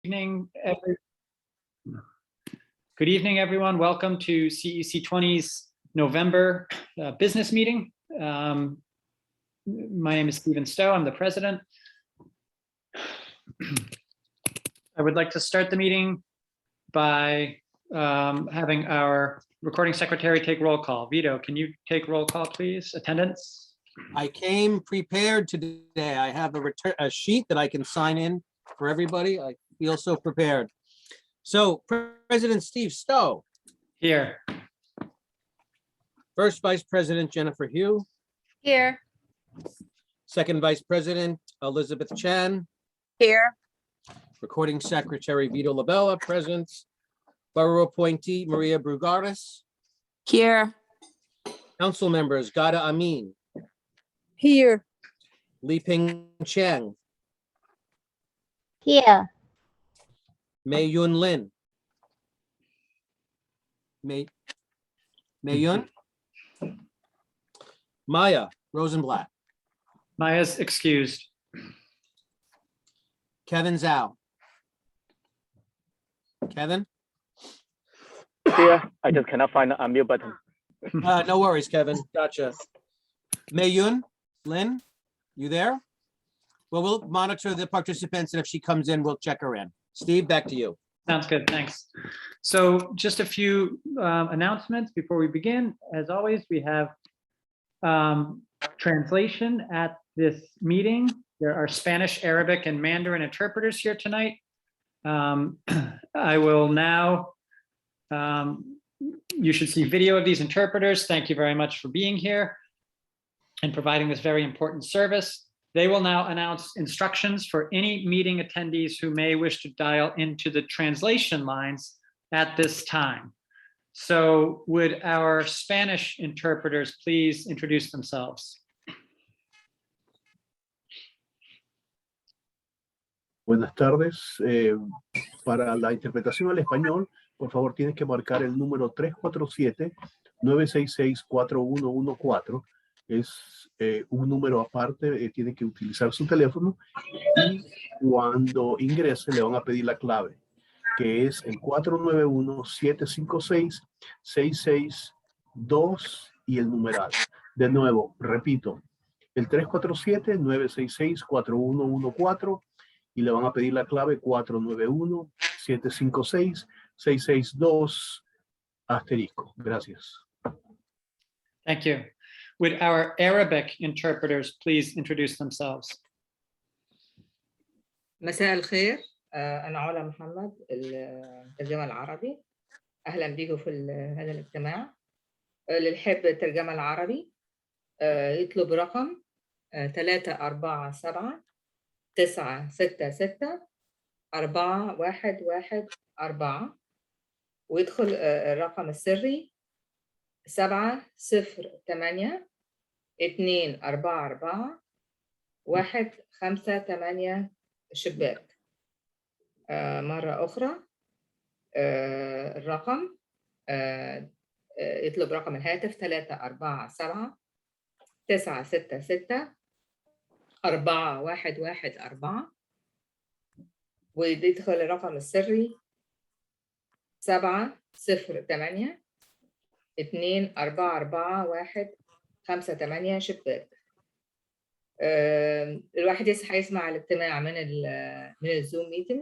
Good evening, everyone. Welcome to CEC 20's November business meeting. My name is Stephen Stowe. I'm the president. I would like to start the meeting by having our recording secretary take roll call. Vito, can you take roll call, please? Attendance? I came prepared today. I have a sheet that I can sign in for everybody. I feel so prepared. So President Steve Stowe. Here. First Vice President Jennifer Hugh. Here. Second Vice President Elizabeth Chan. Here. Recording Secretary Vito Labella, present. Borough Appointee Maria Brugaris. Here. Council members Gada Amin. Here. Li Ping Cheng. Here. Mei Yun Lin. Mei Yun. Maya Rosenblatt. Maya's excused. Kevin Zhao. Kevin? Here, I just cannot find the unmute button. No worries, Kevin. Gotcha. Mei Yun, Lin, you there? Well, we'll monitor the participants, and if she comes in, we'll check her in. Steve, back to you. Sounds good, thanks. So just a few announcements before we begin. As always, we have translation at this meeting. There are Spanish, Arabic, and Mandarin interpreters here tonight. I will now, you should see video of these interpreters. Thank you very much for being here and providing this very important service. They will now announce instructions for any meeting attendees who may wish to dial into the translation lines at this time. So would our Spanish interpreters please introduce themselves? Buenas tardes. Para la interpretación al español, por favor, tienes que marcar el número 347-966-4114. Es un número aparte, tiene que utilizar su teléfono y cuando ingrese le van a pedir la clave, que es el 491-756-662 y el numeral. De nuevo, repito, el 347-966-4114 y le van a pedir la clave 491-756-662 asterisco. Gracias. Thank you. Would our Arabic interpreters please introduce themselves? مساء الخير. أنا علا محمد الترجمة العربي. أهلا بكم في هذا الاجتماع. اللي يحب الترجمة العربي يطلب رقم 347-966-4114 ويدخل الرقم السري 708-244-158 شباك. مرة أخرى الرقم يطلب رقم الهاتف 347-966-4114 ويدخل الرقم السري 708-244-158 شباك. الواحد هيسمع الاجتماع من الزوم ميتنج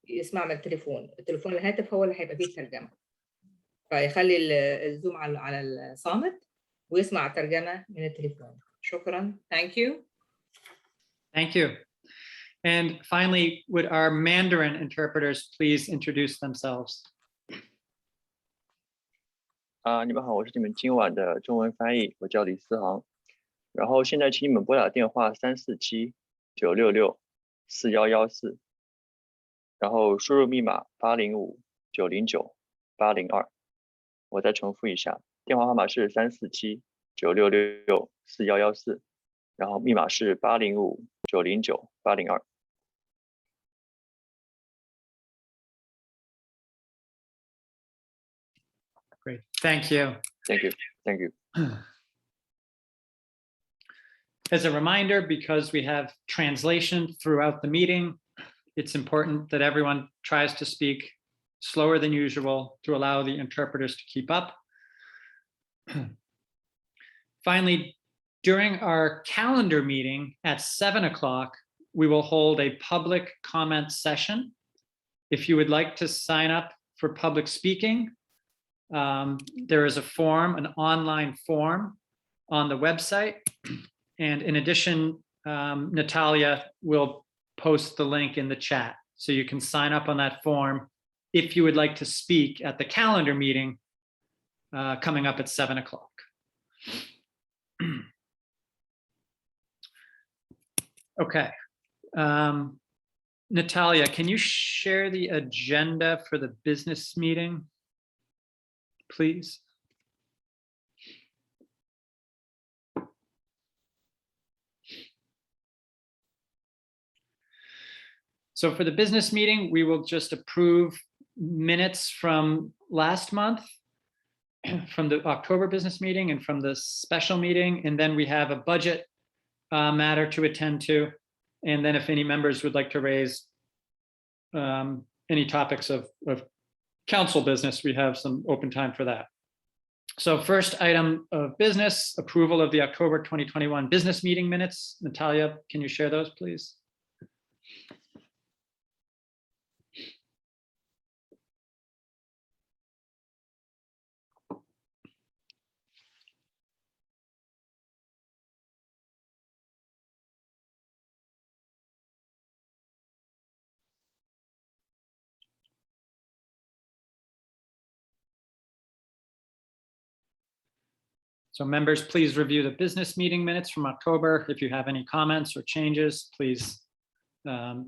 ويسمع من التليفون الهاتف هو اللي هيبقى فيه الترجمة، فيخلي الزوم على الصامت ويسمع الترجمة من التليفون. شكرا. Thank you. Thank you. And finally, would our Mandarin interpreters please introduce themselves? 你们好，我是你们今晚的中文翻译，我叫李思航。然后现在请你们拨打电话347-966-4114，然后输入密码805-909-802。我再重复一下，电话号码是347-966-4114，然后密码是805-909-802。Great, thank you. Thank you. Thank you. As a reminder, because we have translation throughout the meeting, it's important that everyone tries to speak slower than usual to allow the interpreters to keep up. Finally, during our calendar meeting at 7 o'clock, we will hold a public comment session. If you would like to sign up for public speaking, there is a form, an online form on the website. And in addition, Natalia will post the link in the chat. So you can sign up on that form if you would like to speak at the calendar meeting coming up at 7 o'clock. Okay. Natalia, can you share the agenda for the business meeting, please? So for the business meeting, we will just approve minutes from last month, from the October business meeting and from the special meeting. And then we have a budget matter to attend to. And then if any members would like to raise any topics of council business, we have some open time for that. So first item of business, approval of the October 2021 business meeting minutes. Natalia, can you share those, please? So members, please review the business meeting minutes from October. If you have any comments or changes, please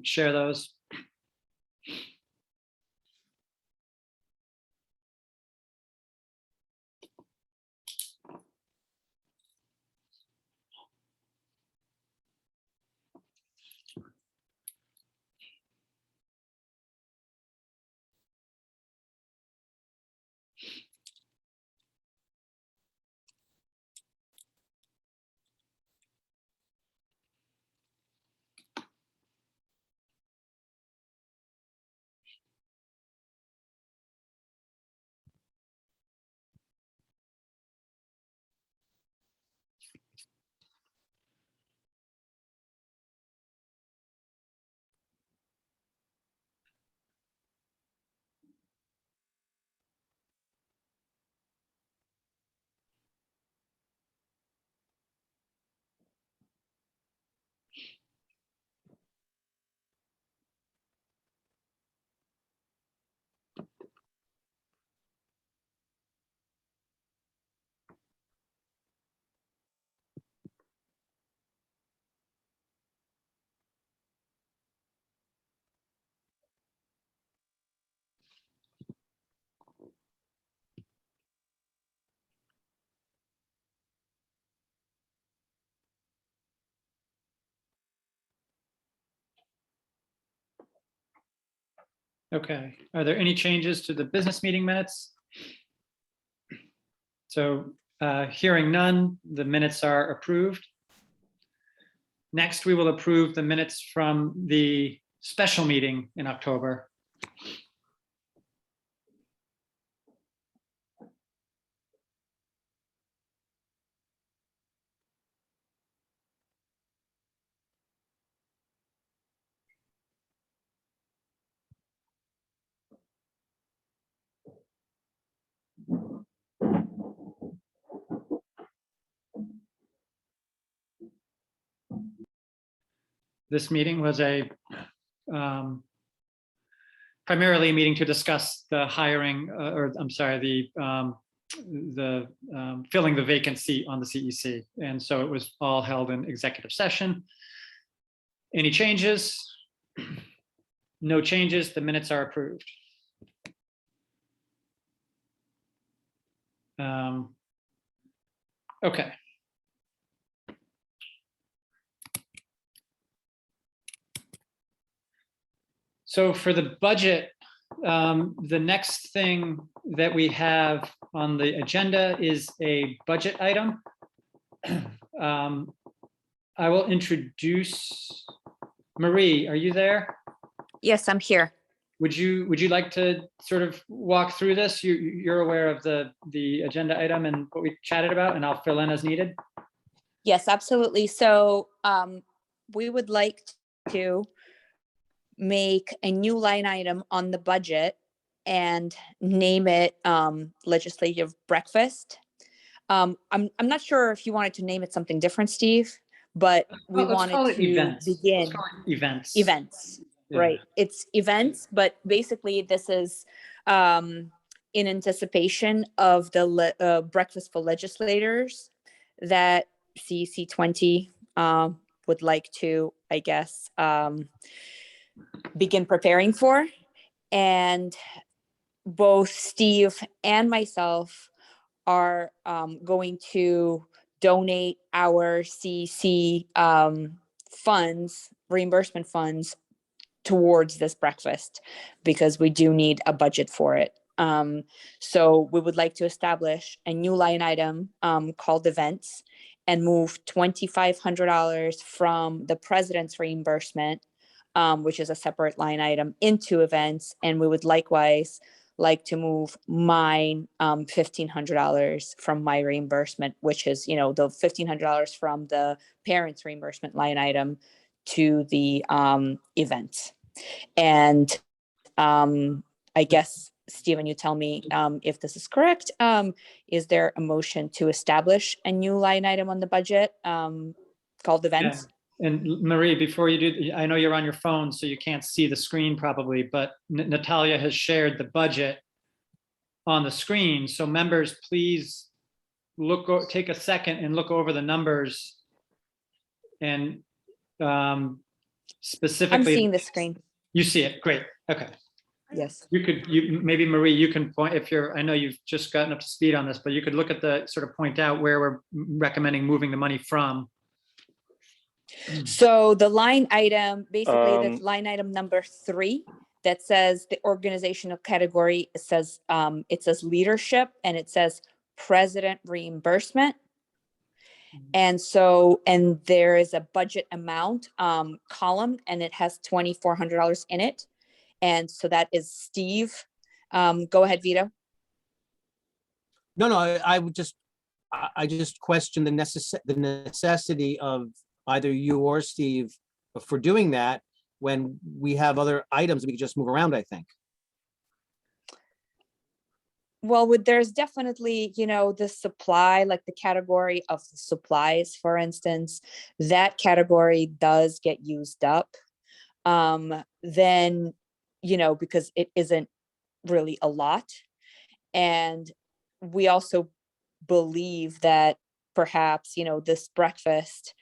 share those. Okay, are there any changes to the business meeting minutes? So hearing none, the minutes are approved. Next, we will approve the minutes from the special meeting in October. This meeting was primarily a meeting to discuss the hiring, or I'm sorry, the filling the vacant seat on the CEC. And so it was all held in executive session. Any changes? No changes, the minutes are approved. Okay. So for the budget, the next thing that we have on the agenda is a budget item. I will introduce Marie. Are you there? Yes, I'm here. Would you like to sort of walk through this? You're aware of the agenda item and what we chatted about, and I'll fill in as needed. Yes, absolutely. So we would like to make a new line item on the budget and name it legislative breakfast. I'm not sure if you wanted to name it something different, Steve, but we Let's call wanted it to events. begin Let's call it events. events. Yeah. Right. It's events, but basically this is in anticipation of the breakfast for legislators that CEC 20 would like to, I guess, begin preparing for. And both Steve and myself are going to donate our CEC funds, reimbursement funds, towards this breakfast because we do need a budget for it. So we would like to establish a new line item called events and move $2,500 from the president's reimbursement, which is a separate line item, into events. And we would likewise like to move mine $1,500 from my reimbursement, which is, the $1,500 from the parents' reimbursement line item to the events. And I guess, Stephen, you tell me if this is correct. Is there a motion to establish a new line item on the budget called events? Yeah. And Marie, before you do, I know you're on your phone, so you can't see the screen probably, but Natalia has shared the budget on the screen. So members, please take a second and look over the numbers and specifically. I'm seeing the screen. You see it, great, okay. Yes. Maybe Marie, you can point, I know you've just gotten up to speed on this, but you could look at sort of point out where we're recommending moving the money from. So the line item, basically the line item number 3 that says the organizational category, it says leadership and it says president reimbursement. And there is a budget amount column and it has $2,400 in it. And so that is Steve. Go ahead, Vito. No, I just question the necessity of either you or Steve for doing that when we have other items we can just move around, I think. Well, there's definitely, the supply, like the category of the supplies, for instance, that category does get used up. Then, because it isn't really a lot. And we also believe that perhaps, this breakfast,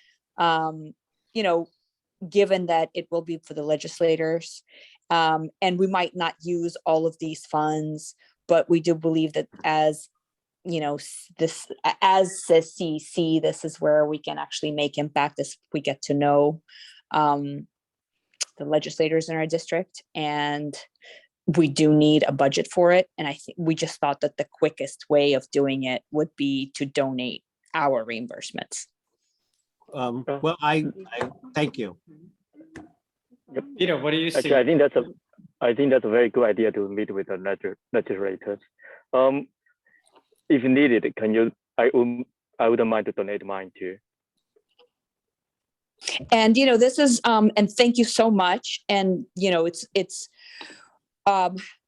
given that it will be for the legislators, and we might not use all of these funds, but we do believe that as the CEC, this is where we can actually make impact as we get to know the legislators in our district, and we do need a budget for it. And I think we just thought that the quickest way of doing it would be to donate our reimbursements. Well, I thank you. Peter, what do you see? Actually, I think that's a very good idea to meet with the legislators. If needed, I wouldn't mind to donate mine too. And this is and thank you so much. And it's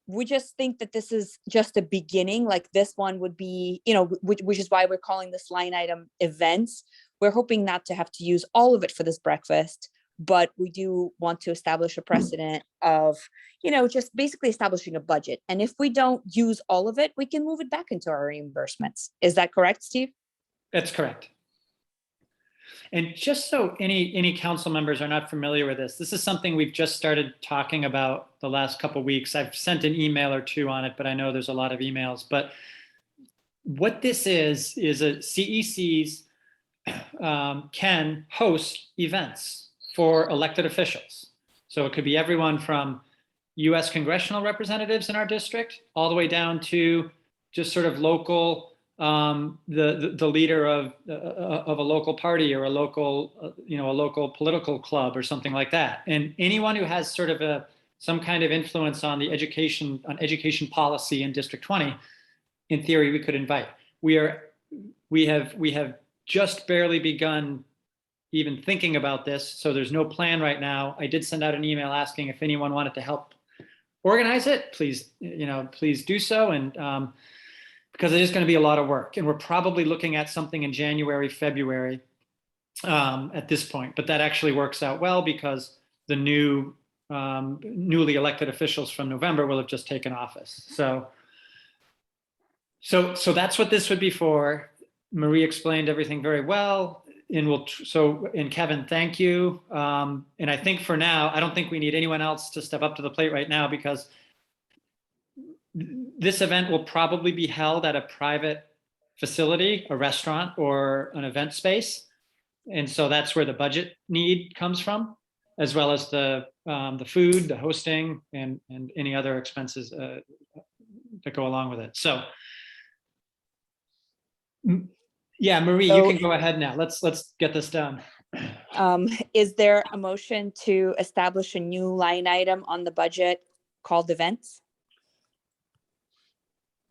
we just think that this is just a beginning. Like this one would be, which is why we're calling this line item events. We're hoping not to have to use all of it for this breakfast, but we do want to establish a precedent of, just basically establishing a budget. And if we don't use all of it, we can move it back into our reimbursements. Is that correct, Steve? That's correct. And just so any council members are not familiar with this is something we've just started talking about the last couple of weeks. I've sent an email or two on it, but I know there's a lot of emails. But what this is a CECs can host events for elected officials. So it could be everyone from US congressional representatives in our district, all the way down to just sort of local, the leader of a local party or a local, a local political club or something like that. And anyone who has sort of some kind of influence on the education policy in District 20, in theory, we could invite. We have just barely begun even thinking about this, so there's no plan right now. I did send out an email asking if anyone wanted to help organize it. Please, please do so. And because it is going to be a lot of work, and we're probably looking at something in January, February at this point. But that actually works out well because the newly elected officials from November will have just taken office. So that's what this would be for. Marie explained everything very well. And Kevin, thank you. And I think for now, I don't think we need anyone else to step up to the plate right now, because this event will probably be held at a private facility, a restaurant or an event space. And so that's where the budget need comes from, as well as the food, the hosting, and any other expenses that go along with it. So yeah, Marie, you can go ahead now. Let's get this done. Is there a motion to establish a new line item on the budget called events?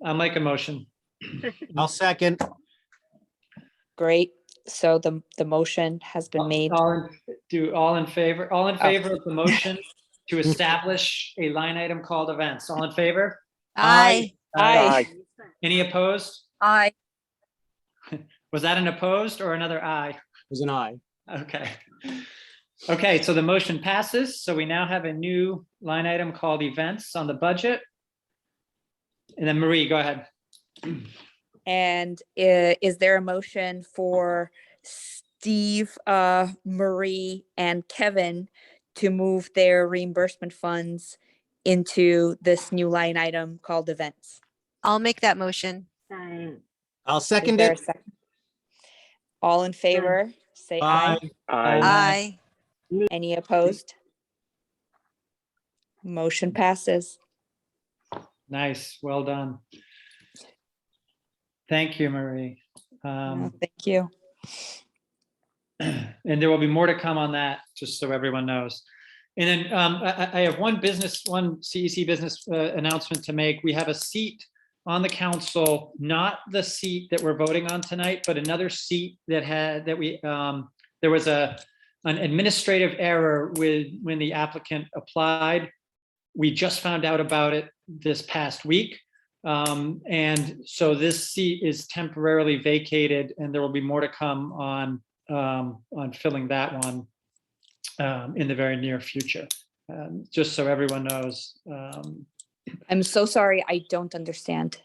I'll make a motion. I'll second. Great. So the motion has been made. All in favor of the motion to establish a line item called events? All in favor? Aye. Aye. Any opposed? Aye. Was that an opposed or another aye? It was an aye. Okay. Okay, so the motion passes. So we now have a new line item called events on the budget. And then Marie, go ahead. And is there a motion for Steve, Marie, and Kevin to move their reimbursement funds into this new line item called events? I'll make that motion. I'll Is second there a it. second? All in favor, say aye. Aye. Aye. Any opposed? Motion passes. Nice, well done. Thank you, Marie. Thank you. And there will be more to come on that, just so everyone knows. And then I have one CEC business announcement to make. We have a seat on the council, not the seat that we're voting on tonight, but another seat that there was an administrative error when the applicant applied. We just found out about it this past week. And so this seat is temporarily vacated, and there will be more to come on filling that one in the very near future. Just so everyone knows. I'm so sorry, I don't understand.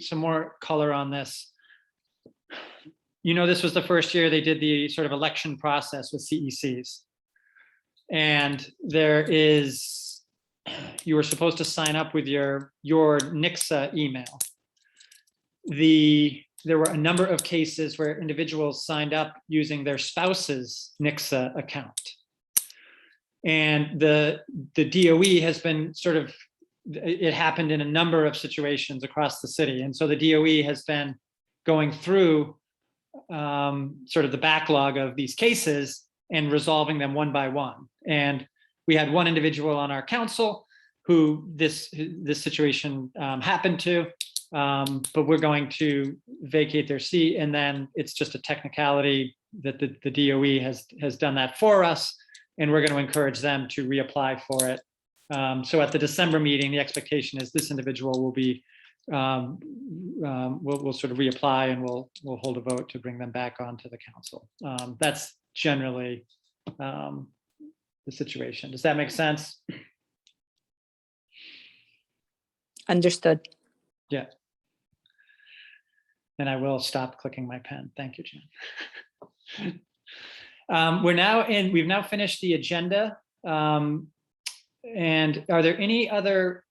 Some more color on this. This was the first year they did the sort of election process with CECs. And you were supposed to sign up with your NICSA email. There were a number of cases where individuals signed up using their spouse's NICSA account. And the DOE has been it happened in a number of situations across the city. And so the DOE has been going through sort of the backlog of these cases and resolving them one by one. And we had one individual on our council who this situation happened to, but we're going to vacate their seat. And then it's just a technicality that the DOE has done that for us. And we're going to encourage them to reapply for it. So at the December meeting, the expectation is this individual will be, we'll sort of reapply, and we'll hold a vote to bring them back onto the council. That's generally the situation. Does that make sense? Understood. Yeah. And I will stop clicking my pen. Thank you, Jen. We've now finished the agenda. And are there any other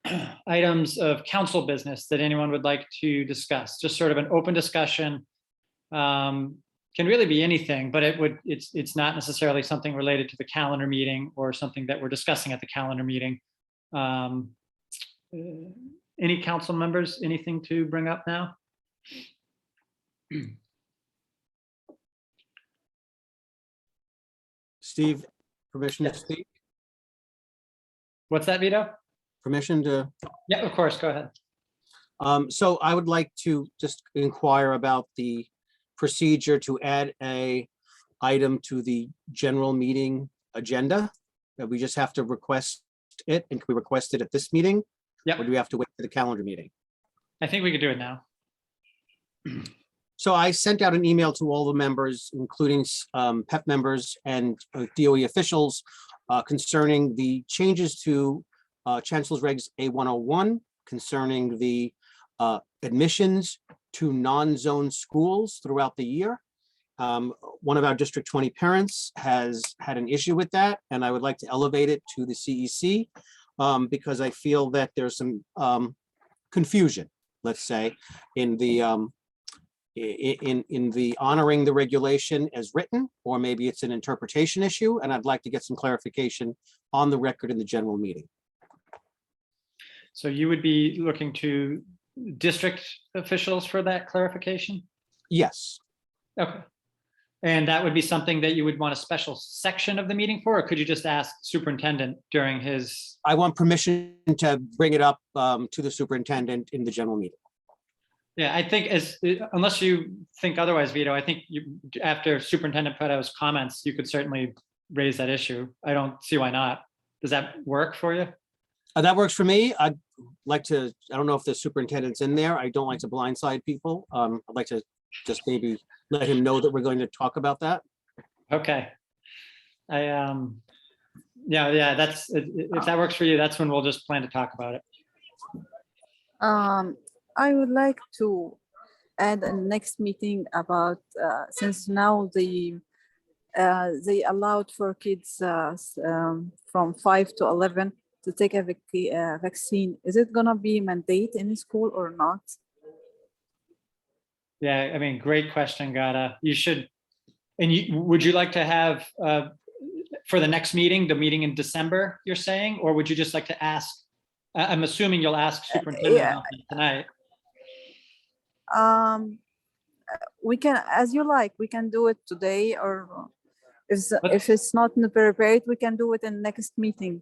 items of council business that anyone would like to discuss? Just sort of an open discussion. Can really be anything, but it's not necessarily something related to the calendar meeting or something that we're discussing at the calendar meeting. Any council members, anything to bring up now? Steve, permission to Yes. speak? What's that, Vito? Permission to? Yeah, of course, go ahead. So I would like to just inquire about the procedure to add a item to the general meeting agenda. That we just have to request it, and can we request it at this meeting? Yep. Or do we have to wait for the calendar meeting? I think we could do it now. So I sent out an email to all the members, including PEP members and DOE officials concerning the changes to Chancellor's Regs A101 concerning the admissions to non-zone schools throughout the year. One of our District 20 parents has had an issue with that, and I would like to elevate it to the CEC because I feel that there's some confusion, let's say, in the in the honoring the regulation as written, or maybe it's an interpretation issue, and I'd like to get some clarification on the record in the general meeting. So you would be looking to district officials for that clarification? Yes, Okay. And that would be something that you would want a special section of the meeting for, or could you just ask superintendent during his? I want permission to bring it up to the superintendent in the general meeting. Yeah, I think unless you think otherwise, Vito, I think after Superintendent Peto's comments, you could certainly raise that issue. I don't see why not. Does that work for you? That works for me. I'd like to, I don't know if the superintendent's in there. I don't like to blindside people. I'd like to just maybe let him know that we're going to talk about that. Okay. Yeah, that's, if that works for you, that's when we'll just plan to talk about it. I would like to add a next meeting about, since now they allowed for kids from 5 to 11 to take a vaccine. Is it gonna be mandate in school or not? Yeah, I mean, great question, Gada. You should, and would you like to have, for the next meeting, the meeting in December, you're saying, or would you just like to ask? I'm assuming you'll ask Superintendent yeah. about that tonight. We can, as you like, we can do it today, or But- if it's not prepared, we can do it in next meeting.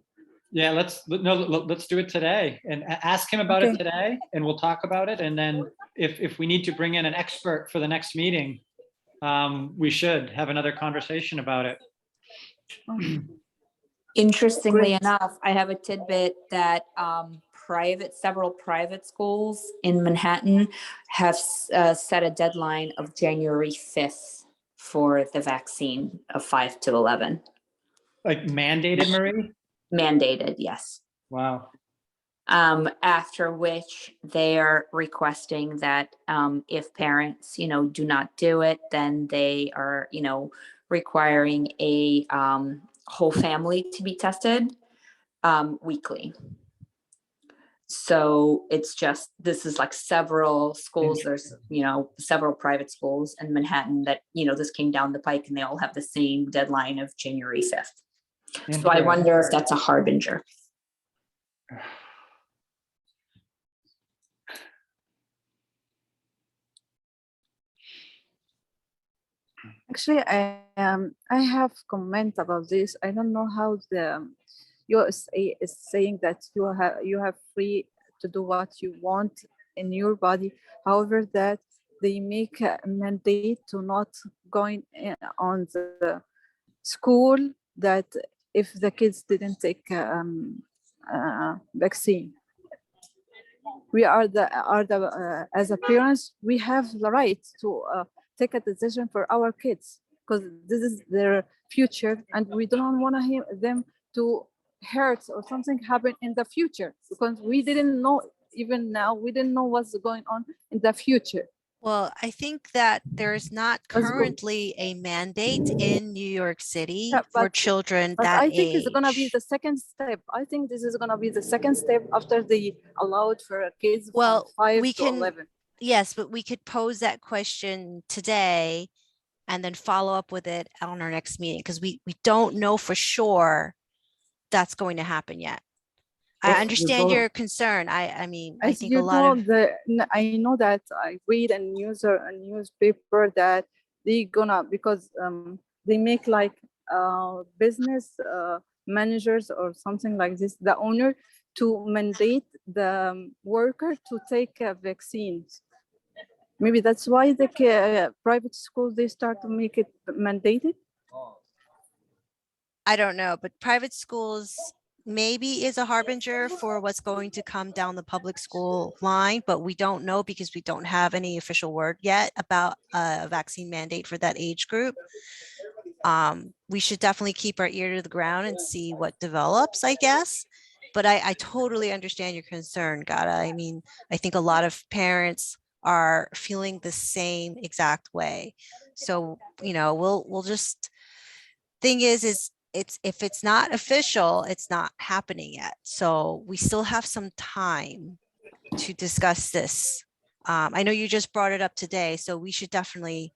Yeah, let's do it today and ask him about it Okay. today, and we'll talk about it. And then if we need to bring in an expert for the next meeting, we should have another conversation about it. Interestingly Great. enough, I have a tidbit that several private schools in Manhattan have set a deadline of January 5th for the vaccine of 5 to 11. Like mandated, Marie? Mandated, yes. Wow. After which they are requesting that if parents, do not do it, then they are, requiring a whole family to be tested weekly. So it's just, this is like several schools, there's, several private schools in Manhattan that, this came down the pike and they all have the same deadline of January 5th. So I wonder if that's a harbinger. Actually, I have comment about this. I don't know how the USA is saying that you have free to do what you want in your body. However, that they make a mandate to not going on the school that if the kids didn't take vaccine. We are as a parents, we have the right to take a decision for our kids because this is their future and we don't want them to hurt or something happen in the future because we didn't know, even now, we didn't know what's going on in the future. Well, I think that there's not Let's go. currently a mandate in New York City Yeah, for but- children But that I think it's gonna be age. the second step. I think this is gonna be the second step after they allowed for kids Well, from 5 we to can- 11. Yes, but we could pose that question today and then follow up with it on our next meeting because we don't know for sure that's going to happen yet. Well, I understand well, your concern. I mean, I As think you a lot of, I know that I read a newspaper that they gonna, because they make like business managers or something like this, the owner, to mandate the worker to take vaccines. Maybe that's why the private schools, they start to make it mandated. I don't know, but private schools maybe is a harbinger for what's going to come down the public school line, but we don't know because we don't have any official word yet about a vaccine mandate for that age group. We should definitely keep our ear to the ground and see what develops, I guess. But I totally understand your concern, Gada. I mean, I think a lot of parents are feeling the same exact way. So, you know, we'll just, thing is it's, if it's not official, it's not happening yet. So we still have some time to discuss this. I know you just brought it up today, so we should definitely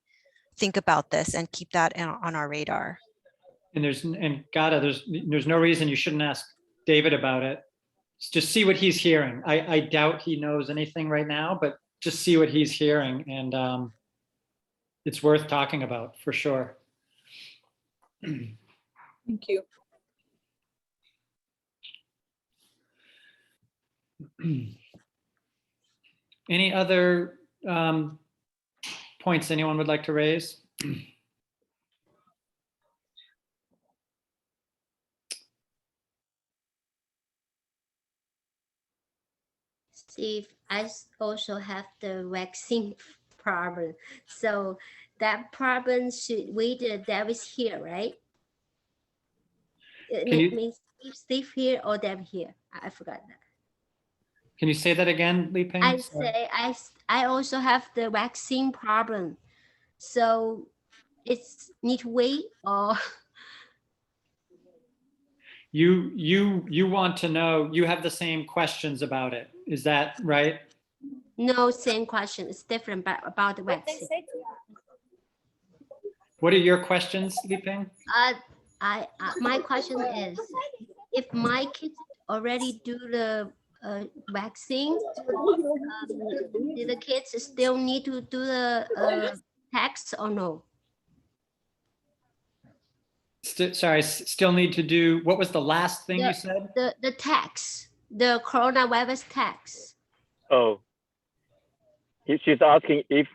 think about this and keep that on our radar. And Gada, there's no reason you shouldn't ask David about it. Just see what he's hearing. I doubt he knows anything right now, but just see what he's hearing, and it's worth talking about for sure. Thank you. Any other points anyone would like to raise? Steve, I also have the vaccine problem. So that problem should wait Deb is here, right? Can you- It means Steve here or Deb here. I forgot that. Can you say that again, Li Ping? I Sorry. say I also have the vaccine problem. So it's need to wait or You want to know, you have the same questions about it. Is that right? no, same question. It's different but about the vaccine. What are your questions, Li Ping? My question is, if my kids already do the vaccine, do the kids still need to do the tests or no? Sorry, still need to do, what was the last thing Yeah. you said? The tax, the coronavirus tax. Oh, she's asking if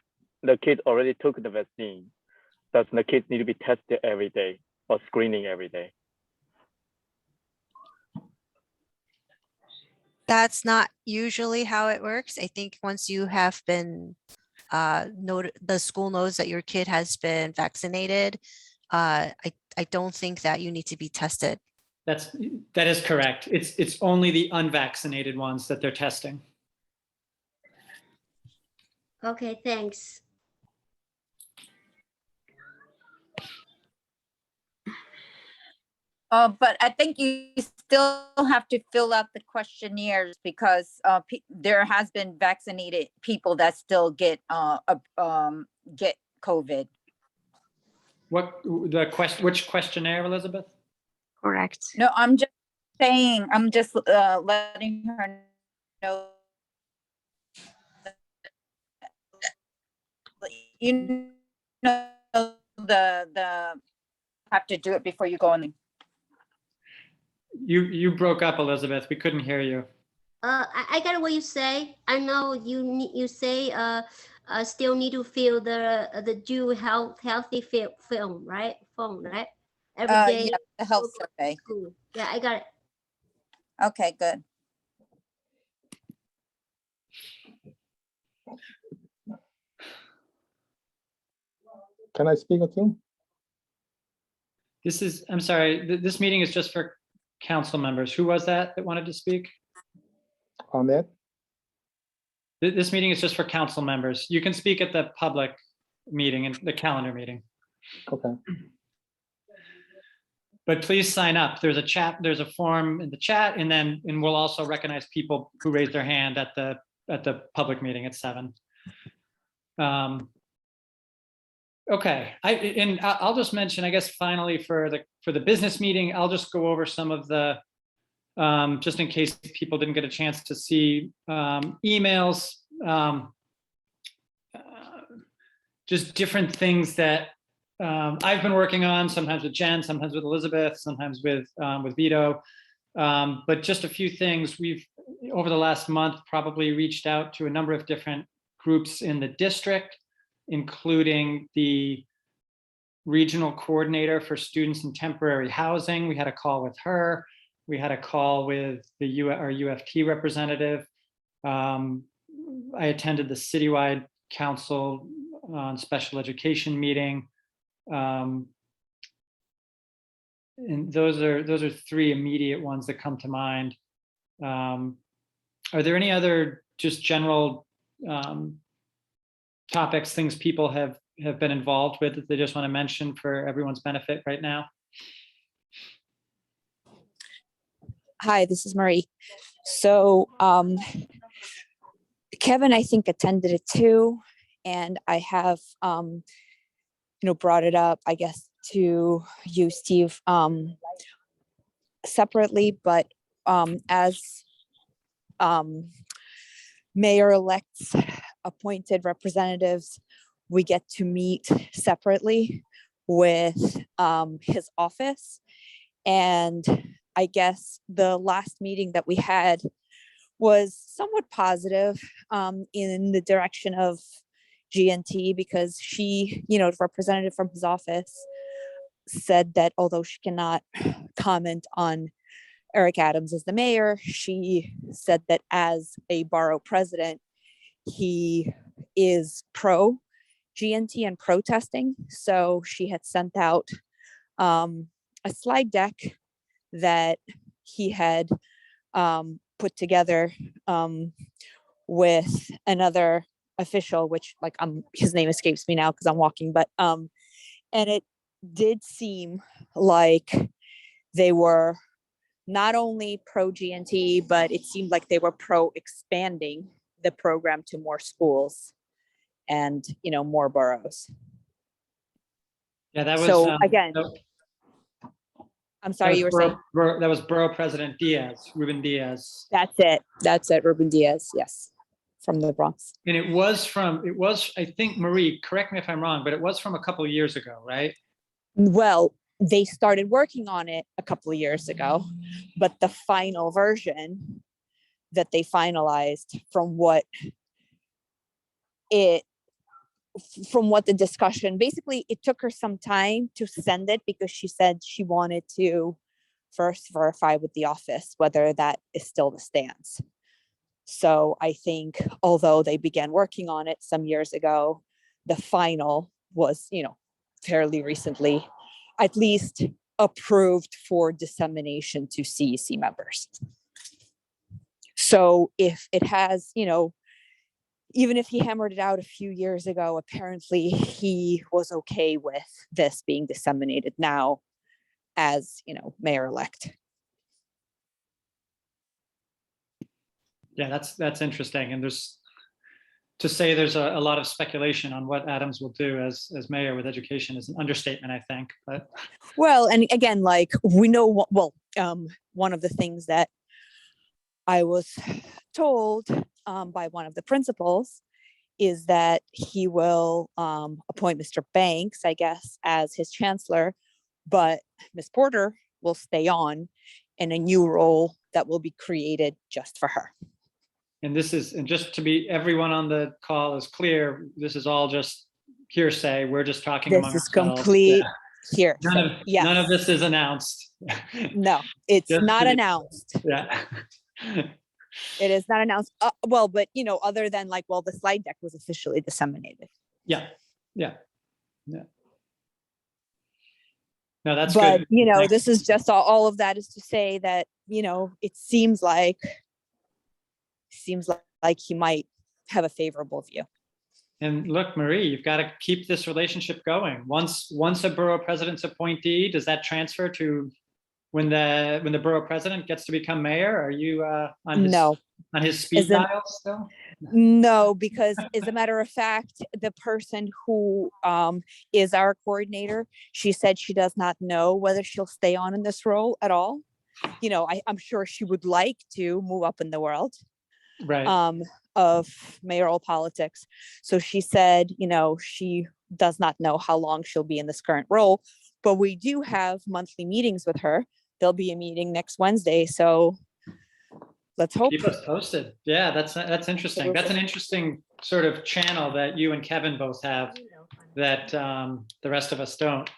the kid already took the vaccine. Does the kid need to be tested every day or screening every day? That's not usually how it works. I think once you have been the school knows that your kid has been vaccinated, I don't think that you need to be tested. That is correct. It's only the unvaccinated ones that they're testing. Okay, thanks. But I think you still have to fill out the questionnaires because there has been vaccinated people that still get COVID. Which questionnaire, Elizabeth? Correct. No, I'm just saying, I'm just letting her know. You know, the have to do it before you go in. You broke up, Elizabeth. We couldn't hear you. I got what you say. I know you say still need to fill the due healthy film, right? Phone, right? Every day. Yeah, the health survey. School. Yeah, I got it. Okay, good. Can I speak too? I'm sorry, this meeting is just for council members. Who was that wanted to speak? Ahmed? This meeting is just for council members. You can speak at the public meeting and the calendar meeting. Okay. But please sign up. There's a form in the chat, and we'll also recognize people who raise their hand at the public meeting at 7. Okay, I'll just mention, I guess, finally for the business meeting, I'll just go over some of the, just in case people didn't get a chance to see emails, just different things that I've been working on, sometimes with Jen, sometimes with Elizabeth, sometimes with Vito. But just a few things. We've, over the last month, probably reached out to a number of different groups in the district, including the regional coordinator for students in temporary housing. We had a call with her. We had a call with our UFT representative. I attended the citywide council on special education meeting. And those are three immediate ones that come to mind. Are there any other just general topics, things people have been involved with that they just want to mention for everyone's benefit right now? Hi, this is Marie. So Kevin, I think, attended it too. And I have, brought it up, I guess, to you, Steve, separately, but as mayor-elect's appointed representatives, we get to meet separately with his office. And I guess the last meeting that we had was somewhat positive in the direction of GNT, because she, the representative from his office said that although she cannot comment on Eric Adams as the mayor, she said that as a borough president, he is pro GNT and protesting. So she had sent out a slide deck that he had put together with another official, which his name escapes me now because I'm walking, but and it did seem like they were not only pro GNT, but it seemed like they were pro expanding the program to more schools and more boroughs. Yeah, that was so again. I'm sorry, you were saying? That was Borough President Diaz, Ruben Diaz. That's it, Ruben Diaz, yes, from the Bronx. And it was, I think, Marie, correct me if I'm wrong, but it was from a couple of years ago, right? Well, they started working on it a couple of years ago, but the final version that they finalized from what the discussion, basically it took her some time to send it because she said she wanted to first verify with the office whether that is still the stance. So I think although they began working on it some years ago, the final was, fairly recently, at least approved for dissemination to CEC members. So if it has, even if he hammered it out a few years ago, apparently he was okay with this being disseminated now as, mayor-elect. Yeah, that's interesting. And there's a lot of speculation on what Adams will do as mayor with education is an understatement, I think. But well, and again, we know, one of the things that I was told by one of the principals is that he will appoint Mr. Banks, I guess, as his chancellor, but Ms. Porter will stay on in a new role that will be created just for her. And just to be, everyone on the call is clear, this is all just hearsay. We're just talking among ourselves. This is complete hearsay. None of this is announced. No, it's not announced. Yeah. It is not announced. Well, but other than the slide deck was officially disseminated. Yeah. No, that's good. But this is just all of that is to say that it seems like he might have a favorable view. And look, Marie, you've got to keep this relationship going. Once a borough president's appointee, does that transfer to when the borough president gets to become mayor? Are you on his speed dial still? No, because as a matter of fact, the person who is our coordinator, she said she does not know whether she'll stay on in this role at all. I'm sure she would like to move up in the world. Right. of mayoral politics. So she said, you know, she does not know how long she'll be in this current role, but we do have monthly meetings with her. There'll be a meeting next Wednesday, so let's hope. Keep us posted. Yeah, that's interesting. That's an interesting sort of channel that you and Kevin both have that the rest of us don't.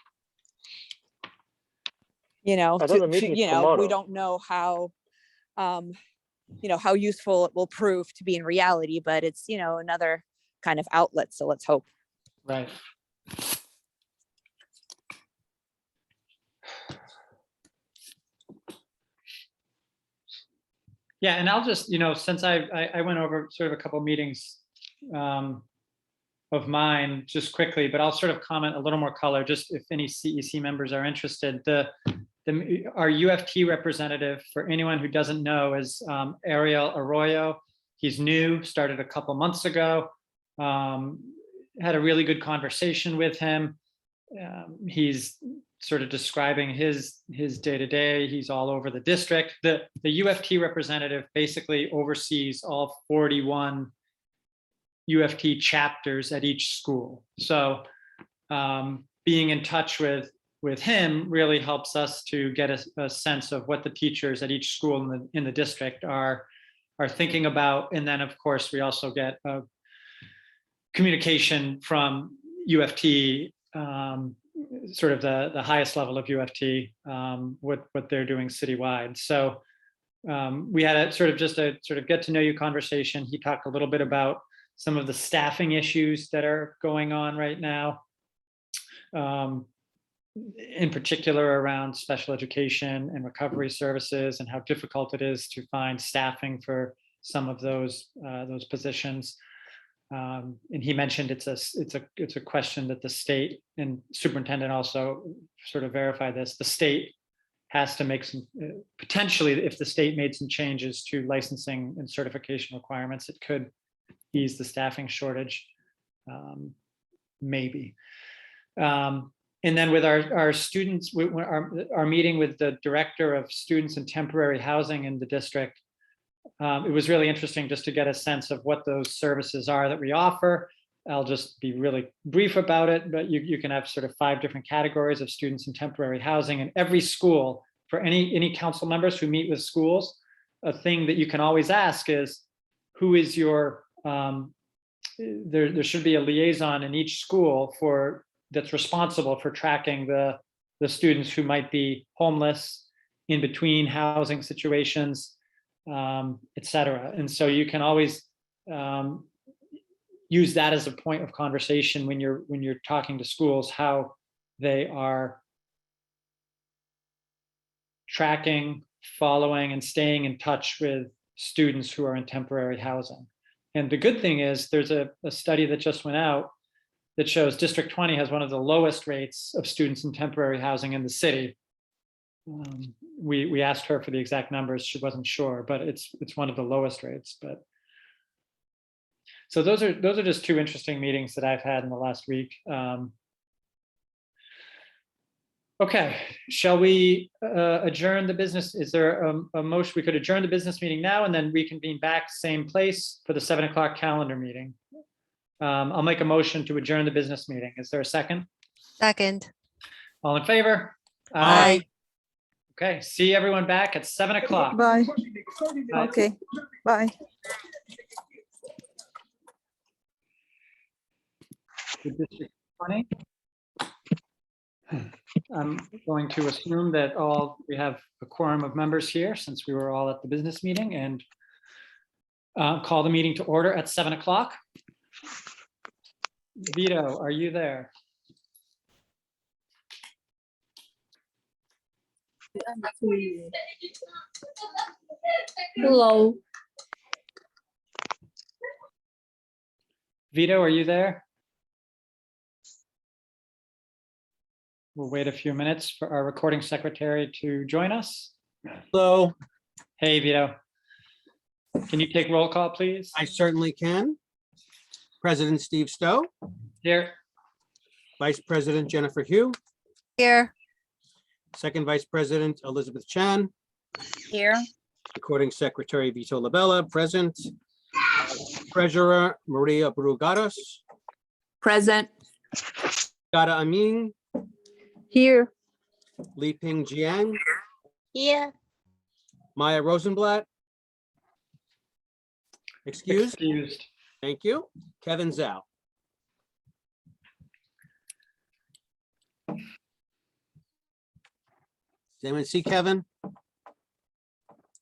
You know, I thought the meeting is we tomorrow. don't know how, you know, how useful it will prove to be in reality, but it's, you know, another kind of outlet. So let's hope. Right. Yeah, and I'll just, you know, since I went over sort of a couple meetings of mine just quickly, but I'll sort of comment a little more color, just if any CEC members are interested. Our UFT representative, for anyone who doesn't know, is Ariel Arroyo. He's new, started a couple months ago. Had a really good conversation with him. He's sort of describing his day-to-day. He's all over the district. The UFT representative basically oversees all 41 UFT chapters at each school. So being in touch with him really helps us to get a sense of what the teachers at each school in the district are thinking about. And then, of course, we also get communication from UFT, sort of the highest level of UFT, what they're doing citywide. So we had a sort of get to know you conversation. He talked a little bit about some of the staffing issues that are going on right now, in particular around special education and recovery services, and how difficult it is to find staffing for some of those positions. And he mentioned it's a question that the state, and superintendent also sort of verified this, the state has to make some, potentially, if the state made some changes to licensing and certification requirements, it could ease the staffing shortage, maybe. And then with our students, our meeting with the director of students and temporary housing in the district, it was really interesting just to get a sense of what those services are that we offer. I'll just be really brief about it, but you can have sort of 5 different categories of students in temporary housing. And every school, for any council members who meet with schools, a thing that you can always ask is, who is your, there should be a liaison in each school that's responsible for tracking the students who might be homeless, in between housing situations, et cetera. And so you can always use that as a point of conversation when you're talking to schools, how they are tracking, following, and staying in touch with students who are in temporary housing. And the good thing is there's a study that just went out that shows District 20 has one of the lowest rates of students in temporary housing in the city. We asked her for the exact numbers. She wasn't sure, but it's one of the lowest rates. But so those are just 2 interesting meetings that I've had in the last week. Okay, shall we adjourn the business? Is there a motion? We could adjourn the business meeting now and then reconvene back same place for the 7 o'clock calendar meeting. I'll make a motion to adjourn the business meeting. Is there a second? Second. All in favor? Aye. Okay, see everyone back at 7 o'clock. Bye. Bye. Okay, bye. District 20. I'm going to assume that we have a quorum of members here, since we were all at the business meeting, and call the meeting to order at 7 o'clock. Vito, are you there? Hello. Vito, are you there? We'll wait a few minutes for our recording secretary to join us. Hello, Hey, Vito. Can you take roll call, please? I certainly can. President Steve Stowe, Here. Vice President Jennifer Hugh, Here. Second Vice President Elizabeth Chan, Here. Recording Secretary Vito Labella, present. Treasurer Maria Brugados, Present. Dada Amin, Here. Liping Jiang, Here. Maya Rosenblatt. Excused? Excused. Thank you. Kevin Zhao. Does anyone see Kevin?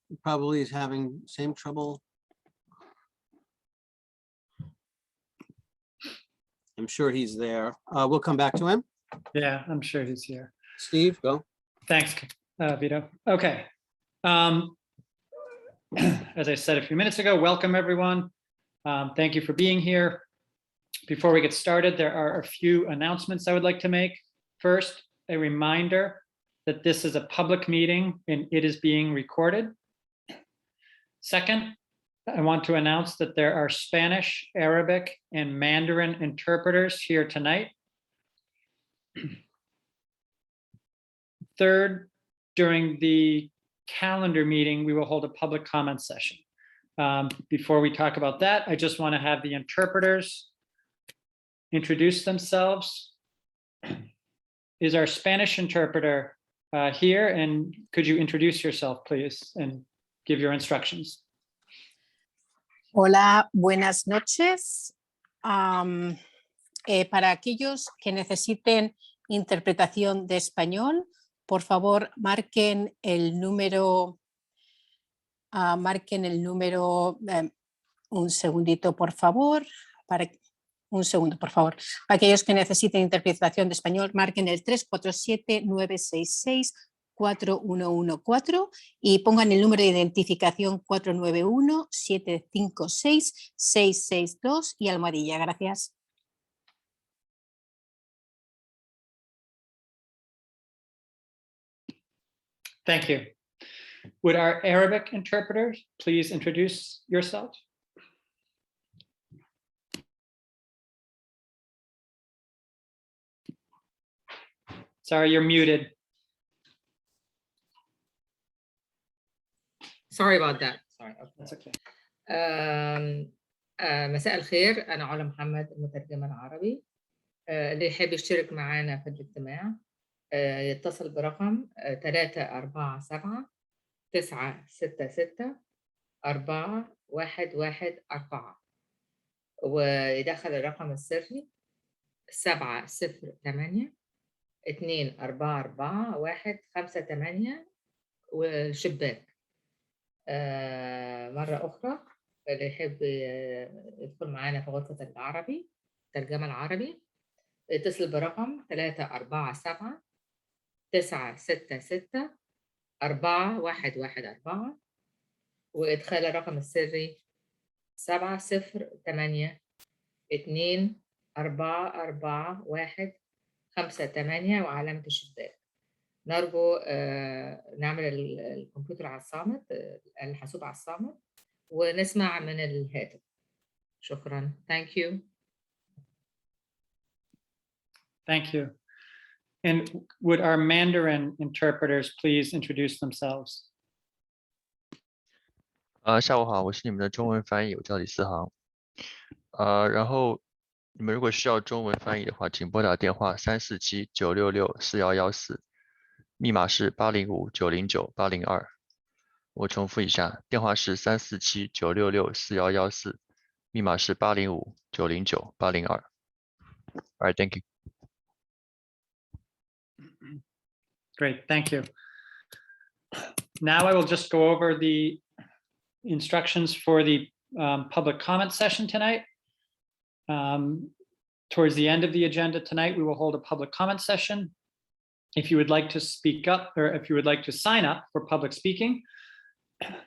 He probably is having same trouble. I'm sure he's there. We'll come back to him. Yeah, I'm sure he's here. Steve, go. Thanks, Vito. Okay. As I said a few minutes ago, welcome everyone. Thank you for being here. Before we get started, there are a few announcements I would like to make. First, a reminder that this is a public meeting and it is being recorded. Second, I want to announce that there are Spanish, Arabic, and Mandarin interpreters here tonight. Third, during the calendar meeting, we will hold a public comment session. Before we talk about that, I just want to have the interpreters introduce themselves. Is our Spanish interpreter here? And could you introduce yourself, please, and give your instructions? Hola, buenas noches. Para aquellos que necesiten interpretación de español, por favor, marquen el número, un segundito, por favor, un segundo, por favor. Para aquellos que necesiten interpretación de español, marquen el 347-966-4114 y pongan el número de identificación 491-756-662 y almohadilla. Gracias. Thank you. Would our Arabic interpreters please introduce yourselves? Sorry, you're muted. Sorry about that. Sorry. That's okay. مساء الخير، أنا علا محمد المترجمة العربي. اللي يحب يشترك معنا في الاجتماع يتصل برقم 347-966-4114 ويدخل الرقم السري 708-244-158 والشباك. مرة أخرى اللي يحب يدخل معنا في غرفة العربي الترجمة العربي يتصل برقم 347-966-4114 وإدخال الرقم السري 708-244-158 وعلامة الشباك. نرجو نعمل الكمبيوتر على الصامت، الحاسوب على الصامت ونسمع من الهاتف. شكرا. Thank you. Thank you. And would our Mandarin interpreters please introduce themselves? 下午好，我是你们的中文翻译，我叫李思航。然后你们如果需要中文翻译的话，请拨打电话347-966-4114，密码是805-909-802。我重复一下，电话是347-966-4114，密码是805-909-802。All right, thank you. Great, thank you. Now I will just go over the instructions for the public comment session tonight. Towards the end of the agenda tonight, we will hold a public comment session. If you would like to speak up or if you would like to sign up for public speaking,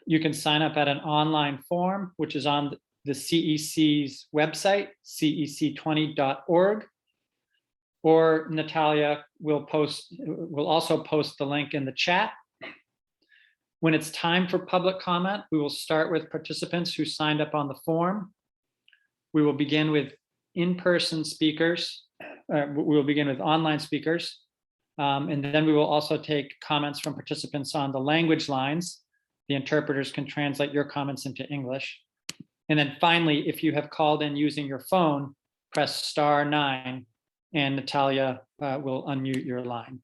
you can sign up at an online form, which is on the CEC's website, cec20.org. Or Natalia will also post the link in the chat. When it's time for public comment, we will start with participants who signed up on the form. We will begin with in-person speakers. We will begin with online speakers. And then we will also take comments from participants on the language lines. The interpreters can translate your comments into English. And then finally, if you have called in using your phone, press *9 and Natalia will unmute your line.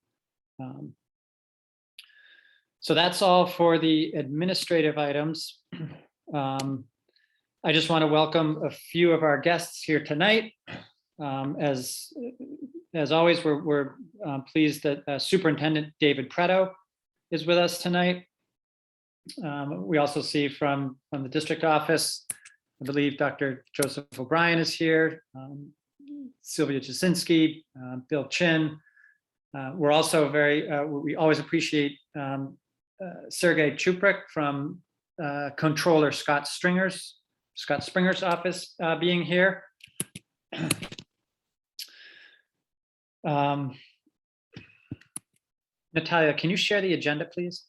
So that's all for the administrative items. I just want to welcome a few of our guests here tonight. As always, we're pleased that Superintendent David Preto is with us tonight. We also see from the district office, I believe Dr. Joseph O'Brien is here, Sylvia Jasinski, Bill Chin. We're also we always appreciate Sergey Chuprik from Controller Scott Springer's office being here. Natalia, can you share the agenda, please?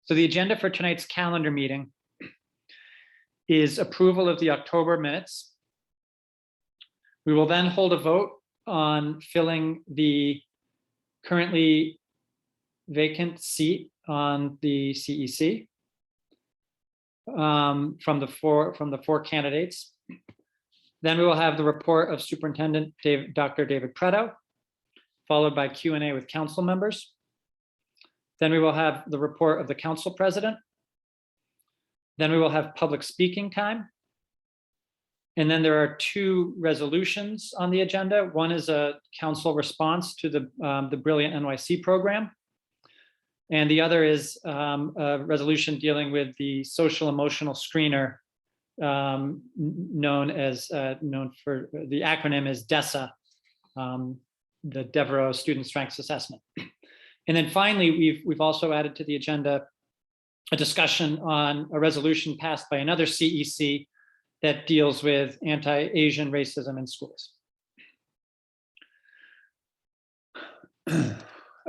So the agenda for tonight's calendar meeting is approval of the October minutes. We will then hold a vote on filling the currently vacant seat on the CEC from the four candidates. Then we will have the report of Superintendent Dr. David Preto, followed by Q&A with council members. Then we will have the report of the council president. Then we will have public speaking time. And then there are two resolutions on the agenda. One is a council response to the Brilliant NYC program. And the other is a resolution dealing with the social emotional screener known for the acronym is DESA, the Devereux Student Strengths Assessment. And then finally, we've also added to the agenda a discussion on a resolution passed by another CEC that deals with anti-Asian racism in schools.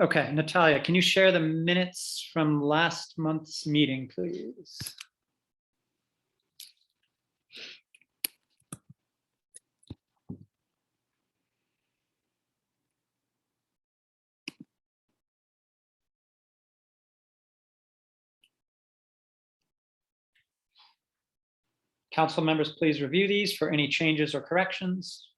Okay, Natalia, can you share the minutes from last month's meeting, please? Council members, please review these for any changes or corrections.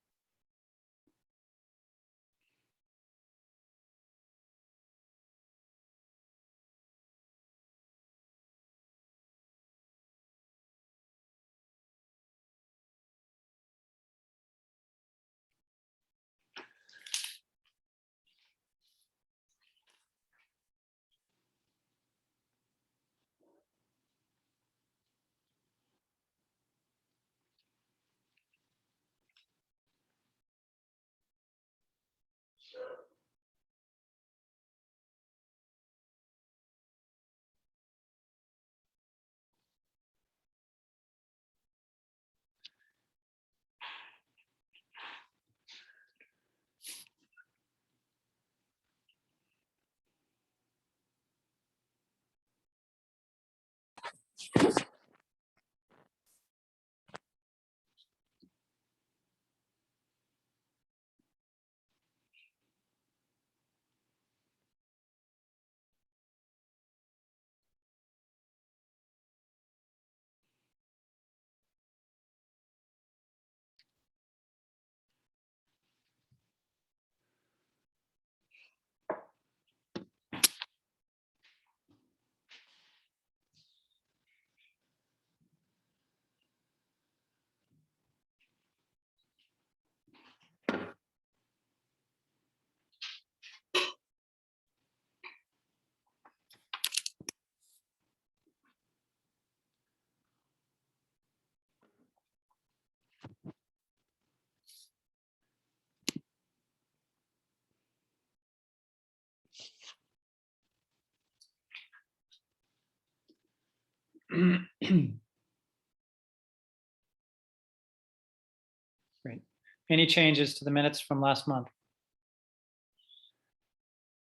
Great. Any changes to the minutes from last month?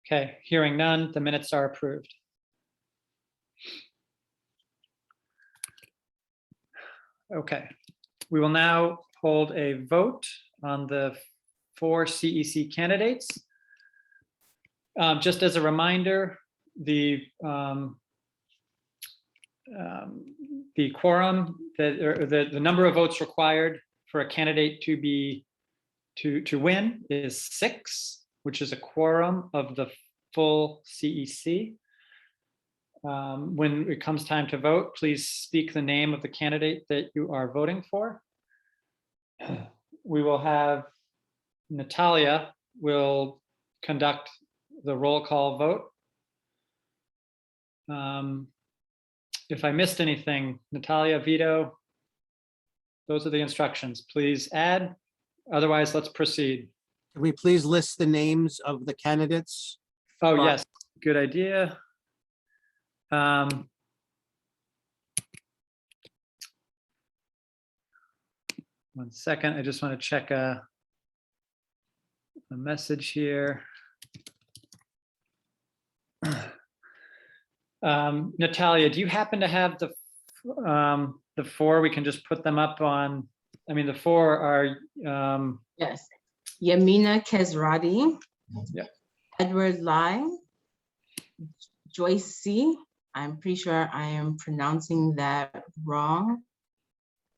Okay, hearing none, the minutes are approved. Okay, we will now hold a vote on the 4 CEC candidates. Just as a reminder, the the quorum, or the number of votes required for a candidate to win is 6, which is a quorum of the full CEC. When it comes time to vote, please speak the name of the candidate that you are voting for. We will have Natalia will conduct the roll call vote. If I missed anything, Natalia, Vito, those are the instructions. Please add. Otherwise, let's proceed. Can we please list the names of the candidates? Oh, Right. yes, good idea. One second, I just want to check a message here. Natalia, do you happen to have the 4? We can just put them up on, I mean, the 4 are, Yes. Yamina Kesrati. Yeah. Edward Lai. Joyce C. I'm pretty sure I am pronouncing that wrong.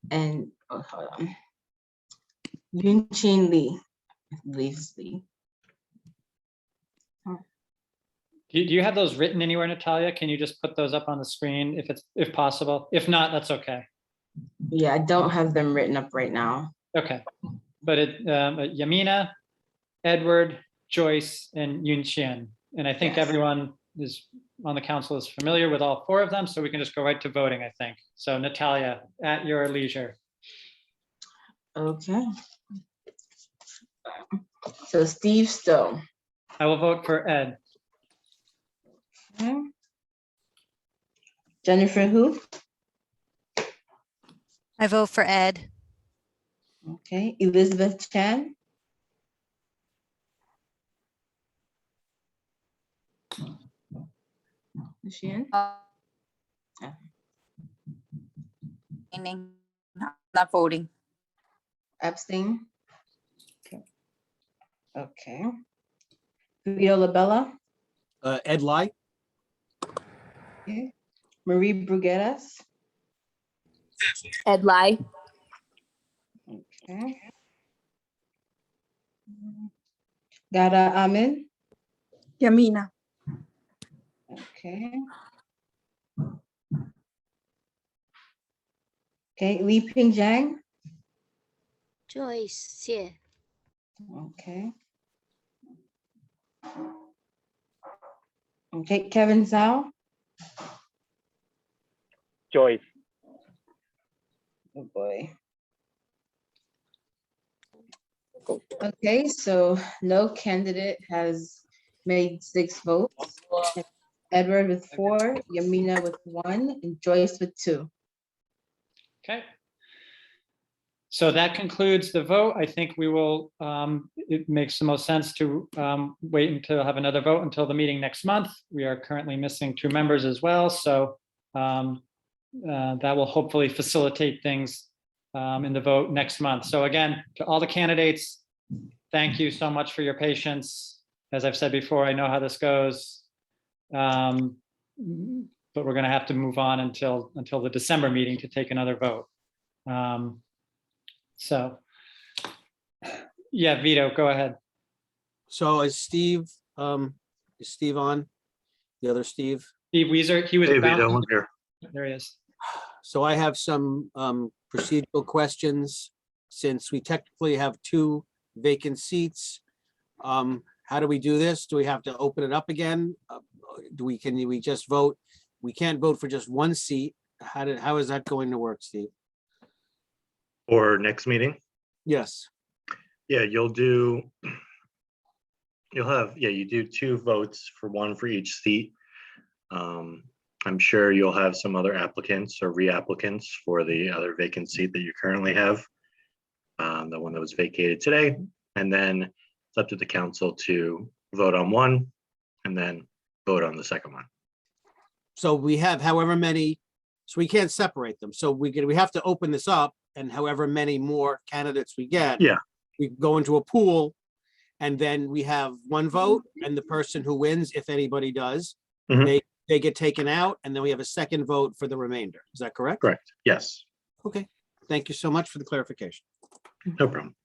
And hold on. Yunchin Lee. I believe it's Lee. do you have those written anywhere, Natalia? Can you just put those up on the screen if possible? If not, that's okay. Yeah, I don't have them written up right now. Okay, but Yamina, Edward, Joyce, and Yunqian. And I think Yes. everyone is on the council is familiar with all 4 of them, so we can just go right to voting, I think. So Natalia, at your leisure. Okay. So Steve Stowe. I will vote for Ed. Okay. Jennifer who? I vote for Ed. Okay, Elizabeth Chan. Is she in? Not voting. Abstain. Okay. Vito Labella. Ed Lai. Okay. Marie Brugueras. Ed Lai. Okay. Gara Amin. Yamina. Okay. Okay, Li Ping Zhang. Joyce Xie. Okay. Okay, Kevin Zhao. Joyce. Oh boy. Okay, so no candidate has made 6 votes. Edward with 4, Yamina with 1, and Joyce with 2. Okay. So that concludes the vote. I think we will, it makes the most sense to wait until have another vote until the meeting next month. We are currently missing 2 members as well. So that will hopefully facilitate things in the vote next month. So again, to all the candidates, thank you so much for your patience. As I've said before, I know how this goes. But we're going to have to move on until the December meeting to take another vote. So, yeah, Vito, go ahead. So is Steve on? The other Steve? Steve Weezer, he was. Hey, Vito, bouncing- I'm here. There he is. So I have some procedural questions. Since we technically have 2 vacant seats, how do we do this? Do we have to open it up again? Can we just vote? We can't vote for just 1 seat. How is that going to work, Steve? For next meeting? Yes. Yeah, you do 2 votes for 1 for each seat. I'm sure you'll have some other applicants or reapplicants for the other vacant seat that you currently have. The one that was vacated today, and then it's up to the council to vote on 1 and then vote on the second one. So we have however many, so we can't separate them. So we have to open this up, and however many more candidates we get. Yeah. We go into a pool, and then we have 1 vote, and the person who wins, if anybody does, Mhm. they they get taken out, and then we have a second vote for the remainder. Is that correct? Correct. Yes, Okay, thank you so much for the clarification. no problem.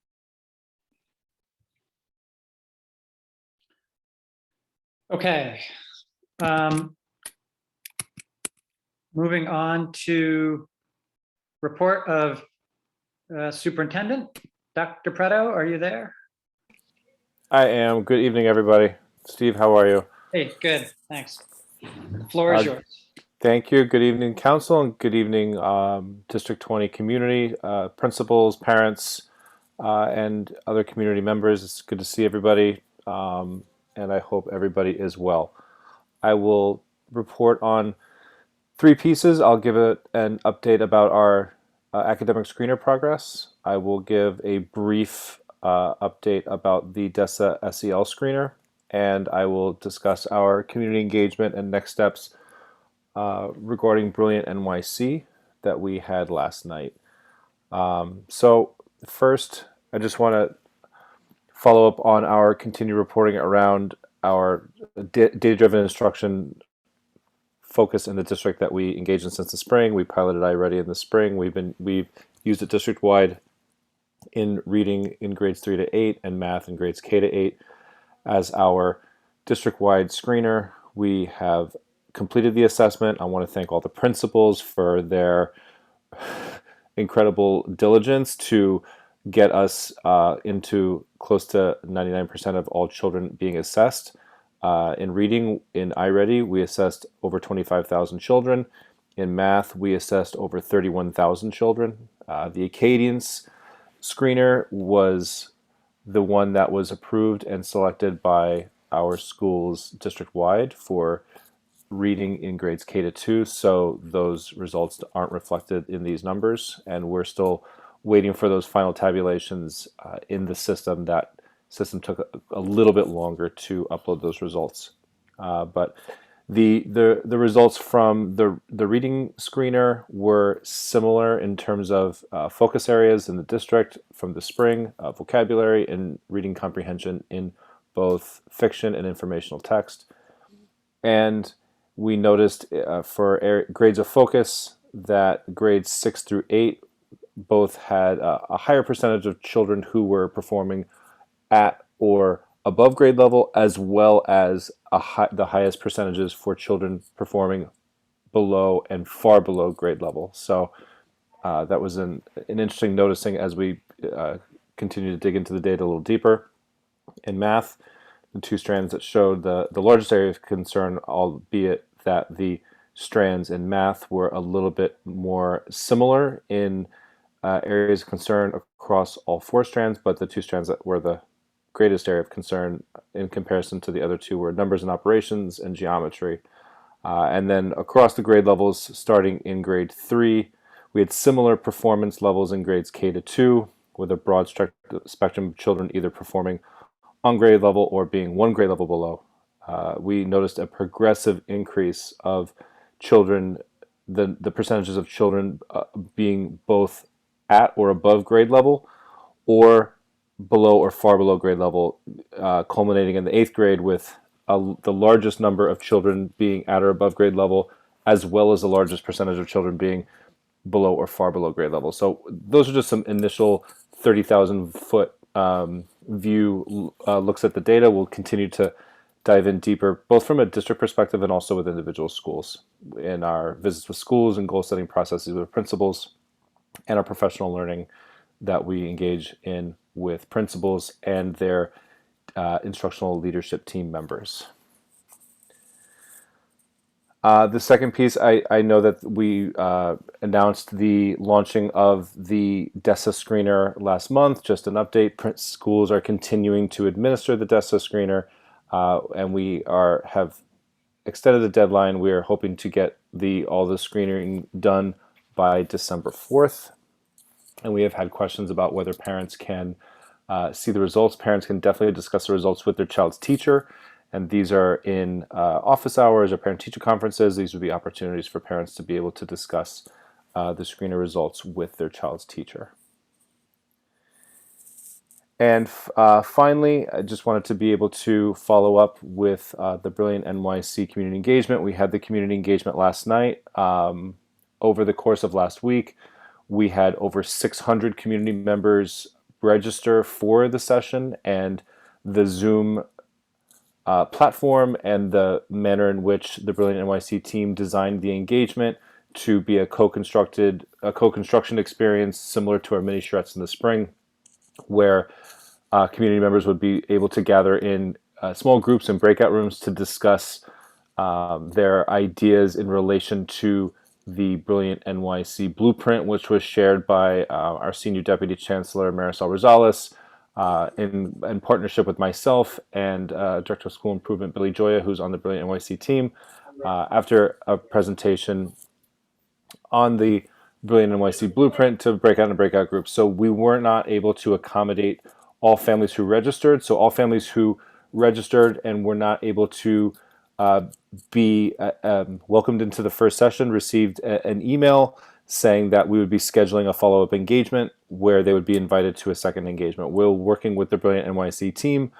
Okay. Moving on to report of Superintendent. Dr. Preto, are you there? I am. Good evening, everybody. Steve, how are you? Hey, good, thanks. The floor is yours. Thank you. Good evening, council, and good evening, District 20 community, principals, parents, and other community members. It's good to see everybody, and I hope everybody is well. I will report on 3 pieces. I'll give an update about our academic screener progress. I will give a brief update about the DESA SEL screener, and I will discuss our community engagement and next steps regarding Brilliant NYC that we had last night. So first, I just want to follow up on our continued reporting around our data-driven instruction focus in the district that we engaged in since the spring. We piloted iReady in the spring. We've used it district-wide in reading in grades 3 to 8 and math in grades K to 8 as our district-wide screener. We have completed the assessment. I want to thank all the principals for their incredible diligence to get us into close to 99% of all children being assessed. In reading in iReady, we assessed over 25,000 children. In math, we assessed over 31,000 children. The Acadians screener was the one that was approved and selected by our schools district-wide for reading in grades K to 2, so those results aren't reflected in these numbers, and we're still waiting for those final tabulations in the system. That system took a little bit longer to upload those results, but the results from the reading screener were similar in terms of focus areas in the district from the spring, vocabulary and reading comprehension in both fiction and informational text. And we noticed for grades of focus that grades 6 through 8 both had a higher percentage of children who were performing at or above grade level, as well as the highest percentages for children performing below and far below grade level. So that was an interesting noticing as we continue to dig into the data a little deeper. In math, the 2 strands that showed the largest area of concern, albeit that the strands in math were a little bit more similar in areas of concern across all 4 strands, but the 2 strands that were the greatest area of concern in comparison to the other 2 were numbers and operations and geometry. And then across the grade levels, starting in grade 3, we had similar performance levels in grades K to 2, with a broad spectrum of children either performing on grade level or being 1 grade level below. We noticed a progressive increase of children, the percentages of children being both at or above grade level or below or far below grade level, culminating in the 8th grade with the largest number of children being at or above grade level, as well as the largest percentage of children being below or far below grade level. So those are just some initial 30,000 foot view looks at the data. We'll continue to dive in deeper, both from a district perspective and also with individual schools in our visits with schools and goal setting processes with principals, and our professional learning that we engage in with principals and their instructional leadership team members. The second piece, I know that we announced the launching of the DESA screener last month. Just an update, schools are continuing to administer the DESA screener, and we have extended the deadline. We are hoping to get all the screening done by December 4th. And we have had questions about whether parents can see the results. Parents can definitely discuss the results with their child's teacher. And these are in office hours or parent-teacher conferences. These would be opportunities for parents to be able to discuss the screener results with their child's teacher. And finally, I just wanted to be able to follow up with the Brilliant NYC community engagement. We had the community engagement last night. Over the course of last week, we had over 600 community members register for the session, and the Zoom platform and the manner in which the Brilliant NYC team designed the engagement to be a co-construction experience similar to our mini charrettes in the spring, where community members would be able to gather in small groups and breakout rooms to discuss their ideas in relation to the Brilliant NYC blueprint, which was shared by our Senior Deputy Chancellor, Marisol Rosales, in partnership with myself and Director of School Improvement, Billy Joya, who's on the Brilliant NYC team, after a presentation on the Brilliant NYC blueprint to break out into breakout groups. So we were not able to accommodate all families who registered. So all families who registered and were not able to be welcomed into the first session received an email saying that we would be scheduling a follow-up engagement where they would be invited to a second engagement. We're working with the Brilliant NYC team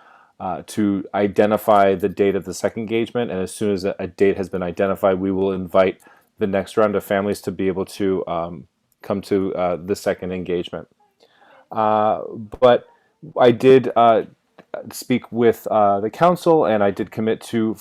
to identify the date of the second engagement, and as soon as a date has been identified, we will invite the next round of families to be able to come to the second engagement. But I did speak with the council, and I did commit to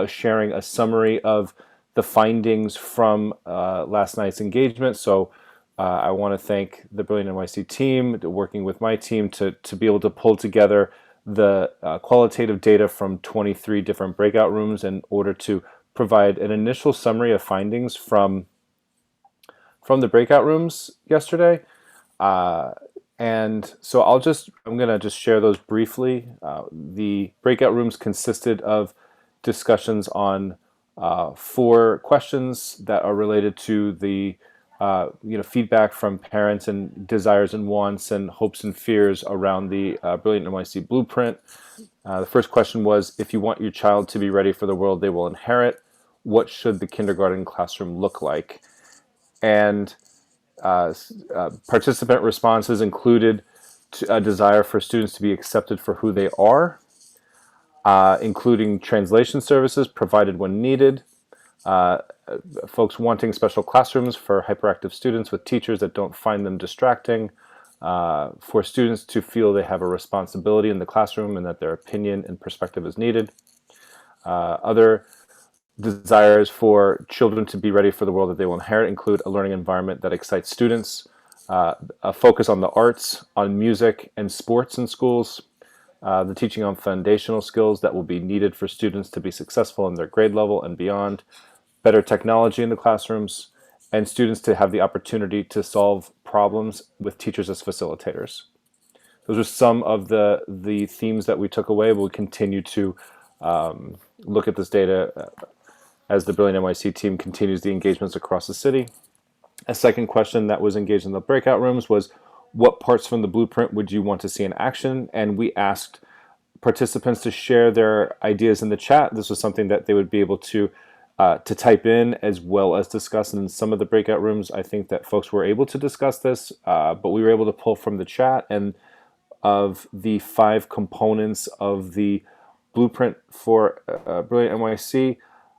sharing a summary of the findings from last night's engagement. So I want to thank the Brilliant NYC team, working with my team to be able to pull together the qualitative data from 23 different breakout rooms in order to provide an initial summary of findings from the breakout rooms yesterday. And so I'm going to just share those briefly. The breakout rooms consisted of discussions on 4 questions that are related to the feedback from parents and desires and wants and hopes and fears around the Brilliant NYC blueprint. The first question was, if you want your child to be ready for the world they will inherit, what should the kindergarten classroom look like? And participant responses included a desire for students to be accepted for who they are, including translation services provided when needed, folks wanting special classrooms for hyperactive students with teachers that don't find them distracting, for students to feel they have a responsibility in the classroom and that their opinion and perspective is needed. Other desires for children to be ready for the world that they will inherit include a learning environment that excites students, a focus on the arts, on music and sports in schools, the teaching on foundational skills that will be needed for students to be successful in their grade level and beyond, better technology in the classrooms, and students to have the opportunity to solve problems with teachers as facilitators. Those are some of the themes that we took away. We'll continue to look at this data as the Brilliant NYC team continues the engagements across the city. A second question that was engaged in the breakout rooms was, what parts from the blueprint would you want to see in action? And we asked participants to share their ideas in the chat. This was something that they would be able to type in as well as discuss. And in some of the breakout rooms, I think that folks were able to discuss this, but we were able to pull from the chat. And of the 5 components of the blueprint for Brilliant NYC,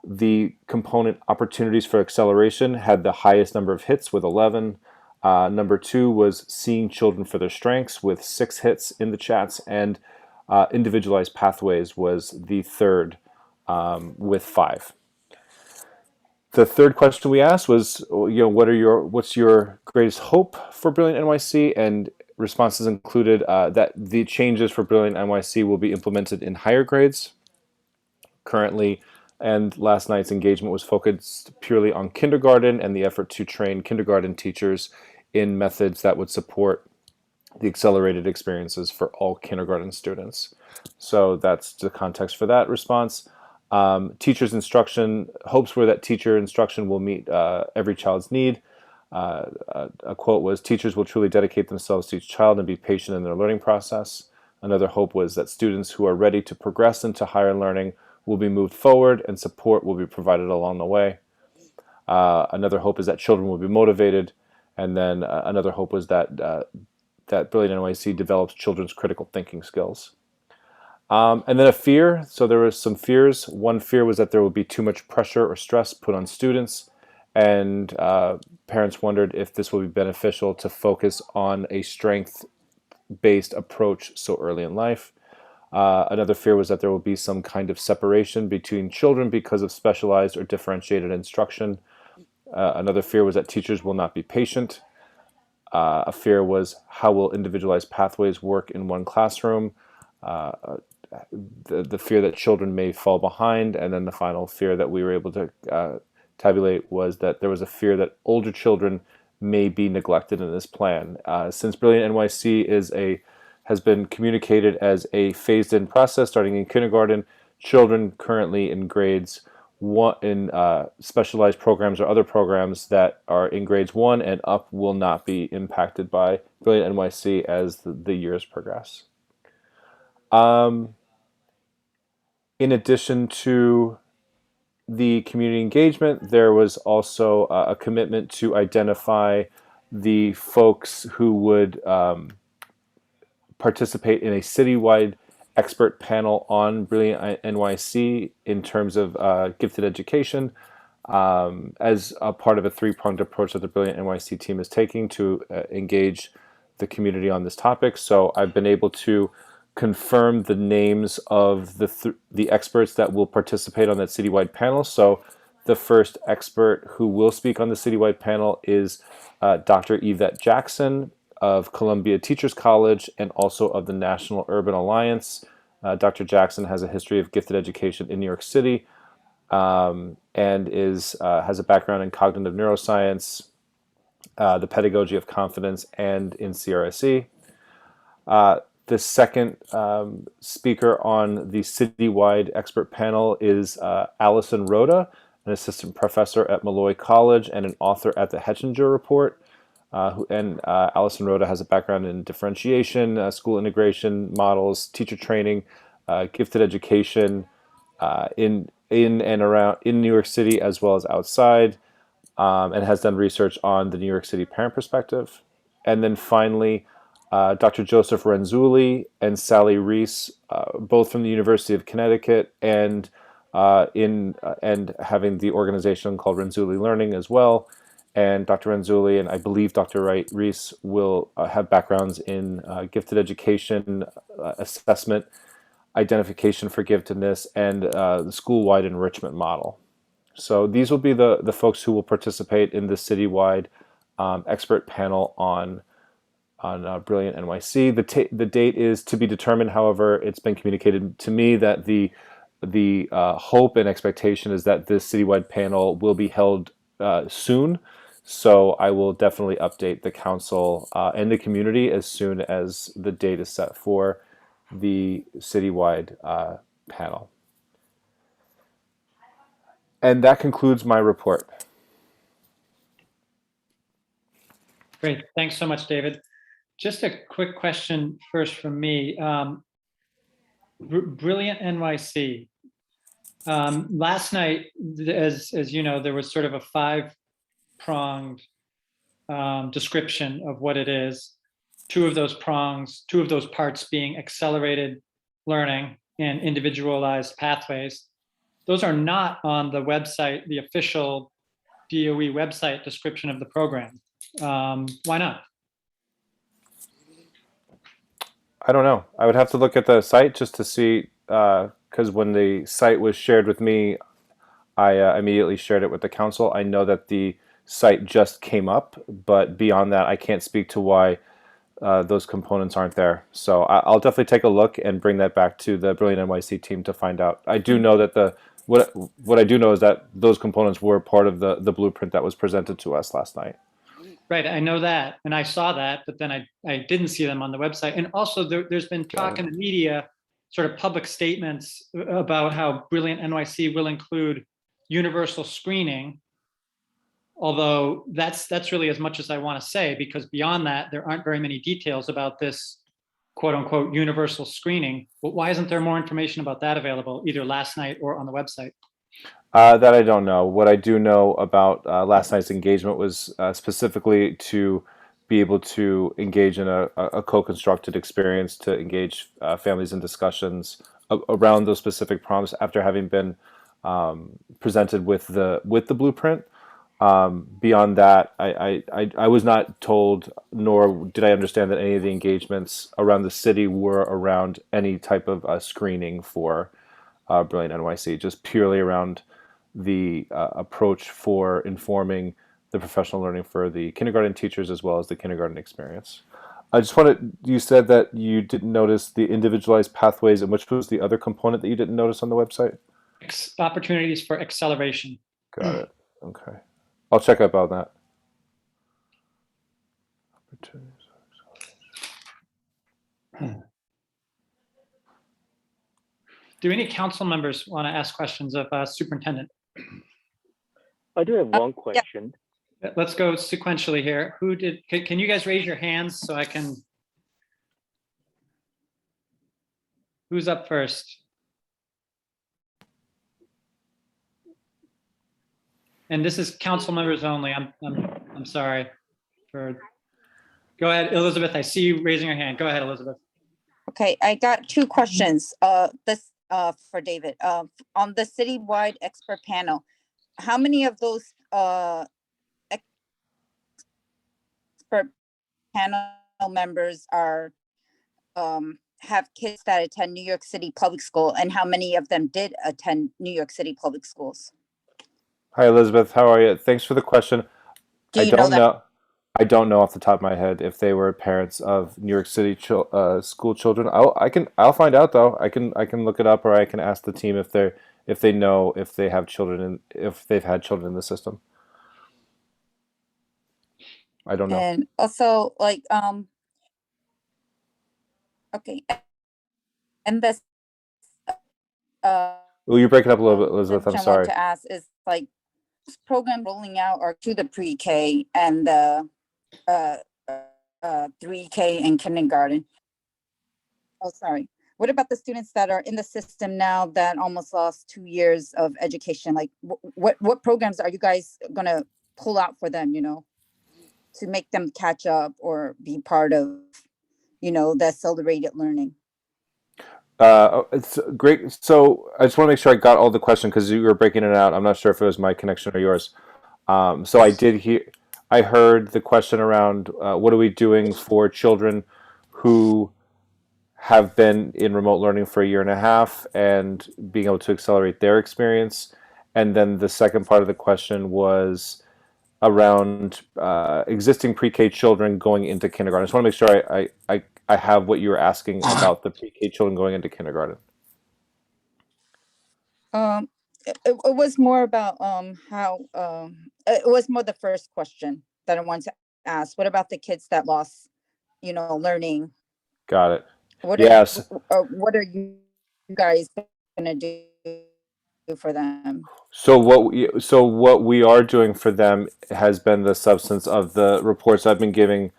the component opportunities for acceleration had the highest number of hits with 11. Number 2 was seeing children for their strengths with 6 hits in the chats, and individualized pathways was the third with 5. The third question we asked was, what's your greatest hope for Brilliant NYC? And responses included that the changes for Brilliant NYC will be implemented in higher grades currently. And last night's engagement was focused purely on kindergarten and the effort to train kindergarten teachers in methods that would support the accelerated experiences for all kindergarten students. So that's the context for that response. Teachers' instruction, hopes were that teacher instruction will meet every child's need. A quote was, teachers will truly dedicate themselves to each child and be patient in their learning process. Another hope was that students who are ready to progress into higher learning will be moved forward and support will be provided along the way. Another hope is that children will be motivated. And then another hope was that that Brilliant NYC develops children's critical thinking skills. And then a fear. So there was some fears. One fear was that there would be too much pressure or stress put on students, and parents wondered if this would be beneficial to focus on a strength-based approach so early in life. Another fear was that there will be some kind of separation between children because of specialized or differentiated instruction. Another fear was that teachers will not be patient. A fear was how will individualized pathways work in one classroom. The fear that children may fall behind. And then the final fear that we were able to tabulate was that there was a fear that older children may be neglected in this plan. Since Brilliant NYC has been communicated as a phased-in process starting in kindergarten, children currently in grades 1 in specialized programs or other programs that are in grades 1 and up will not be impacted by Brilliant NYC as the years progress. In addition to the community engagement, there was also a commitment to identify the folks who would participate in a citywide expert panel on Brilliant NYC in terms of gifted education as a part of a three-pronged approach that the Brilliant NYC team is taking to engage the community on this topic. So I've been able to confirm the names of the experts that will participate on that citywide panel. So the first expert who will speak on the citywide panel is Dr. Yvette Jackson of Columbia Teachers College and also of the National Urban Alliance. Dr. Jackson has a history of gifted education in New York City and has a background in cognitive neuroscience, the pedagogy of confidence, and in CRSE. The second speaker on the citywide expert panel is Allison Rhoda, an assistant professor at Malloy College and an author at the Hechinger Report. Allison Rhoda has a background in differentiation, school integration models, teacher training, gifted education in and around in New York City as well as outside, and has done research on the New York City parent perspective. And then finally, Dr. Joseph Renzulli and Sally Reese, both from the University of Connecticut and having the organization called Renzulli Learning as well. And Dr. Renzulli and I believe Dr. Reese will have backgrounds in gifted education, assessment, identification for giftedness, and the school-wide enrichment model. So these will be the folks who will participate in the citywide expert panel on Brilliant NYC. The date is to be determined. However, it's been communicated to me that the hope and expectation is that this citywide panel will be held soon. So I will definitely update the council and the community as soon as the date is set for the citywide panel. And that concludes my report. Great. Thanks so much, David. Just a quick question first from me. Brilliant NYC. Last night, as you know, there was sort of a 5-pronged description of what it is. Two of those parts being accelerated learning and individualized pathways. Those are not on the website, the official DOE website description of the program. Why not? I don't know. I would have to look at the site just to see, because when the site was shared with me, I immediately shared it with the council. I know that the site just came up, but beyond that, I can't speak to why those components aren't there. So I'll definitely take a look and bring that back to the Brilliant NYC team to find out. I do know that what I do know is that those components were part of the blueprint that was presented to us last night. Right, I know that, and I saw that, but then I didn't see them on the website. And also there's been talk in the media, sort of public statements about how Brilliant NYC will include universal screening. Although that's really as much as I want to say, because beyond that, there aren't very many details about this quote unquote universal screening. But why isn't there more information about that available either last night or on the website? That I don't know. What I do know about last night's engagement was specifically to be able to engage in a co-constructed experience to engage families in discussions around those specific prompts after having been presented with the blueprint. Beyond that, I was not told, nor did I understand that any of the engagements around the city were around any type of screening for Brilliant NYC, just purely around the approach for informing the professional learning for the kindergarten teachers as well as the kindergarten experience. I just wanted, you said that you didn't notice the individualized pathways, and which was the other component that you didn't notice on the website? Opportunities for acceleration. Got it. Okay. I'll check up on that. Do any council members want to ask questions of superintendent? I do have one question. Let's go sequentially here. Who did, can you guys raise your hands so I can? Who's up first? And this is council members only. I'm sorry for. Go ahead, Elizabeth. I see you raising your hand. Go ahead, Elizabeth. Okay, I got two questions. This for David. On the citywide expert panel, how many of those expert panel members are have kids that attend New York City public school, and how many of them did attend New York City public schools? Hi, Elizabeth. How are you? Thanks for the question. Do you know that? I don't know off the top of my head if they were parents of New York City school children. I'll find out though. I can look it up, or I can ask the team if they know if they have children and if they've had children in the system. I don't know. And also, like, okay, and this. Oh, you're breaking up a little bit, Elizabeth. I'm I sorry. want to ask is like this program rolling out or to the pre-K and the 3K and kindergarten. Oh, sorry. What about the students that are in the system now that almost lost 2 years of education? Like what programs are you guys gonna pull out for them, you know, to make them catch up or be part of, you know, the accelerated learning? It's great. So I just want to make sure I got all the question because you were breaking it out. I'm not sure if it was my connection or yours. So I heard the question around what are we doing for children who have been in remote learning for 1.5 years and being able to accelerate their experience. And then the second part of the question was around existing pre-K children going into kindergarten. I just want to make sure I have what you were asking about the pre-K children going into kindergarten. It was more about how it was more the first question that I wanted to ask. What about the kids that lost, you know, learning? Got it. Yes. What are you guys gonna do for them? So what we are doing for them has been the substance of the reports I've been giving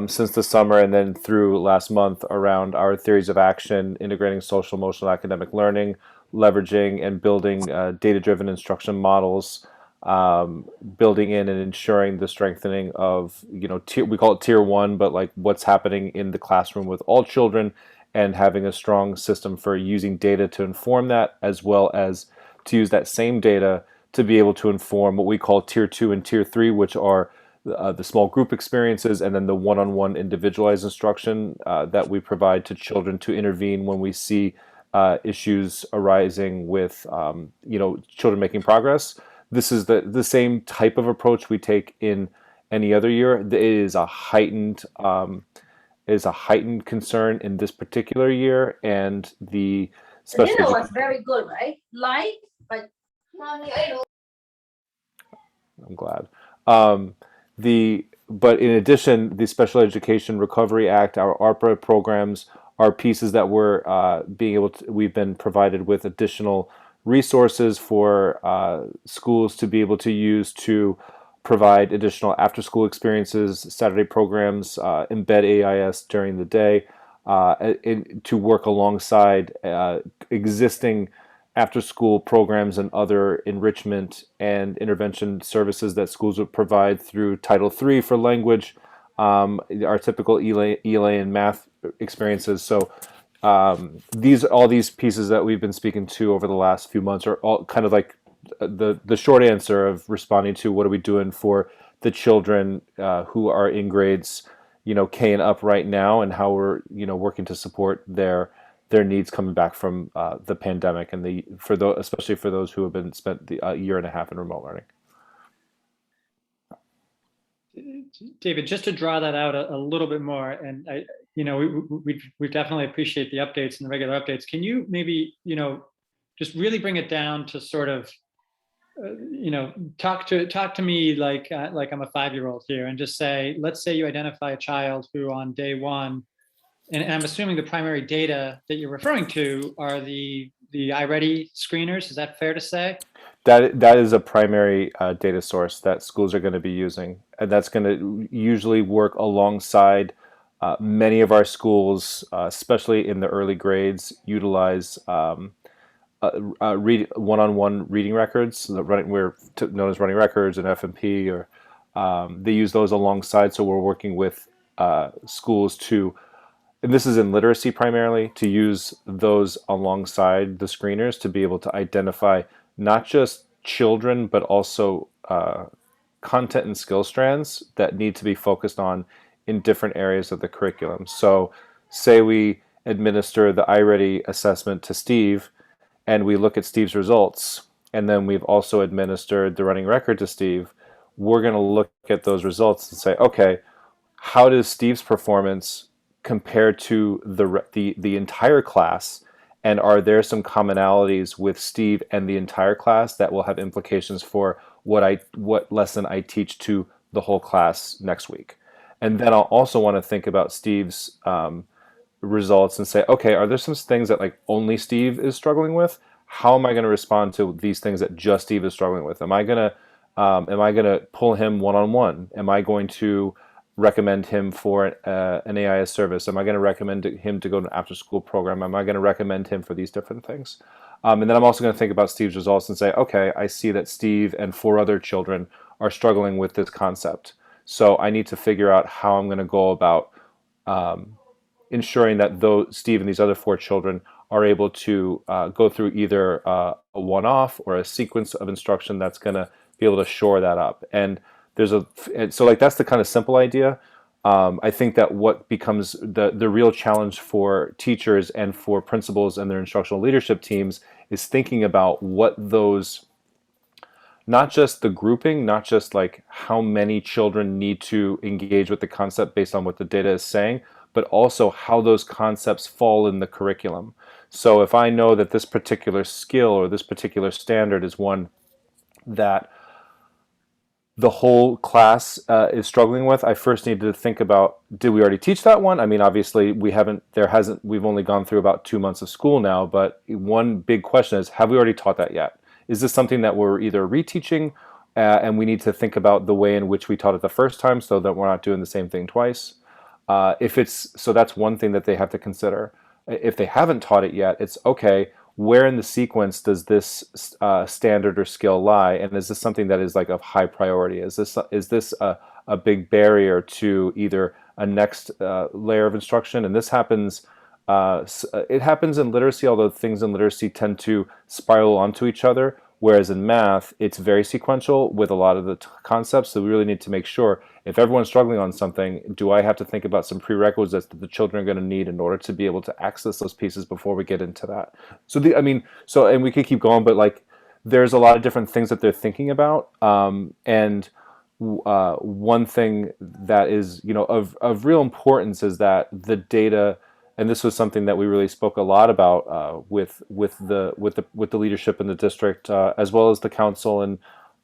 since the summer and then through last month around our theories of action, integrating social, emotional, academic learning, leveraging and building data-driven instruction models, building in and ensuring the strengthening of, you know, we call it tier 1, but like what's happening in the classroom with all children, and having a strong system for using data to inform that, as well as to use that same data to be able to inform what we call tier 2 and tier 3, which are the small group experiences, and then the one-on-one individualized instruction that we provide to children to intervene when we see issues arising with you know, children making progress. This is the same type of approach we take in any other year. It is a heightened concern in this particular year, and the special dinner was very good, right? Light, but mommy, I know. I'm glad. But in addition, the Special Education Recovery Act, our ARPA programs, are pieces that we've been provided with additional resources for schools to be able to use to provide additional after-school experiences, Saturday programs, embed AIS during the day, to work alongside existing after-school programs and other enrichment and intervention services that schools would provide through Title III for language, our typical ELA and math experiences. So all these pieces that we've been speaking to over the last few months are all kind of like the short answer of responding to what are we doing for the children who are in grades, K and up right now, and how we're, working to support their needs coming back from the pandemic, and especially for those who have been spent the year and a half in remote learning. David, just to draw that out a little bit more, and we definitely appreciate the updates and the regular updates. Can you maybe, just really bring it down to sort of, talk to me like I'm a 5-year-old here, and just say, let's say you identify a child who on day one, and I'm assuming the primary data that you're referring to are the iReady screeners. Is that fair to say? That is a primary data source that schools are going to be using, and that's going to usually work alongside many of our schools, especially in the early grades, utilize one-on-one reading records, known as running records and FMP, or they use those alongside. So we're working with schools to, and this is in literacy primarily, to use those alongside the screeners to be able to identify not just children, but also content and skill strands that need to be focused on in different areas of the curriculum. So say we administer the iReady assessment to Steve, and we look at Steve's results, and then we've also administered the running record to Steve. We're going to look at those results and say, okay, how does Steve's performance compare to the entire class? And are there some commonalities with Steve and the entire class that will have implications for what lesson I teach to the whole class next week? And then I'll also want to think about Steve's results and say, okay, are there some things that like only Steve is struggling with? How am I going to respond to these things that just Steve is struggling with? Am I going to pull him one-on-one? Am I going to recommend him for an AIS service? Am I going to recommend him to go to an after-school program? Am I going to recommend him for these different things? And then I'm also going to think about Steve's results and say, okay, I see that Steve and 4 other children are struggling with this concept. So I need to figure out how I'm going to go about ensuring that Steve and these other 4 children are able to go through either a one-off or a sequence of instruction that's going to be able to shore that up. And so like that's the kind of simple idea. I think that what becomes the real challenge for teachers and for principals and their instructional leadership teams is thinking about what those, not just the grouping, not just like how many children need to engage with the concept based on what the data is saying, but also how those concepts fall in the curriculum. So if I know that this particular skill or this particular standard is one that the whole class is struggling with, I first need to think about, did we already teach that one? I mean, obviously we've only gone through about 2 months of school now, but one big question is, have we already taught that yet? Is this something that we're either reteaching and we need to think about the way in which we taught it the first time so that we're not doing the same thing twice? So that's one thing that they have to consider. If they haven't taught it yet, it's okay, where in the sequence does this standard or skill lie? And is this something that is like of high priority? Is this a big barrier to either a next layer of instruction? And this happens, it happens in literacy, although things in literacy tend to spiral onto each other. Whereas in math, it's very sequential with a lot of the concepts. So we really need to make sure, if everyone's struggling on something, do I have to think about some prerequisites that the children are going to need in order to be able to access those pieces before we get into that? And we could keep going, but like, there's a lot of different things that they're thinking about. And one thing that is, of real importance is that the data. And this was something that we really spoke a lot about with the leadership in the district, as well as the council and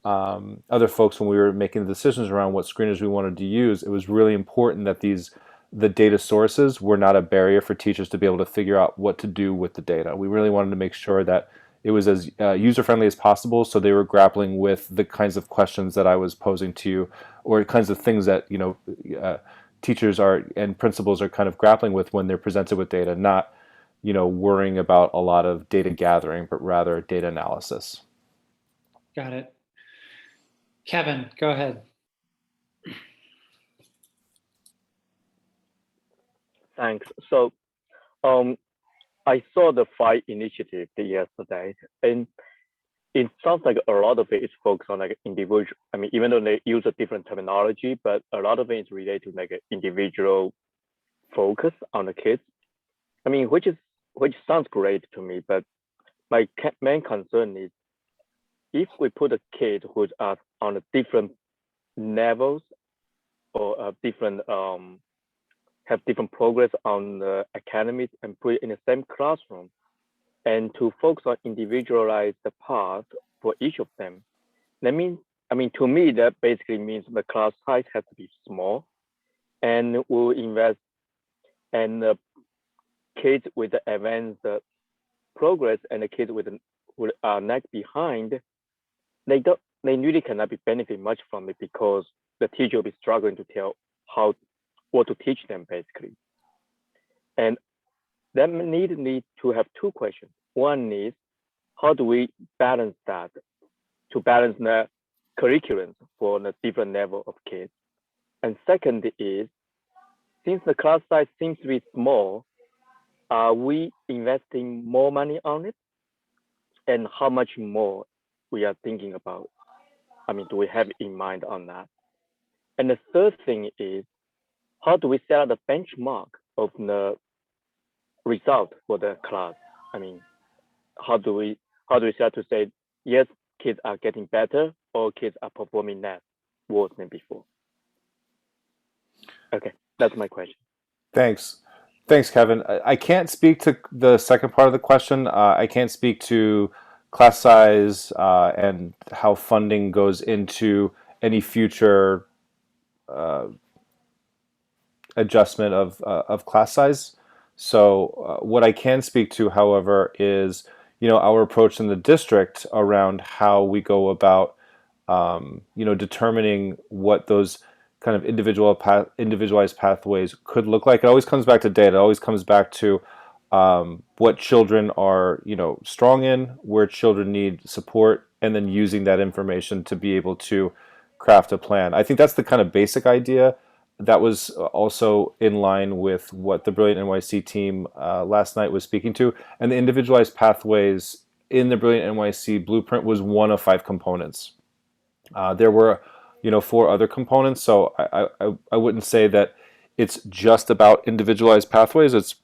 other folks when we were making the decisions around what screeners we wanted to use. It was really important that the data sources were not a barrier for teachers to be able to figure out what to do with the data. We really wanted to make sure that it was as user-friendly as possible, so they were grappling with the kinds of questions that I was posing to you, or kinds of things that teachers and principals are kind of grappling with when they're presented with data, not worrying about a lot of data gathering, but rather data analysis. Got it. Kevin, go ahead. Thanks. So, I saw the FIGHT initiative yesterday, and it sounds like a lot of it is focused on like individual. I mean, even though they use a different terminology, but a lot of it is related to like an individual focus on the kids. I mean, which sounds great to me, but my main concern is if we put a kid who's on a different levels or a different have different progress on the academies and put it in the same classroom, and to focus on individualize the path for each of them. That means, I mean, to me, that basically means the class size has to be small, and we'll invest, and the kids with the advanced progress and the kids with lag behind, they really cannot be benefit much from it because the teacher will be struggling to tell what to teach them basically. And that need to have two questions. One is, how do we balance that to balance the curriculum for the different level of kids? And second is, since the class size seems to be small, are we investing more money on it? And how much more we are thinking about? I mean, do we have in mind on that? And the third thing is, how do we set out the benchmark of the result for the class? I mean, how do we start to say, yes, kids are getting better or kids are performing worse than before? Okay, that's my question. Thanks, Kevin. I can't speak to the second part of the question. I can't speak to class size and how funding goes into any future adjustment of class size. So what I can speak to, however, is our approach in the district around how we go about determining what those kind of individualized pathways could look like. It always comes back to data. It always comes back to what children are strong in, where children need support, and then using that information to be able to craft a plan. I think that's the kind of basic idea. That was also in line with what the Brilliant NYC team last night was speaking to. And the individualized pathways in the Brilliant NYC blueprint was one of 5 components. There were 4 other components. So I wouldn't say that it's just about individualized pathways.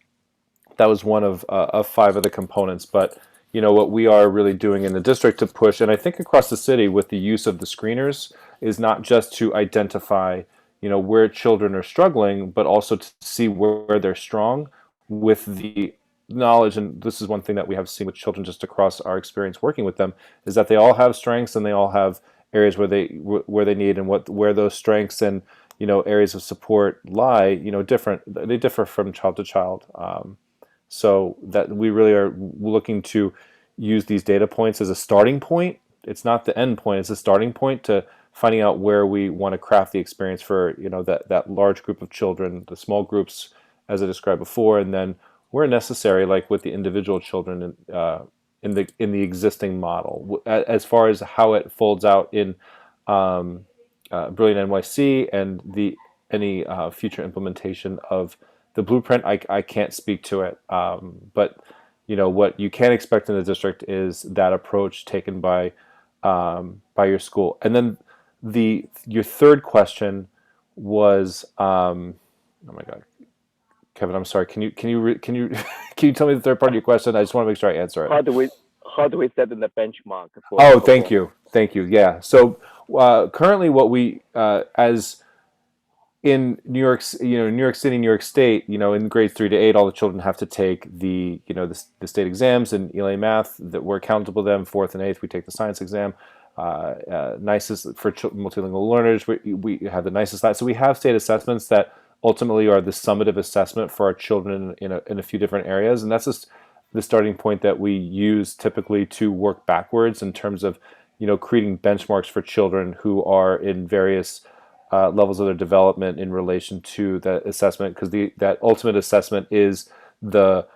That was one of 5 of the components. But what we are really doing in the district to push, and I think across the city with the use of the screeners, is not just to identify where children are struggling, but also to see where they're strong with the knowledge. And this is one thing that we have seen with children just across our experience working with them, is that they all have strengths and they all have areas where they need, and where those strengths and areas of support lie, they differ from child to child. So that we really are looking to use these data points as a starting point. It's not the end point, it's a starting point to finding out where we want to craft the experience for that large group of children, the small groups as I described before, and then where necessary, like with the individual children in the existing model. As far as how it folds out in Brilliant NYC and any future implementation of the blueprint, I can't speak to it. But what you can expect in the district is that approach taken by your school. And then your third question was, oh my God, Kevin, I'm sorry. Can you tell me the third part of your question? I just want to make sure I answer it. How do we set in the benchmark? Thank you. Yeah. So currently, what we as in New York City, New York State, in grades 3 to 8, all the children have to take the state exams and ELA math that we're accountable to them. 4th and 8th, we take the science exam. Nicest for multilingual learners, we have the nicest class. So we have state assessments that ultimately are the summative assessment for our children in a few different areas, and that's just the starting point that we use typically to work backwards in terms of creating benchmarks for children who are in various levels of their development in relation to that assessment, because that ultimate assessment is the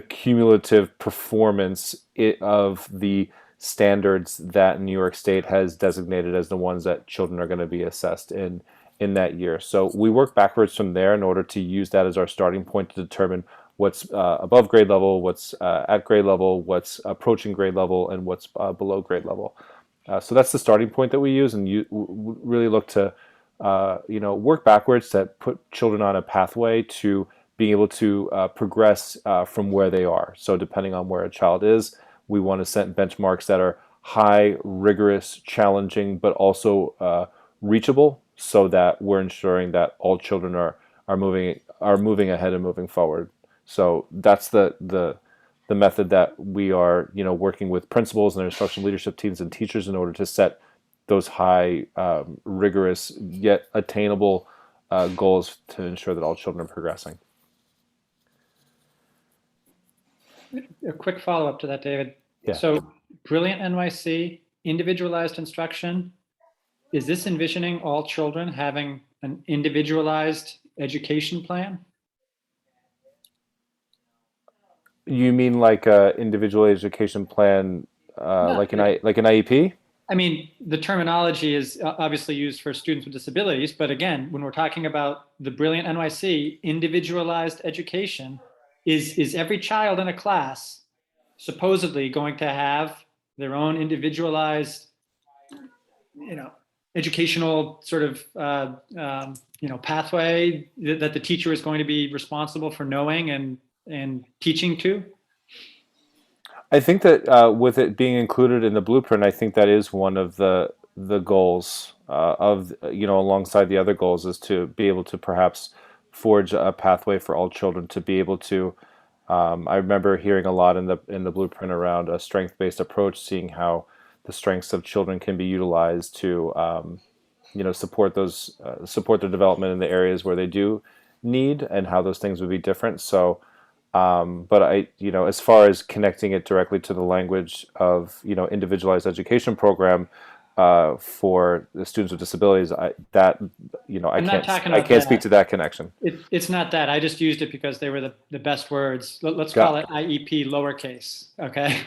cumulative performance of the standards that New York State has designated as the ones that children are going to be assessed in. in that year. So we work backwards from there in order to use that as our starting point to determine what's above grade level, what's at grade level, what's approaching grade level, and what's below grade level. So that's the starting point that we use, and you really look to work backwards to put children on a pathway to being able to progress from where they are. So depending on where a child is, we want to set benchmarks that are high, rigorous, challenging, but also reachable, so that we're ensuring that all children are moving ahead and moving forward. So that's the method that we are working with principals and their instructional leadership teams and teachers in order to set those high, rigorous yet attainable goals to ensure that all children are progressing. A quick follow-up to that, David. Yeah. So Brilliant NYC, individualized instruction, is this envisioning all children having an individualized education plan? You mean like a individual education plan, like an IEP? I mean, the terminology is obviously used for students with disabilities, but again, when we're talking about the Brilliant NYC, individualized education, is every child in a class supposedly going to have their own individualized, educational sort of, pathway that the teacher is going to be responsible for knowing and teaching to? I think that with it being included in the blueprint, I think that is one of the goals of alongside the other goals, is to be able to perhaps forge a pathway for all children to be able to. I remember hearing a lot in the blueprint around a strength-based approach, seeing how the strengths of children can be utilized to support their development in the areas where they do need, and how those things would be different. So. But as far as connecting it directly to the language of, individualized education program for the students with disabilities, I can't speak to that connection. It's not that. I just used it because they were the best words. Let's call it IEP lowercase. Okay.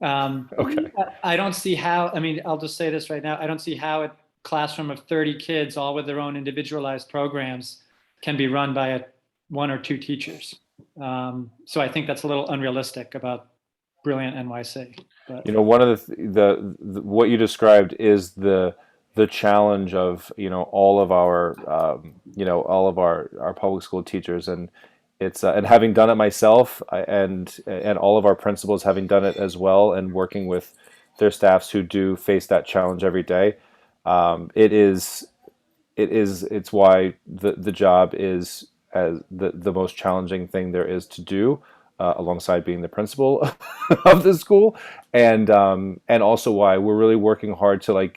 Okay. I don't see how. I mean, I'll just say this right now. I don't see how a classroom of 30 kids, all with their own individualized programs, can be run by one or two teachers. So I think that's a little unrealistic about Brilliant NYC. But. One of the what you described is the challenge of all of our our public school teachers, and it's and having done it myself, and all of our principals having done it as well, and working with their staffs who do face that challenge every day. It's why the job is as the most challenging thing there is to do, alongside being the principal of the school, and also why we're really working hard to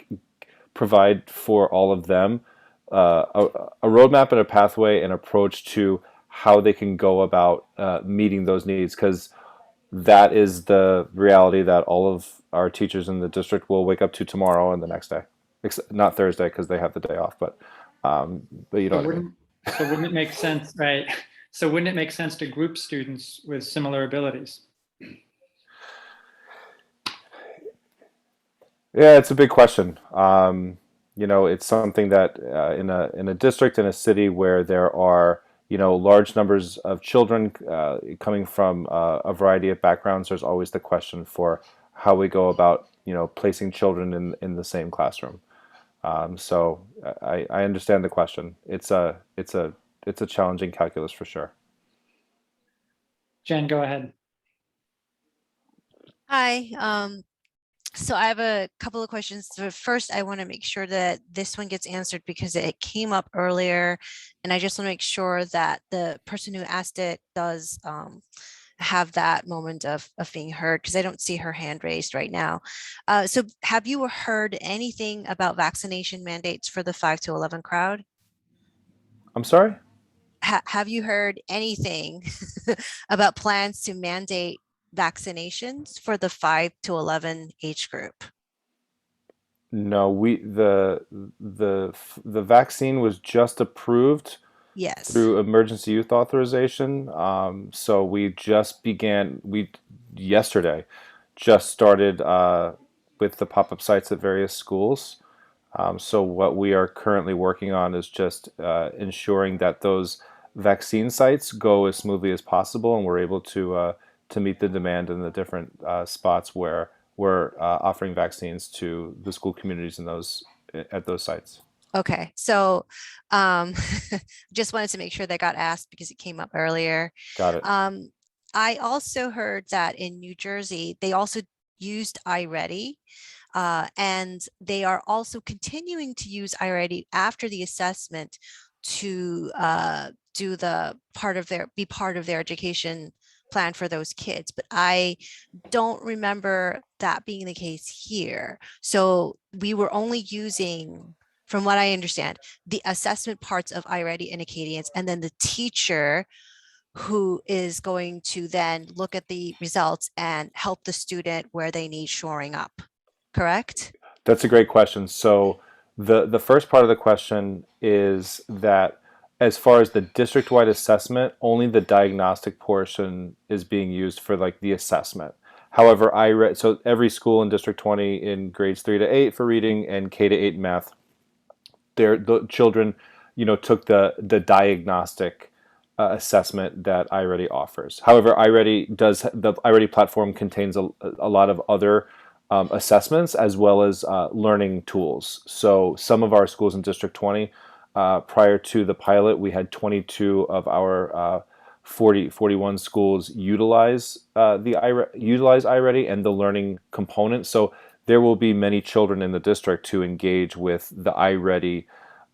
provide for all of them a roadmap and a pathway and approach to how they can go about meeting those needs, because that is the reality that all of our teachers in the district will wake up to tomorrow and the next day, not Thursday because they have the day off, but you know what I mean. So wouldn't it make sense, right? So wouldn't it make sense to group students with similar abilities? Yeah, it's a big question. It's something that in a district, in a city where there are large numbers of children coming from a variety of backgrounds, there's always the question for how we go about placing children in the same classroom. So I understand the question. It's a challenging calculus for sure. Jen, go ahead. Hi. So I have a couple of questions. So first, I want to make sure that this one gets answered because it came up earlier, and I just want to make sure that the person who asked it does have that moment of being heard, because I don't see her hand raised right now. So have you heard anything about vaccination mandates for the 5 to 11 crowd? I'm sorry? Have you heard anything about plans to mandate vaccinations for the 5 to 11 age group? No, the vaccine was just approved. Yes. Through emergency youth authorization. So we yesterday just started with the pop-up sites at various schools. So what we are currently working on is just ensuring that those vaccine sites go as smoothly as possible, and we're able to meet the demand in the different spots where we're offering vaccines to the school communities in those at those sites. Okay, so just wanted to make sure that got asked because it came up earlier. Got it. I also heard that in New Jersey, they also used iReady, and they are also continuing to use iReady after the assessment to do be part of their education plan for those kids. But I don't remember that being the case here. So we were only using, from what I understand, the assessment parts of iReady and Acadians, and then the teacher who is going to then look at the results and help the student where they need shoring up, correct? That's a great question. So the first part of the question is that as far as the district-wide assessment, only the diagnostic portion is being used for like the assessment. However, so every school in District 20 in grades 3 to 8 for reading and K to 8 math, the children, took the diagnostic assessment that iReady offers. However, the iReady platform contains a lot of other assessments as well as learning tools. So some of our schools in District 20, prior to the pilot, we had 22 of our 41 schools utilize iReady and the learning component. So there will be many children in the district to engage with the iReady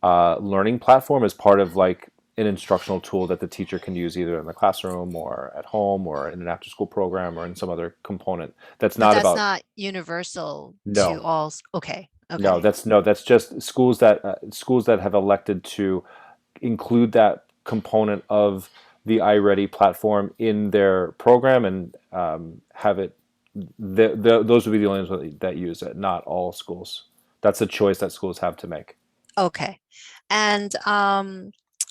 learning platform as part of like an instructional tool that the teacher can use either in the classroom or at home or in an after-school program or in some other component. That's But not that's not universal to No. all. Okay. No, that's just schools that have elected to include that component of the iReady platform in their program and have it. Those would be the only ones that use it, not all schools. That's a choice that schools have to make. Okay. And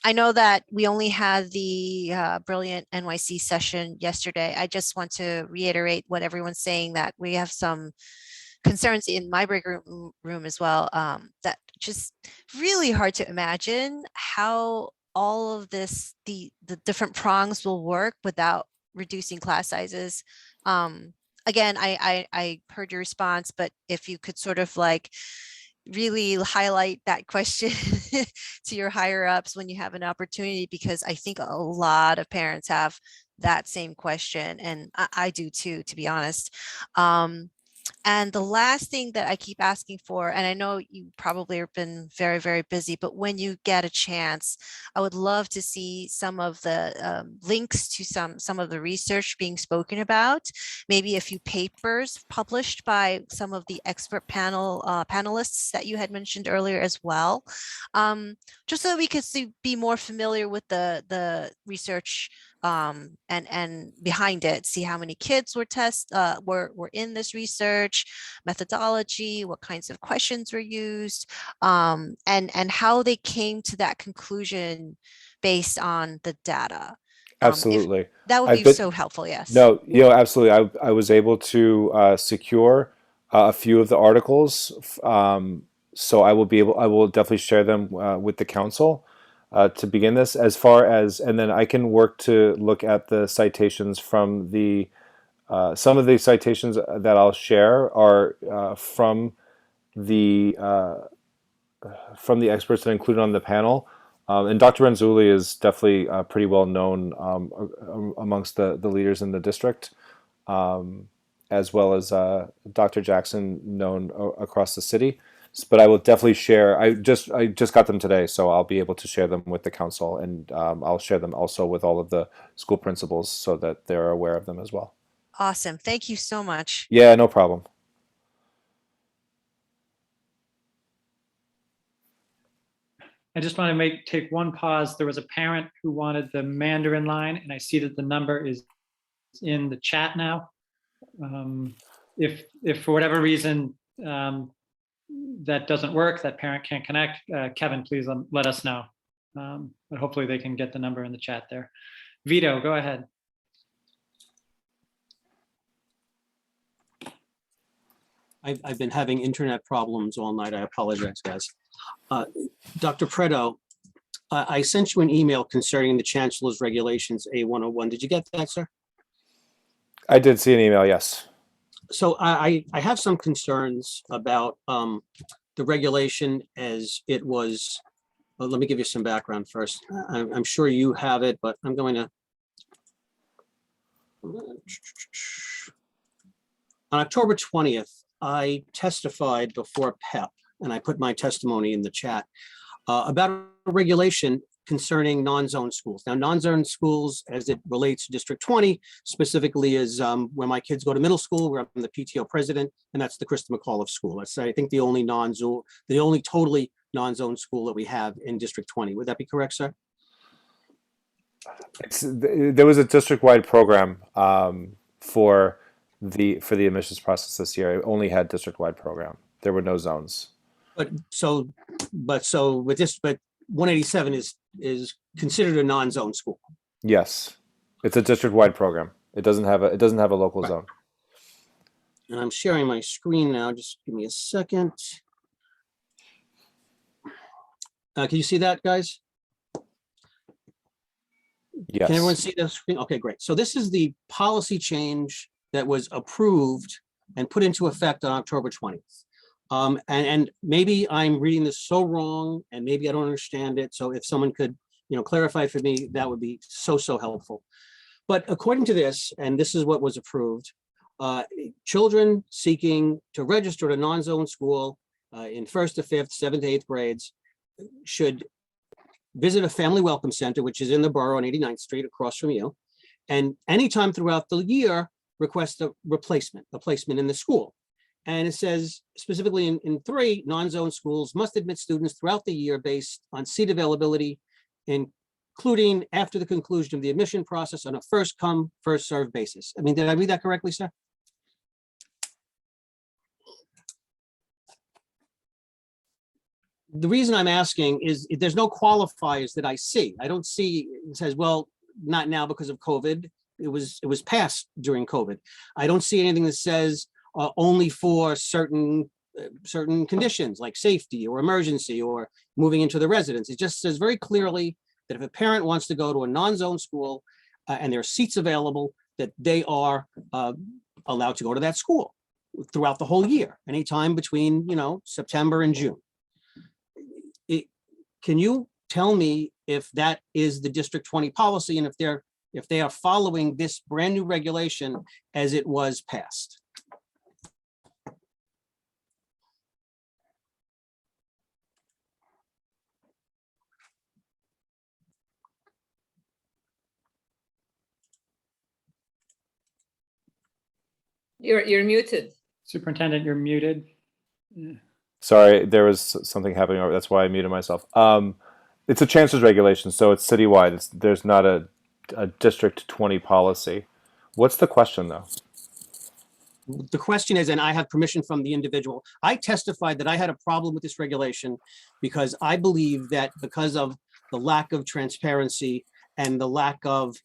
I know that we only had the Brilliant NYC session yesterday. I just want to reiterate what everyone's saying, that we have some concerns in my break room as well, that just really hard to imagine how all of this, the different prongs will work without reducing class sizes. Again, I heard your response, but if you could sort of like really highlight that question to your higher ups when you have an opportunity, because I think a lot of parents have that same question, and I do too, to be honest. And the last thing that I keep asking for, and I know you probably have been very, very busy, but when you get a chance, I would love to see some of the links to some of the research being spoken about, maybe a few papers published by some of the expert panelists that you had mentioned earlier as well, just so we could be more familiar with the research and behind it, see how many kids were in this research, methodology, what kinds of questions were used, and how they came to that conclusion based on the data. Absolutely. That would be so helpful, yes. No, absolutely. I was able to secure a few of the articles, so I will definitely share them with the council. To begin this, as far as, and then I can work to look at the citations from the, some of the citations that I'll share are from the experts that are included on the panel. And Dr. Renzulli is definitely pretty well known amongst the leaders in the district, as well as Dr. Jackson, known across the city. But I will definitely share. I just got them today, so I'll be able to share them with the council, and I'll share them also with all of the school principals so that they're aware of them as well. Awesome. Thank you so much. Yeah, no problem. I just want to take one pause. There was a parent who wanted the Mandarin line, and I see that the number is in the chat now. If for whatever reason that doesn't work, that parent can't connect, Kevin, please let us know. But hopefully they can get the number in the chat there. Vito, go ahead. I've been having internet problems all night. I apologize, guys. Dr. Preto, I sent you an email concerning the Chancellor's Regulations A101. Did you get that, sir? I did see an email, yes. So I have some concerns about the regulation as it was. Well, let me give you some background first. I'm sure you have it, but I'm going to. On October 20th, I testified before PEP, and I put my testimony in the chat about a regulation concerning non-zone schools. Now, non-zone schools, as it relates to District 20, specifically is when my kids go to middle school, where I'm the PTO president, and that's the Krista McAuliffe School. That's, I think, the only totally non-zone school that we have in District 20. Would that be correct, sir? There was a district-wide program for the admissions process this year. It only had district-wide program. There were no zones. But 187 is considered a non-zone school. Yes, it's a district-wide program. It doesn't have a local zone. And I'm sharing my screen now. Just give me a second. Can you see that, guys? Yes. Can everyone see the screen? Okay, great. So this is the policy change that was approved and put into effect on October 20th. And maybe I'm reading this so wrong, and maybe I don't understand it. So if someone could, clarify for me, that would be so helpful. But according to this, and this is what was approved, children seeking to register at a non-zone school in 1st to 5th, 7th to 8th grades should visit a family welcome center, which is in the borough on 89th Street across from you. And anytime throughout the year, request a placement in the school. And it says specifically in 3, non-zone schools must admit students throughout the year based on seat availability, including after the conclusion of the admission process on a first come, first served basis. I mean, did I read that correctly, sir? The reason I'm asking is there's no qualifiers that I see. I don't see, it says, well, not now because of COVID. It was passed during COVID. I don't see anything that says only for certain conditions like safety or emergency or moving into the residence. It just says very clearly that if a parent wants to go to a non-zone school and there are seats available, that they are allowed to go to that school throughout the whole year, anytime between, September and June. Can you tell me if that is the District 20 policy and if they are following this brand new regulation as it was passed? You're muted. Superintendent, you're muted. Sorry, there was something happening over. That's why I muted myself. It's a Chancellor's regulation, so it's citywide. There's not a District 20 policy. What's the question, though? The question is, and I have permission from the individual, I testified that I had a problem with this regulation because I believe that because of the lack of transparency and the lack of,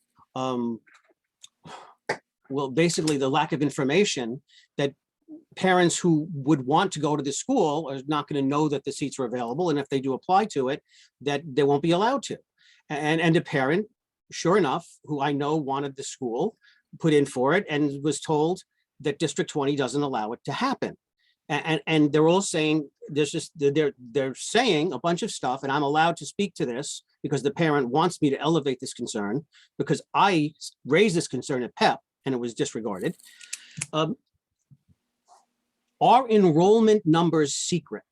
basically the lack of information, that parents who would want to go to the school are not going to know that the seats are available. And if they do apply to it, that they won't be allowed to. And a parent, sure enough, who I know wanted the school, put in for it and was told that District 20 doesn't allow it to happen. And they're all saying, they're saying a bunch of stuff, and I'm allowed to speak to this because the parent wants me to elevate this concern because I raised this concern at PEP and it was disregarded. Are enrollment numbers secret?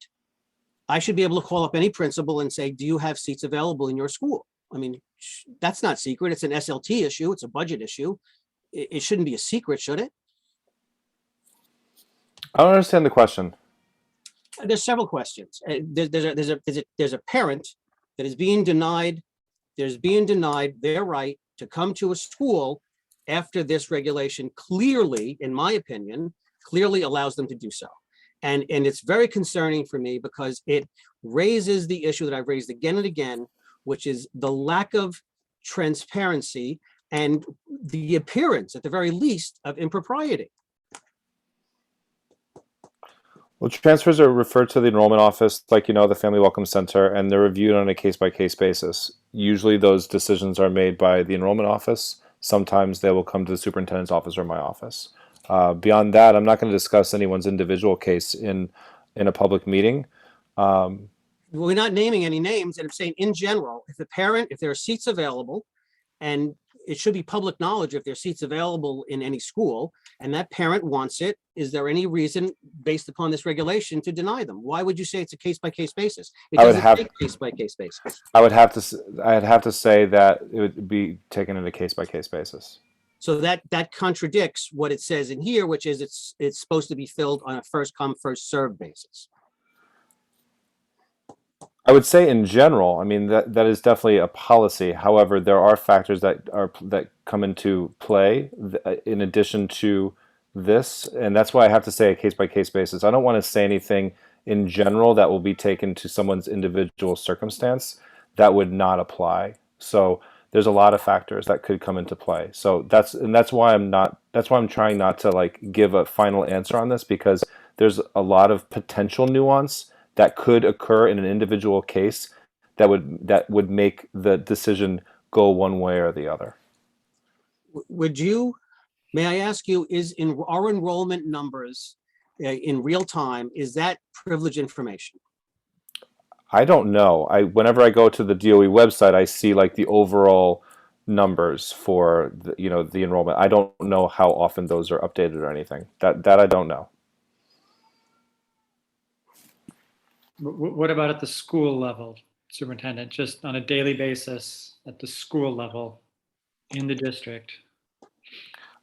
I should be able to call up any principal and say, do you have seats available in your school? I mean, that's not secret. It's an SLT issue. It's a budget issue. It shouldn't be a secret, should it? I don't understand the question. There's several questions. There's a parent that is being denied. There's being denied their right to come to a school after this regulation clearly, in my opinion, clearly allows them to do so. And it's very concerning for me because it raises the issue that I've raised again and again, which is the lack of transparency and the appearance, at the very least, of impropriety. Well, transfers are referred to the enrollment office, like, the Family Welcome Center, and they're reviewed on a case-by-case basis. Usually those decisions are made by the enrollment office. Sometimes they will come to the superintendent's office or my office. Beyond that, I'm not going to discuss anyone's individual case in a public meeting. We're not naming any names, and I'm saying in general, if there are seats available, and it should be public knowledge if there are seats available in any school, and that parent wants it, is there any reason based upon this regulation to deny them? Why would you say it's a case-by-case basis? It I would doesn't have- say case-by-case basis. I'd have to say that it would be taken on a case-by-case basis. So that contradicts what it says in here, which is it's supposed to be filled on a first come, first served basis. I would say in general, I mean, that is definitely a policy. However, there are factors that come into play in addition to this, and that's why I have to say a case-by-case basis. I don't want to say anything in general that will be taken to someone's individual circumstance that would not apply. So there's a lot of factors that could come into play. So that's why I'm trying not to like give a final answer on this, because there's a lot of potential nuance that could occur in an individual case that would make the decision go one way or the other. May I ask you, our enrollment numbers in real time, is that privileged information? I don't know. Whenever I go to the DOE website, I see like the overall numbers for the enrollment. I don't know how often those are updated or anything. That I don't know. What about at the school level, Superintendent, just on a daily basis at the school level in the district?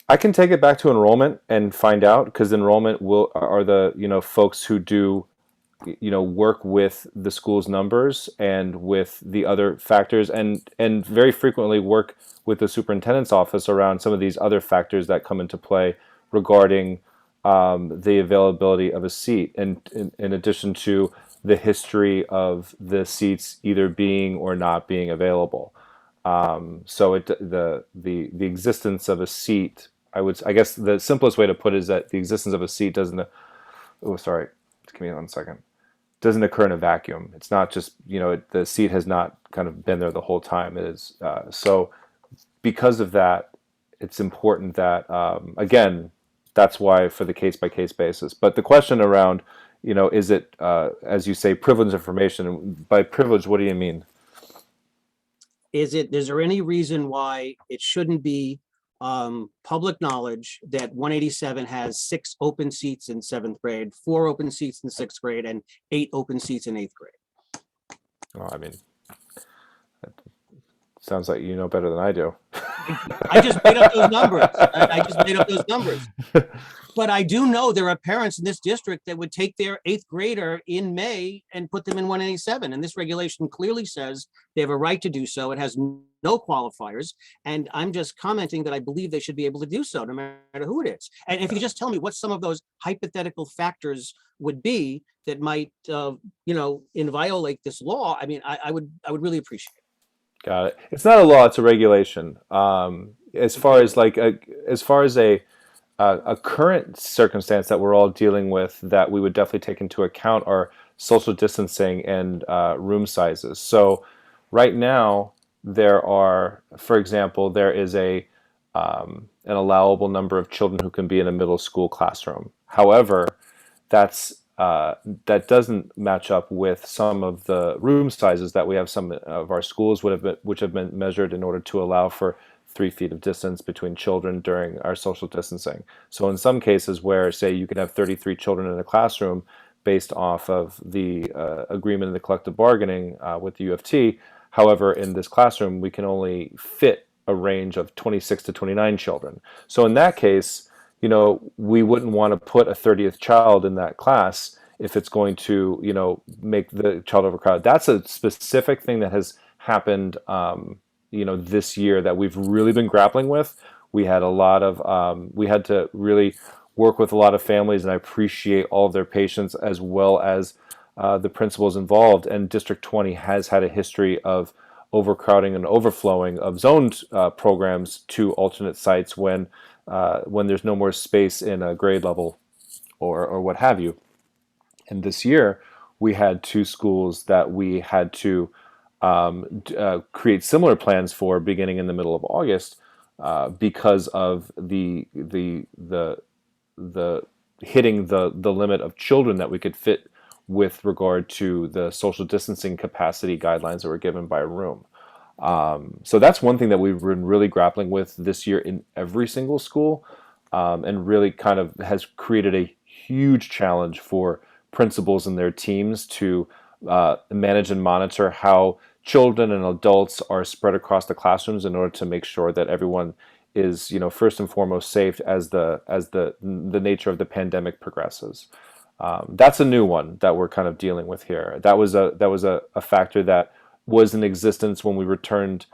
I can take it back to enrollment and find out, because enrollment are the folks who do work with the school's numbers and with the other factors, and very frequently work with the superintendent's office around some of these other factors that come into play regarding the availability of a seat, and in addition to the history of the seats either being or not being available. So the existence of a seat, I guess the simplest way to put it is that the existence of a seat doesn't occur in a vacuum. It's not just, the seat has not kind of been there the whole time. It is, so because of that, it's important that, again, that's why for the case-by-case basis. But the question around, is it, as you say, privileged information? By privilege, what do you mean? Is there any reason why it shouldn't be public knowledge that 187 has 6 open seats in 7th grade, 4 open seats in 6th grade, and 8 open seats in 8th grade? Well, I mean, that sounds like you know better than I do. I just made up those numbers. I just made up those numbers. But I do know there are parents in this district that would take their 8th grader in May and put them in 187. And this regulation clearly says they have a right to do so. It has no qualifiers. And I'm just commenting that I believe they should be able to do so, no matter who it is. And if you just tell me what some of those hypothetical factors would be that might, violate this law, I mean, I would really appreciate it. Got it. It's not a law; it's a regulation. As far as a current circumstance that we're all dealing with, that we would definitely take into account are social distancing and room sizes. So, right now there are, for example, there is an allowable number of children who can be in a middle school classroom. However, that doesn't match up with some of the room sizes that we have. Some of our schools which have been measured in order to allow for 3 feet of distance between children during our social distancing. So in some cases where, say, you can have 33 children in a classroom based off of the agreement in the collective bargaining with the U of T, however, in this classroom, we can only fit a range of 26 to 29 children. So in that case, we wouldn't want to put a 30th child in that class if it's going to, make the child overcrowded. That's a specific thing that has happened, this year that we've really been grappling with. We had we had to really work with a lot of families, and I appreciate all of their patience as well as the principals involved. And District 20 has had a history of overcrowding and overflowing of zoned programs to alternate sites when there's no more space in a grade level or what have you. And this year, we had 2 schools that we had to create similar plans for beginning in the middle of August because of the hitting the limit of children that we could fit with regard to the social distancing capacity guidelines that were given by room. So that's one thing that we've been really grappling with this year in every single school, and really kind of has created a huge challenge for principals and their teams to manage and monitor how children and adults are spread across the classrooms in order to make sure that everyone is, first and foremost safe as the nature of the pandemic progresses. That's a new one that we're kind of dealing with here. That was a factor that was in existence when we returned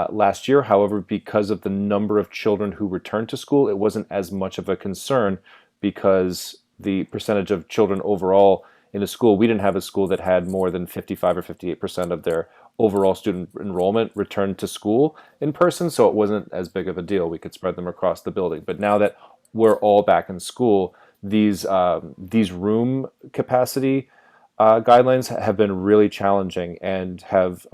last year. However, because of the number of children who returned to school, it wasn't as much of a concern because the percentage of children overall in a school, we didn't have a school that had more than 55 or 58% of their overall student enrollment returned to school in person, so it wasn't as big of a deal. We could spread them across the building. But now that we're all back in school, these room capacity guidelines have been really challenging and have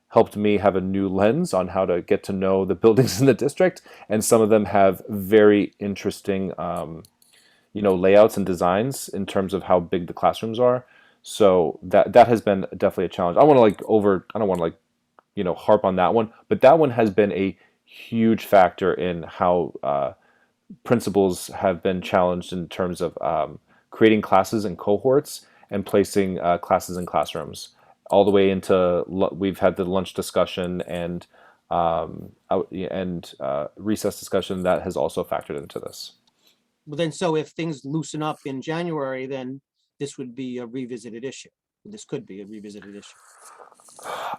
helped me have a new lens on how to get to know the buildings in the district. And some of them have very interesting layouts and designs in terms of how big the classrooms are. So that has been definitely a challenge. I don't want to harp on that one, but that one has been a huge factor in how principals have been challenged in terms of creating classes and cohorts and placing classes in classrooms, all the way into we've had the lunch discussion and recess discussion that has also factored into this. Well, then, so if things loosen up in January, then this would be a revisited issue. This could be a revisited issue.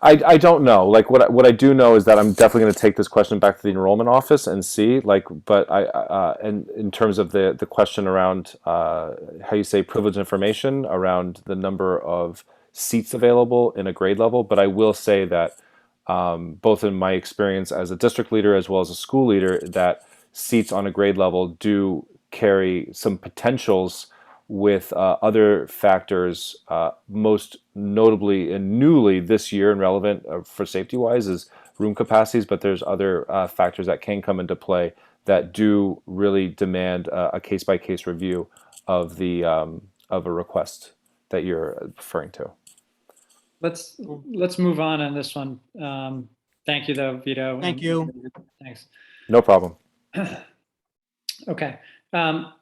I don't know. Like what I do know is that I'm definitely going to take this question back to the enrollment office and see. But and in terms of the question around how you say privileged information around the number of seats available in a grade level. But I will say that both in my experience as a district leader as well as a school leader, that seats on a grade level do carry some potentials with other factors, most notably and newly this year and relevant for safety-wise is room capacities, but there's other factors that can come into play that do really demand a case-by-case review of a request that you're referring to. Let's move on this one. Thank you, though, Vito. Thank you. Thanks. No problem. Okay.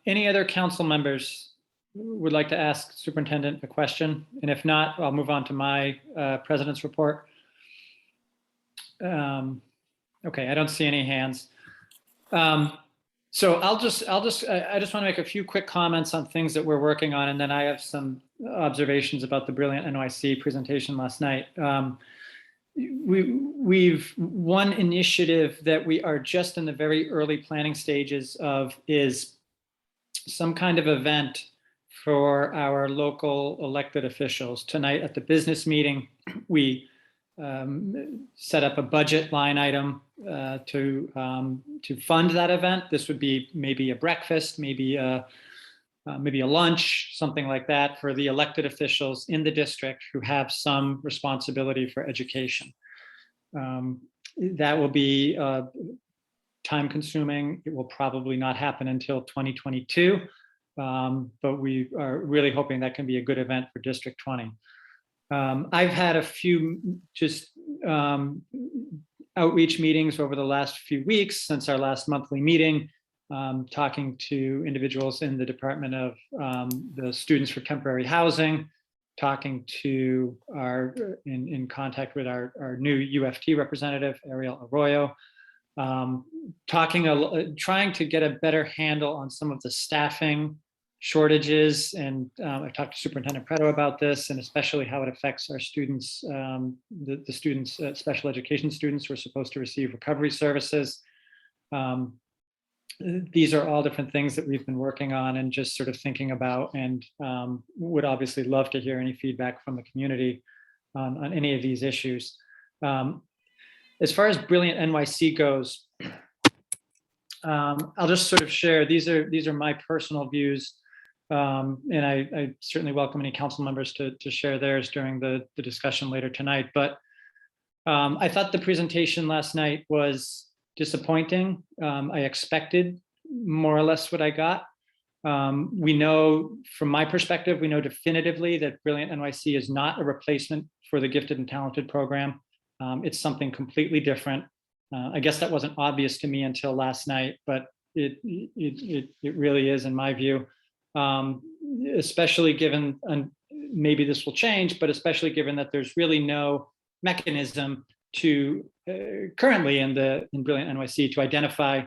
Any other council members would like to ask Superintendent a question? And if not, I'll move on to my president's report. Okay, I don't see any hands. So I just want to make a few quick comments on things that we're working on, and then I have some observations about the Brilliant NYC presentation last night. We've one initiative that we are just in the very early planning stages of is some kind of event for our local elected officials. Tonight at the business meeting, we set up a budget line item to fund that event. This would be maybe a breakfast, maybe a lunch, something like that for the elected officials in the district who have some responsibility for education. That will be time consuming. It will probably not happen until 2022, but we are really hoping that can be a good event for District 20. I've had a few just outreach meetings over the last few weeks since our last monthly meeting, talking to individuals in the Department of the Students for Temporary Housing, talking to in contact with our new UFT representative, Ariel Arroyo, trying to get a better handle on some of the staffing shortages. And I talked to Superintendent Preto about this, and especially how it affects our students, the students, special education students who are supposed to receive recovery services. These are all different things that we've been working on and just sort of thinking about, and would obviously love to hear any feedback from the community on any of these issues. As far as Brilliant NYC goes, I'll just sort of share, these are my personal views. And I certainly welcome any council members to share theirs during the discussion later tonight. But I thought the presentation last night was disappointing. I expected more or less what I got. We know, from my perspective, we know definitively that Brilliant NYC is not a replacement for the Gifted and Talented program. It's something completely different. I guess that wasn't obvious to me until last night, but it really is, in my view, especially given, and maybe this will change, but especially given that there's really no mechanism to currently in Brilliant NYC to identify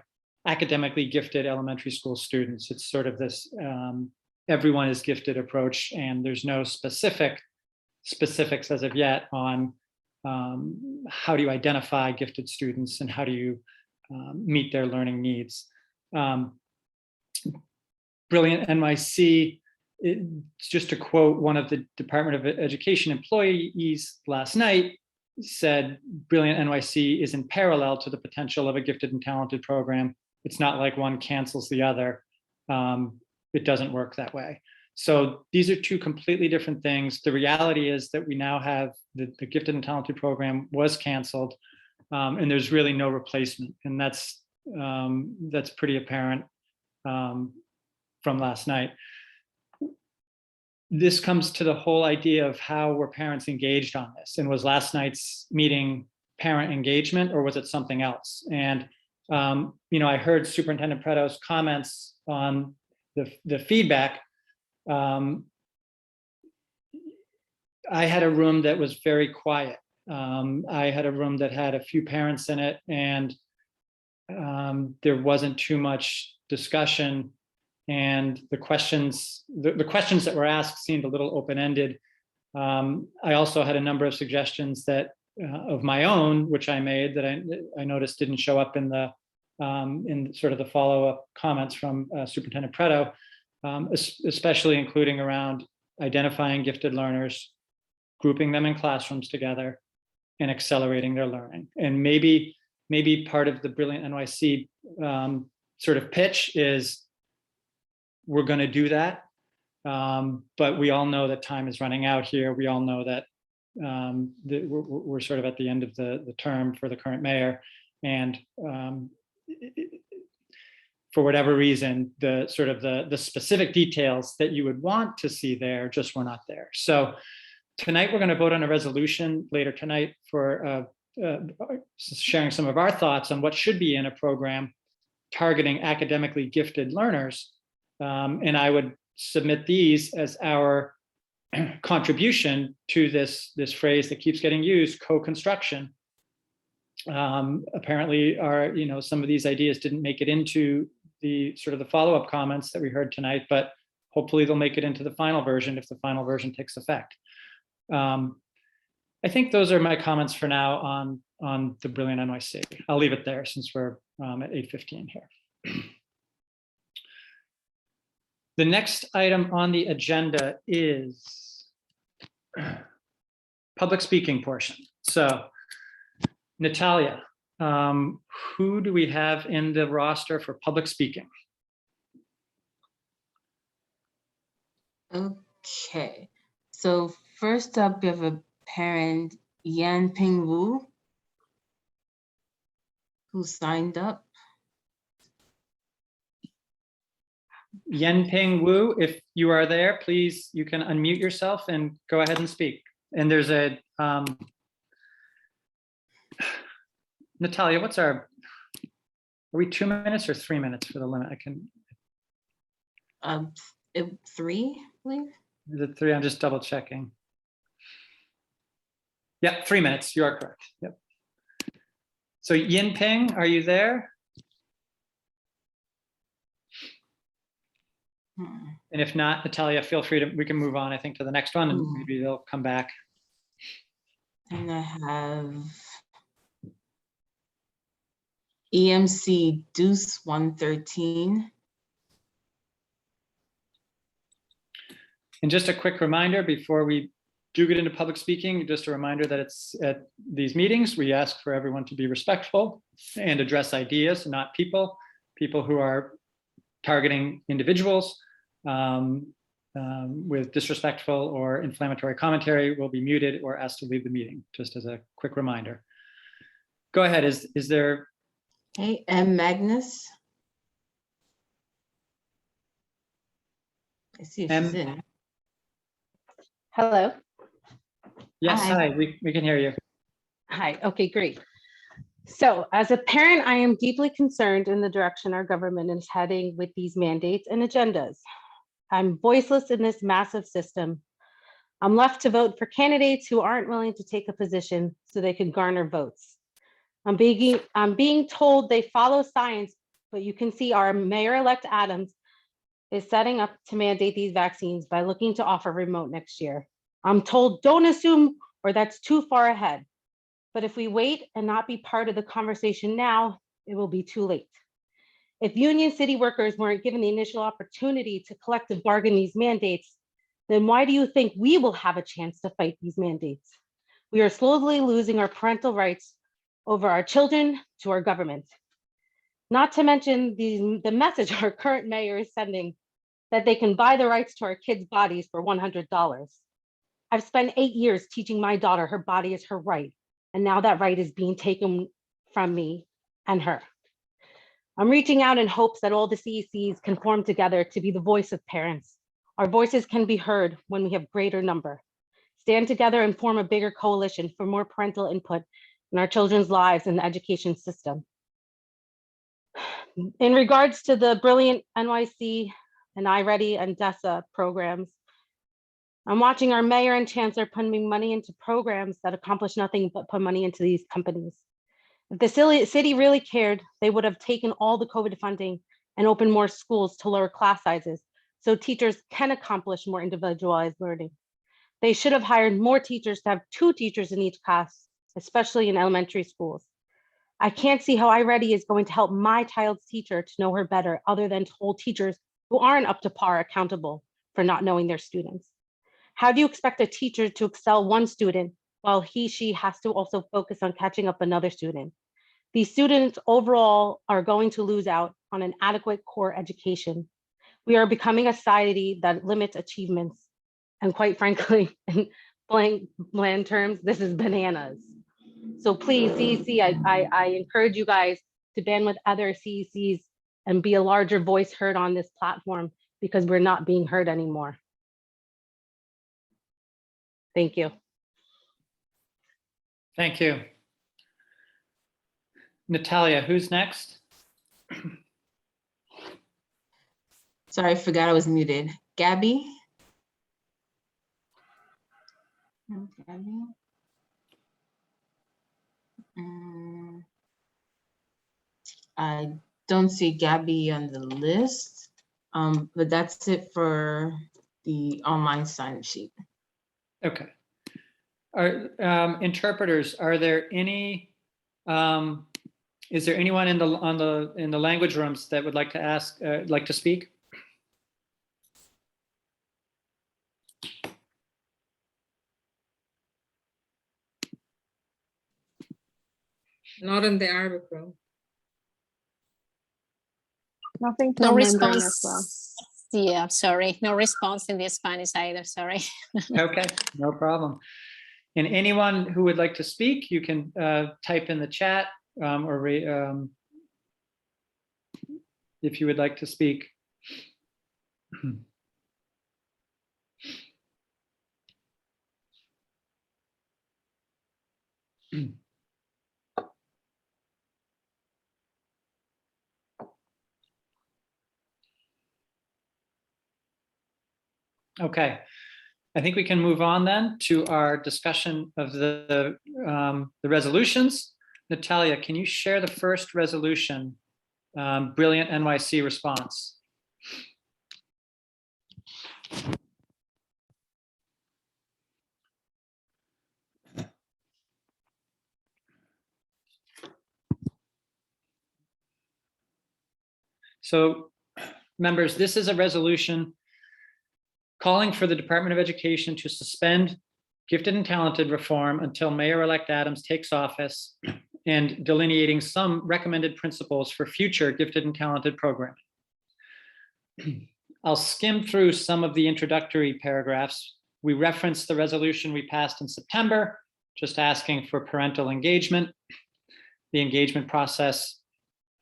academically gifted elementary school students. It's sort of this everyone is gifted approach, and there's no specifics as of yet on how do you identify gifted students and how do you meet their learning needs. Brilliant NYC, just to quote one of the Department of Education employees last night, said Brilliant NYC is in parallel to the potential of a Gifted and Talented program. It's not like one cancels the other. It doesn't work that way. So these are two completely different things. The reality is that we now have the Gifted and Talented program was canceled, and there's really no replacement. And that's pretty apparent from last night. This comes to the whole idea of how were parents engaged on this, and was last night's meeting parent engagement, or was it something else? And I heard Superintendent Preto's comments on the feedback. I had a room that was very quiet. I had a room that had a few parents in it, and there wasn't too much discussion. And the questions that were asked seemed a little open-ended. I also had a number of suggestions that of my own, which I made, that I noticed didn't show up in the in sort of the follow-up comments from Superintendent Preto, especially including around identifying gifted learners, grouping them in classrooms together, and accelerating their learning. And maybe part of the Brilliant NYC sort of pitch is, we're going to do that, but we all know that time is running out here. We all know that we're sort of at the end of the term for the current mayor, and for whatever reason, the sort of the specific details that you would want to see there just were not there. So tonight we're going to vote on a resolution later tonight for sharing some of our thoughts on what should be in a program targeting academically gifted learners. And I would submit these as our contribution to this phrase that keeps getting used, co-construction. Apparently, some of these ideas didn't make it into the sort of the follow-up comments that we heard tonight, but hopefully they'll make it into the final version if the final version takes effect. I think those are my comments for now on the Brilliant NYC. I'll leave it there since we're at 8:15 here. The next item on the agenda is public speaking portion. So Natalia, who do we have in the roster for public speaking? Okay, so first up, we have a parent, Yan Ping Wu, who signed up. Yenping Wu, if you are there, please, you can unmute yourself and go ahead and speak. And there's a, Natalia, are we 2 minutes or 3 minutes for the limit? I can. 3, I believe. Is it 3? I'm just double checking. Yep, 3 minutes, you are correct, yep. So Yinping, are you there? And if not, Natalia, feel free to, we can move on, I think, to the next one, and maybe they'll come back. And I have EMC Deuce 113. And just a quick reminder before we do get into public speaking, just a reminder that it's at these meetings, we ask for everyone to be respectful and address ideas, not people who are targeting individuals. with disrespectful or inflammatory commentary will be muted or asked to leave the meeting, just as a quick reminder. Go ahead, is there? Okay, M. Magnus. I see if she's in. Hello. Yes, Hi. hi, we can hear you. Hi, okay, great. So as a parent, I am deeply concerned in the direction our government is heading with these mandates and agendas. I'm voiceless in this massive system. I'm left to vote for candidates who aren't willing to take a position so they can garner votes. I'm being told they follow science, but you can see our Mayor-elect Adams is setting up to mandate these vaccines by looking to offer remote next year. I'm told don't assume or that's too far ahead. But if we wait and not be part of the conversation now, it will be too late. If union city workers weren't given the initial opportunity to collective bargain these mandates, then why do you think we will have a chance to fight these mandates? We are slowly losing our parental rights over our children to our government. Not to mention the message our current mayor is sending that they can buy the rights to our kids' bodies for $100. I've spent 8 years teaching my daughter her body is her right, and now that right is being taken from me and her. I'm reaching out in hopes that all the CECs can form together to be the voice of parents. Our voices can be heard when we have greater number. Stand together and form a bigger coalition for more parental input in our children's lives and the education system. In regards to the brilliant NYC and iReady and DESA programs, I'm watching our mayor and chancellor putting money into programs that accomplish nothing but put money into these companies. If the city really cared, they would have taken all the COVID funding and opened more schools to lower class sizes so teachers can accomplish more individualized learning. They should have hired more teachers to have 2 teachers in each class, especially in elementary schools. I can't see how iReady is going to help my child's teacher to know her better other than to hold teachers who aren't up to par accountable for not knowing their students. How do you expect a teacher to excel one student while she has to also focus on catching up another student? These students overall are going to lose out on an adequate core education. We are becoming a society that limits achievements. And quite frankly, in bland terms, this is bananas. So please, CEC, I encourage you guys to band with other CECs and be a larger voice heard on this platform because we're not being heard anymore. Thank you. Thank you. Natalia, who's next? Sorry, I forgot I was muted. Gabby? Gabby? I don't see Gabby on the list, but that's it for the online sign sheet. Okay. Are interpreters, are there any, is there anyone in the language rooms that would like to ask, like to speak? Not in the Arabic room. Nothing No from Mandarin as well. response. Yeah, sorry. No response in the Spanish either, sorry. Okay, no problem. And anyone who would like to speak, you can type in the chat or if you would like to speak. Okay, I think we can move on then to our discussion of the resolutions. Natalia, can you share the first resolution, Brilliant NYC response? So, members, this is a resolution calling for the Department of Education to suspend gifted and talented reform until Mayor-elect Adams takes office and delineating some recommended principles for future gifted and talented programming. I'll skim through some of the introductory paragraphs. We referenced the resolution we passed in September, just asking for parental engagement. The engagement process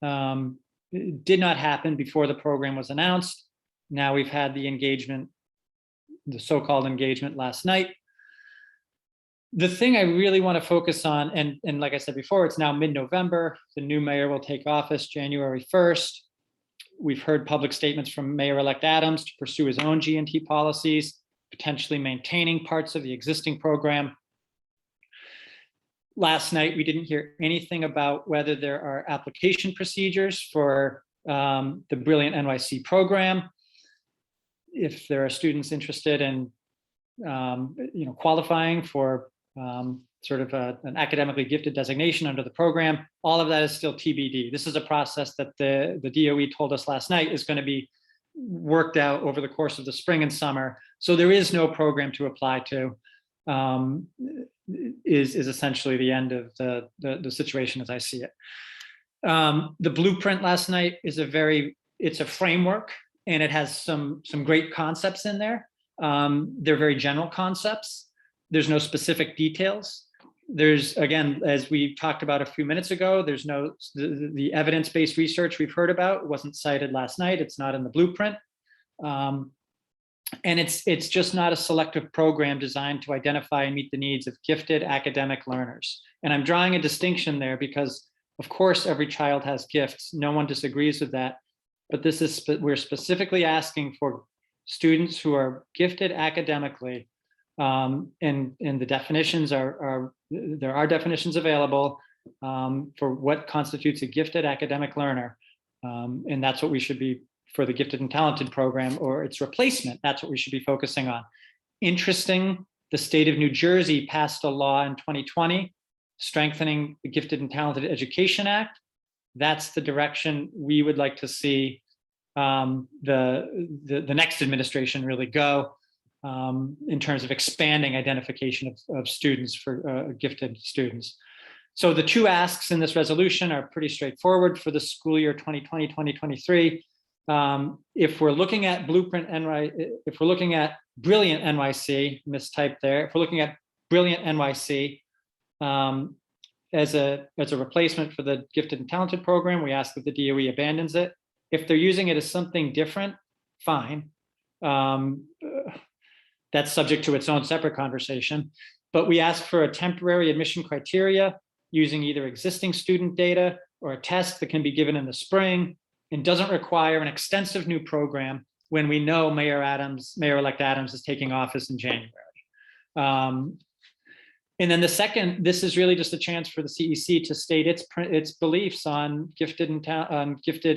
did not happen before the program was announced. Now we've had the engagement, the so-called engagement last night. The thing I really want to focus on, and like I said before, it's now mid-November. The new mayor will take office January 1st. We've heard public statements from Mayor-elect Adams to pursue his own G&T policies, potentially maintaining parts of the existing program. Last night, we didn't hear anything about whether there are application procedures for the Brilliant NYC program. If there are students interested in qualifying for sort of an academically gifted designation under the program, all of that is still TBD. This is a process that the DOE told us last night is going to be worked out over the course of the spring and summer. So there is no program to apply to. Is essentially the end of the situation as I see it. The blueprint last night is it's a framework, and it has some great concepts in there. They're very general concepts. There's no specific details. There's, again, as we talked about a few minutes ago, there's no, the evidence-based research we've heard about wasn't cited last night. It's not in the blueprint. And it's just not a selective program designed to identify and meet the needs of gifted academic learners. And I'm drawing a distinction there because, of course, every child has gifts. No one disagrees with that. But we're specifically asking for students who are gifted academically, and the definitions there are definitions available for what constitutes a gifted academic learner. And that's what we should be, for the gifted and talented program or its replacement, that's what we should be focusing on. Interesting, the state of New Jersey passed a law in 2020, strengthening the Gifted and Talented Education Act. That's the direction we would like to see the next administration really go in terms of expanding identification of students for gifted students. So the two asks in this resolution are pretty straightforward for the school year 2020-2023. If we're looking at if we're looking at Brilliant NYC, mistyped there, if we're looking at Brilliant NYC as a replacement for the Gifted and Talented program, we ask that the DOE abandons it. If they're using it as something different, fine. That's subject to its own separate conversation. But we ask for a temporary admission criteria using either existing student data or a test that can be given in the spring and doesn't require an extensive new program when we know Mayor-elect Adams is taking office in January. And then the second, this is really just a chance for the CEC to state its beliefs on gifted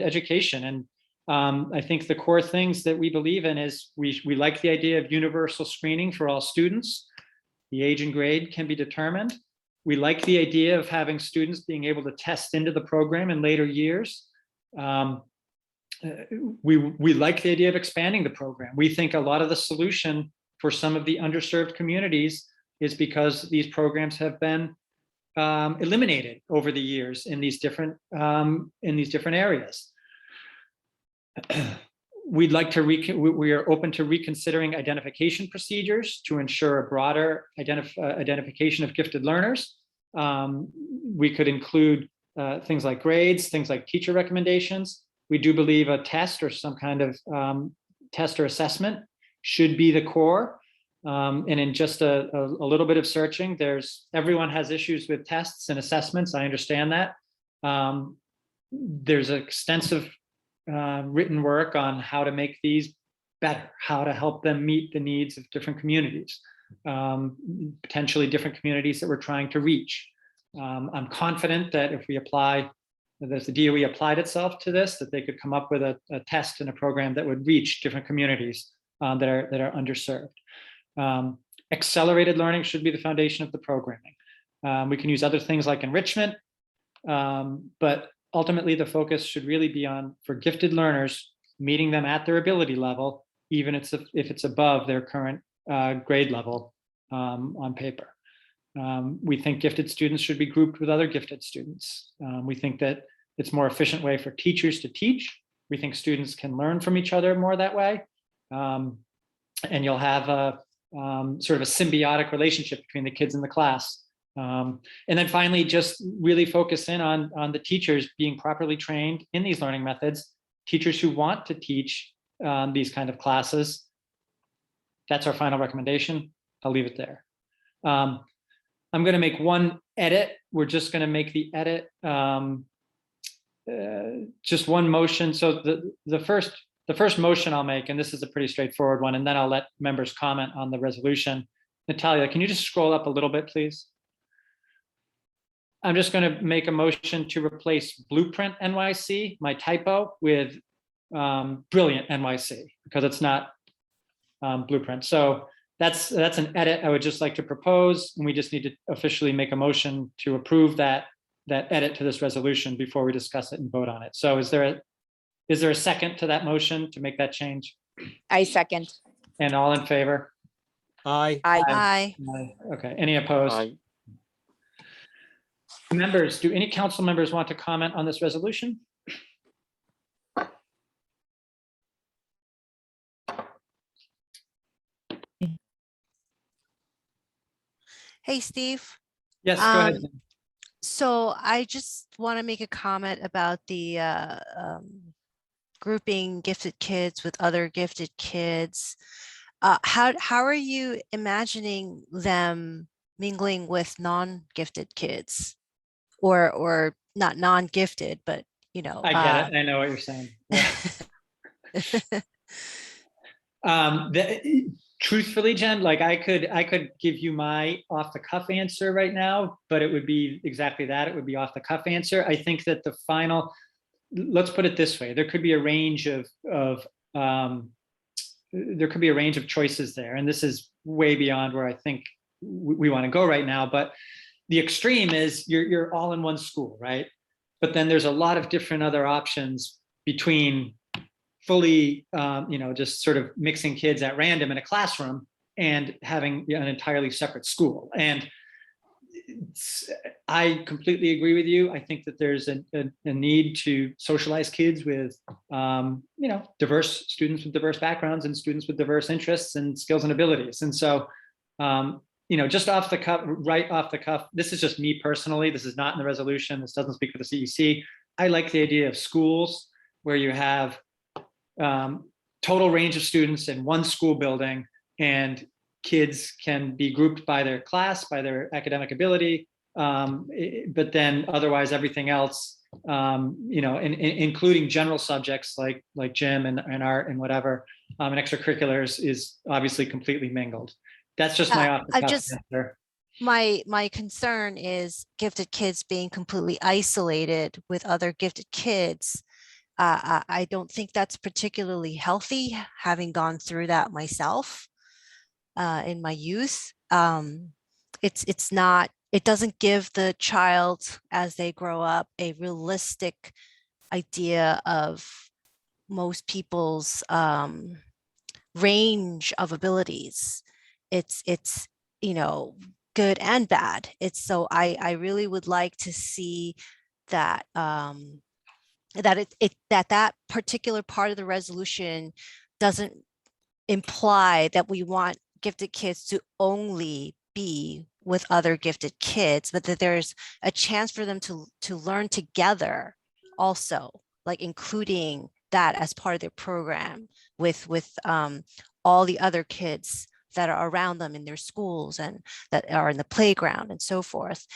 education. And I think the core things that we believe in is we like the idea of universal screening for all students. The age and grade can be determined. We like the idea of having students being able to test into the program in later years. We like the idea of expanding the program. We think a lot of the solution for some of the underserved communities is because these programs have been eliminated over the years in these different areas. We'd like to we are open to reconsidering identification procedures to ensure a broader identification of gifted learners. We could include things like grades, things like teacher recommendations. We do believe a test or some kind of test or assessment should be the core. And in just a little bit of searching, everyone has issues with tests and assessments. I understand that. There's extensive written work on how to make these better, how to help them meet the needs of different communities, potentially different communities that we're trying to reach. I'm confident that if we apply, that the DOE applied itself to this, that they could come up with a test and a program that would reach different communities that are underserved. Accelerated learning should be the foundation of the programming. We can use other things like enrichment, but ultimately the focus should really be on, for gifted learners, meeting them at their ability level, even if it's above their current grade level on paper. We think gifted students should be grouped with other gifted students. We think that it's a more efficient way for teachers to teach. We think students can learn from each other more that way. And you'll have a sort of a symbiotic relationship between the kids in the class. And then finally, just really focus in on the teachers being properly trained in these learning methods, teachers who want to teach these kind of classes. That's our final recommendation. I'll leave it there. I'm going to make one edit. We're just going to make the edit just one motion. So the first motion I'll make, and this is a pretty straightforward one, and then I'll let members comment on the resolution. Natalia, can you just scroll up a little bit, please? I'm just going to make a motion to replace Blueprint NYC, my typo, with Brilliant NYC, because it's not Blueprint. So that's an edit I would just like to propose, and we just need to officially make a motion to approve that edit to this resolution before we discuss it and vote on it. So is there a second to that motion to make that change? I second. And all in favor? Aye. Aye. Okay, any opposed? Aye. Members, do any council members want to comment on this resolution? Hey, Steve. Yes, go ahead. So I just want to make a comment about the grouping gifted kids with other gifted kids. How are you imagining them mingling with non-gifted kids, or not non-gifted, but you know? I get it. I know what you're saying. Yeah. Truthfully, Jen, like I could give you my off the cuff answer right now, but it would be exactly that. It would be off the cuff answer. I think that the final, let's put it this way, there could be a range of choices there, and this is way beyond where I think we want to go right now. But the extreme is you're all in one school, right? But then there's a lot of different other options between fully, just sort of mixing kids at random in a classroom and having an entirely separate school. And I completely agree with you. I think that there's a need to socialize kids with, diverse students with diverse backgrounds and students with diverse interests and skills and abilities. And so, just off the cuff, right off the cuff, this is just me personally. This is not in the resolution. This doesn't speak for the CEC. I like the idea of schools where you have total range of students in one school building, and kids can be grouped by their class, by their academic ability, but then otherwise everything else, including general subjects like gym and art and whatever, and extracurriculars is obviously completely mingled. That's just my off the cuff answer. My concern is gifted kids being completely isolated with other gifted kids. I don't think that's particularly healthy, having gone through that myself in my youth. It doesn't give the child, as they grow up, a realistic idea of most people's range of abilities. It's good and bad. So I really would like to see that that particular part of the resolution doesn't imply that we want gifted kids to only be with other gifted kids, but that there's a chance for them to learn together also, like including that as part of their program with all the other kids that are around them in their schools and that are in the playground and so forth.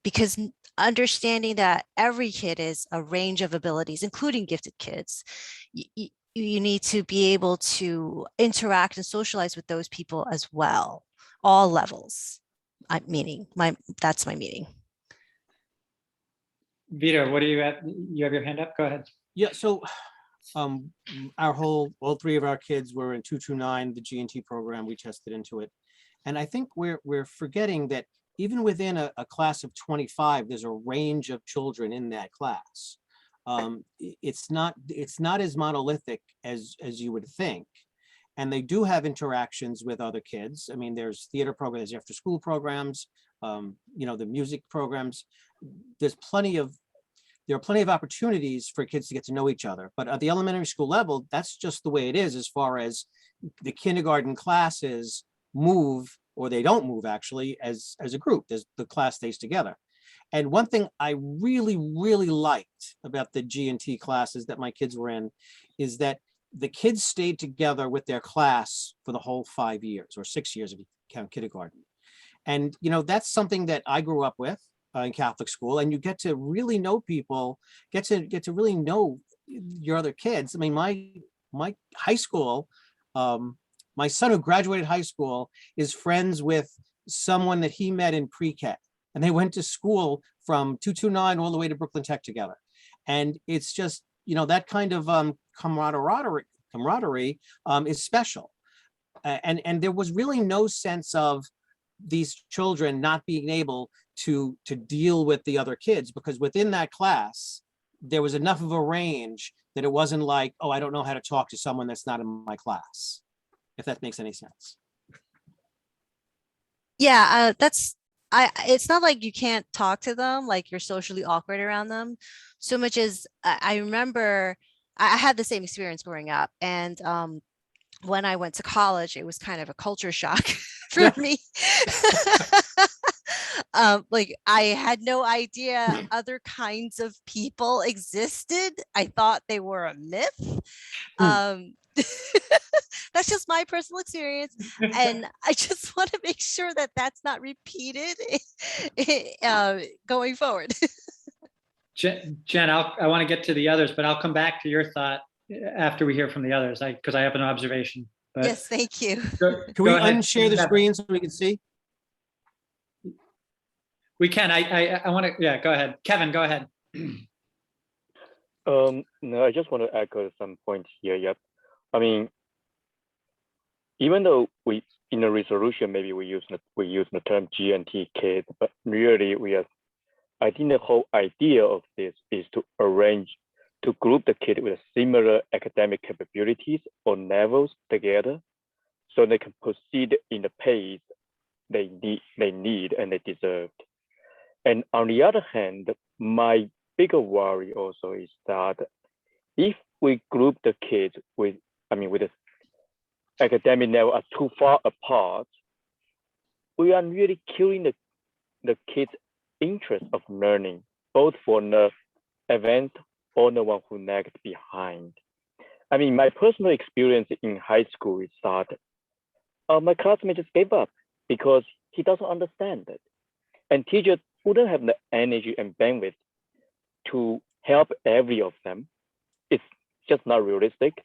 Because understanding that every kid is a range of abilities, including gifted kids, you need to be able to interact and socialize with those people as well, all levels. That's my meaning. Vito, what do you have? You have your hand up? Go ahead. Yeah, so all three of our kids were in 229, the G&T program. We tested into it. And I think we're forgetting that even within a class of 25, there's a range of children in that class. It's not as monolithic as you would think. And they do have interactions with other kids. I mean, there's theater programs, after school programs, the music programs. There's plenty of there are plenty of opportunities for kids to get to know each other. But at the elementary school level, that's just the way it is as far as the kindergarten classes move, or they don't move actually, as a group. The class stays together. And one thing I really, really liked about the G&T classes that my kids were in is that the kids stayed together with their class for the whole 5 years or 6 years if you count kindergarten. And, you know, that's something that I grew up with in Catholic school, and you get to really know people, get to really know your other kids. I mean, my high school, my son who graduated high school is friends with someone that he met in pre-K, and they went to school from 229 all the way to Brooklyn Tech together. And it's just, you know, that kind of camaraderie is special. And there was really no sense of these children not being able to deal with the other kids, because within that class, there was enough of a range that it wasn't like, oh, I don't know how to talk to someone that's not in my class, if that makes any sense. Yeah, it's not like you can't talk to them, like you're socially awkward around them, so much as I remember I had the same experience growing up. And when I went to college, it was kind of a culture shock for me. Like I had no idea other kinds of people existed. I thought they were a myth. That's just my personal experience, and I just want to make sure that that's not repeated going forward. Jen, I want to get to the others, but I'll come back to your thought after we hear from the others, because I have an observation. But Yes, thank you. Can we unshare the screen so we can see? We can. I want to. Yeah, go ahead, Kevin. Go ahead. No, I just want to echo some points here. Yep. I mean, even though we in the resolution maybe we use the term G&T kids, but really I think the whole idea of this is to group the kid with similar academic capabilities or levels together, so they can proceed in the pace they need and they deserve. And on the other hand, my bigger worry also is that if we group the kids with the academic level are too far apart, we are really killing the kids' interest of learning, both for the advanced or the one who lagged behind. I mean, my personal experience in high school is that my classmate just gave up because he doesn't understand it. And teachers wouldn't have the energy and bandwidth to help every of them. It's just not realistic.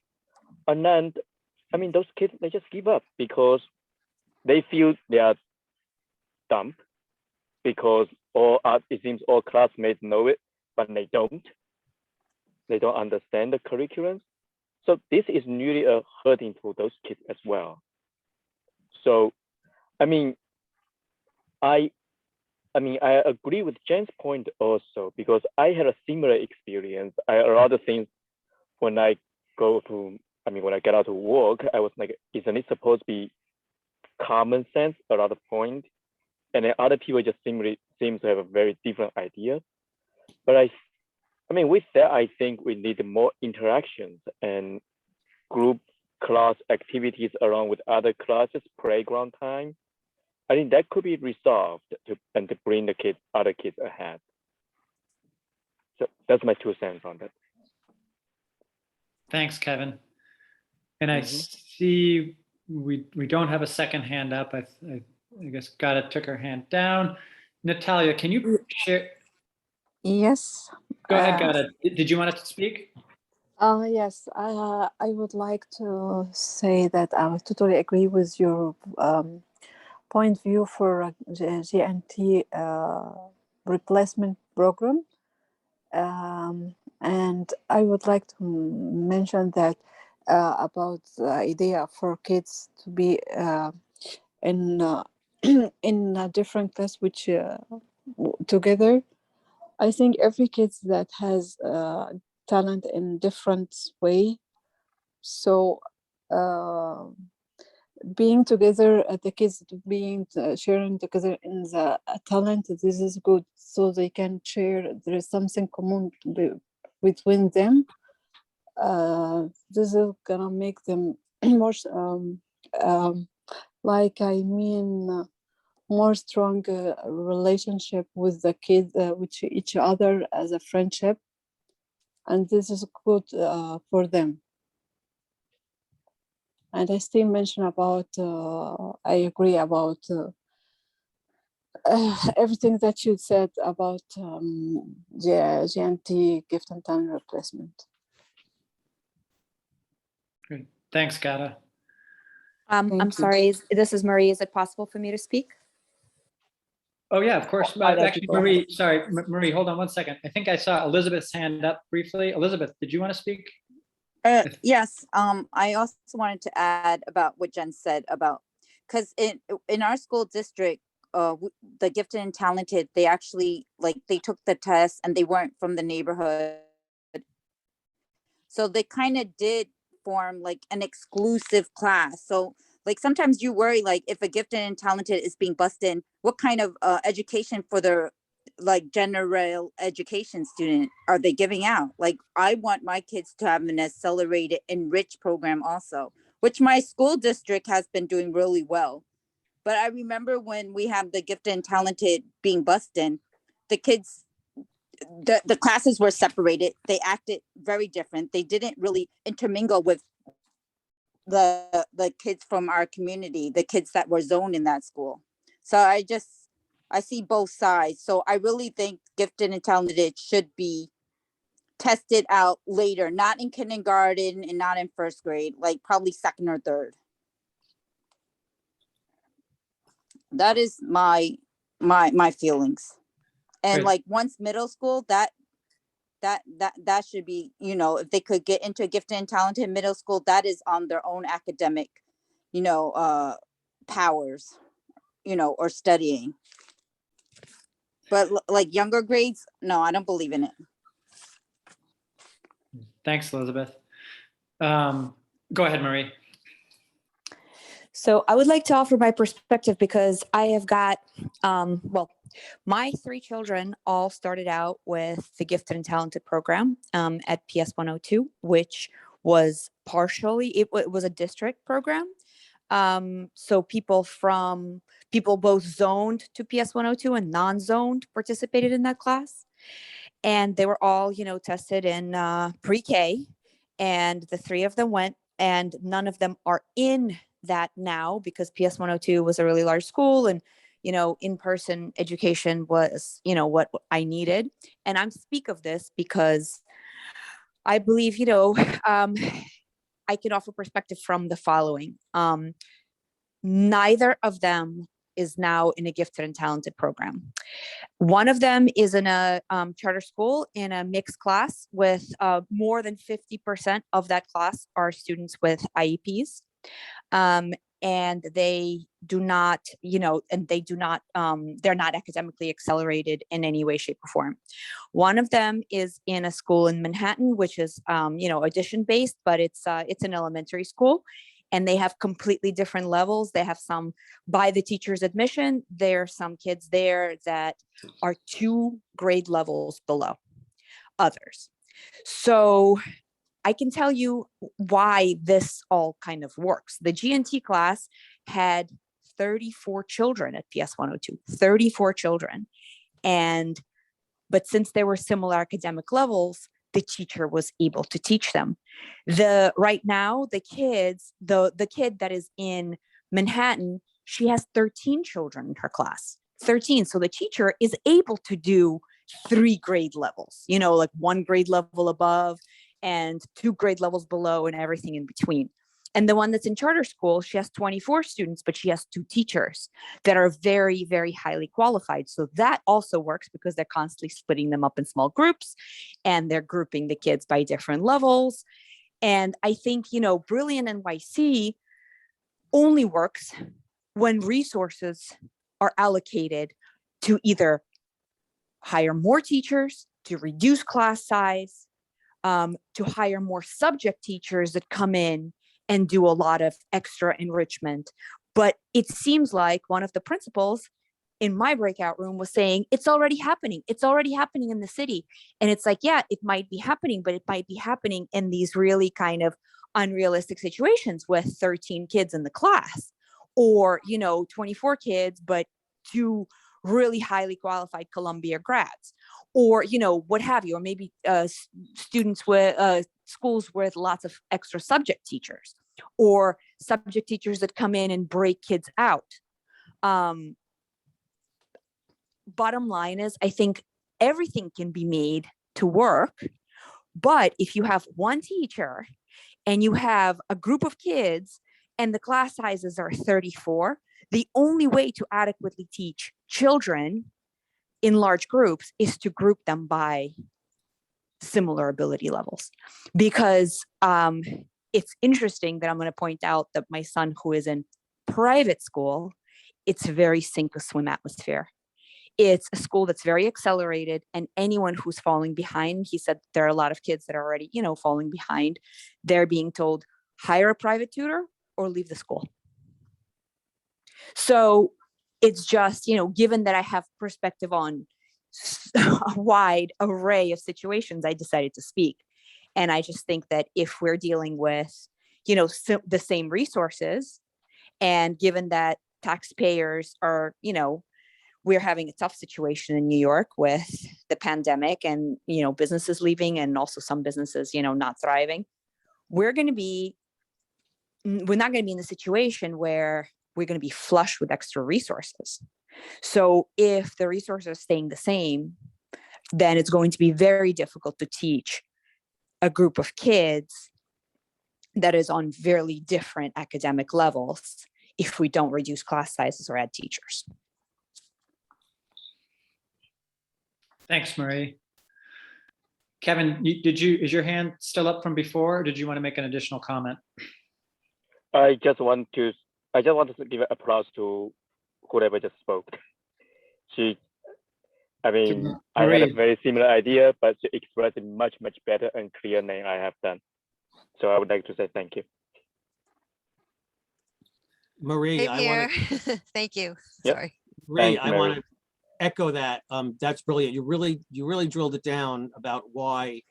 And then, I mean, those kids, they just give up because they feel they are dumb, because it seems all classmates know it, but they don't. They don't understand the curriculum. So this is really hurting to those kids as well. So, I mean, I agree with Jen's point also, because I had a similar experience. A lot of things when I get out to work, I was like, isn't it supposed to be common sense, a lot of point? And then other people just seem to have a very different idea. But with that, I think we need more interactions and group class activities along with other classes, playground time. I think that could be resolved to bring the other kids ahead. So that's my 2 cents on that. Thanks, Kevin. And I see we don't have a second hand up. I guess Gada took her hand down. Natalia, can you share? Yes. Go ahead, Gada. Did you want to speak? Yes, I would like to say that I totally agree with your point of view for G&T replacement program. And I would like to mention that about the idea for kids to be in a different class, which together. I think every kid that has talent in different way. So being together, the kids being sharing together in the talent, this is good, so they can share. There is something common between them. This is gonna make them more like I mean more strong relationship with the kids, with each other as a friendship, and this is good for them. And I still mention about, I agree about everything that you said about the GNT gift and talent replacement. Good. Thanks, Gada. I'm Thank you. sorry, this is Marie. Is it possible for me to speak? Oh, yeah, of course. Why don't Actually, you go ahead? Marie, sorry, Marie, hold on one second. I think I saw Elizabeth's hand up briefly. Elizabeth, did you want to speak? Yes, I also wanted to add about what Jen said about, because in our school district, the gifted and talented, they actually, like, they took the test and they weren't from the neighborhood. So they kind of did form like an exclusive class. So like sometimes you worry, like if a gifted and talented is being bussed in, what kind of education for their like general education student are they giving out? Like I want my kids to have an accelerated enriched program also, which my school district has been doing really well. But I remember when we have the gifted and talented being bussed in, the kids, the classes were separated. They acted very different. They didn't really intermingle with the kids from our community, the kids that were zoned in that school. So I see both sides. So I really think gifted and talented should be tested out later, not in kindergarten and not in first grade, like probably second or third. That is my feelings. And Great. like once middle school, that should be, you know, if they could get into a gifted and talented middle school, that is on their own academic, you know, powers, you know, or studying. But like younger grades, no, I don't believe in it. Thanks, Elizabeth. Go ahead, Marie. So I would like to offer my perspective because I have got, well, my 3 children all started out with the Gifted and Talented program at PS 102, which was partially, it was a district program. So people both zoned to PS 102 and non-zoned participated in that class. And they were all, you know, tested in pre-K, and the 3 of them went, and none of them are in that now because PS 102 was a really large school, and you know, in-person education was, you know, what I needed. And I'm speak of this because I believe, you know, I can offer perspective from the following. Neither of them is now in a gifted and talented program. One of them is in a charter school in a mixed class with more than 50% of that class are students with IEPs. And they do not, you know, and they do not, they're not academically accelerated in any way, shape, or form. One of them is in a school in Manhattan, which is, you know, addition based, but it's an elementary school, and they have completely different levels. They have some by the teacher's admission. There are some kids there that are 2 grade levels below others. So I can tell you why this all kind of works. The GNT class had 34 children at PS 102, 34 children. But since there were similar academic levels, the teacher was able to teach them. Right now, the kid that is in Manhattan, she has 13 children in her class, 13. So the teacher is able to do 3 grade levels, you know, like 1 grade level above and 2 grade levels below and everything in between. And the one that's in charter school, she has 24 students, but she has 2 teachers that are very, very highly qualified. So that also works because they're constantly splitting them up in small groups and they're grouping the kids by different levels. And I think, you know, Brilliant NYC only works when resources are allocated to either hire more teachers, to reduce class size, to hire more subject teachers that come in and do a lot of extra enrichment. But it seems like one of the principals in my breakout room was saying, it's already happening. It's already happening in the city. And it's like, yeah, it might be happening, but it might be happening in these really kind of unrealistic situations with 13 kids in the class, or, 24 kids, but 2 really highly qualified Columbia grads, or, what have you, or maybe students with schools with lots of extra subject teachers, or subject teachers that come in and break kids out. Bottom line is, I think everything can be made to work, but if you have one teacher and you have a group of kids and the class sizes are 34, the only way to adequately teach children in large groups is to group them by similar ability levels. Because it's interesting that I'm going to point out that my son, who is in private school, it's a very sink or swim atmosphere. It's a school that's very accelerated, and anyone who's falling behind, he said there are a lot of kids that are already, falling behind. They're being told, hire a private tutor or leave the school. So it's just, given that I have perspective on a wide array of situations, I decided to speak. And I just think that if we're dealing with, the same resources, and given that taxpayers are, we're having a tough situation in New York with the pandemic and, businesses leaving and also some businesses, not thriving. We're not going to be in the situation where we're going to be flush with extra resources. So if the resources are staying the same, then it's going to be very difficult to teach a group of kids that is on very different academic levels if we don't reduce class sizes or add teachers. Thanks, Marie. Kevin, is your hand still up from before, or did you want to make an additional comment? I just wanted to give applause to whoever just spoke. I had a very similar idea, but she expressed it much, much better and clearer than I have done. So I would like to say thank you. Marie, Same I here. want to, Thank you. Yep. Sorry. Marie, Thanks, I want Mary. to echo that. That's brilliant. You really drilled it down about why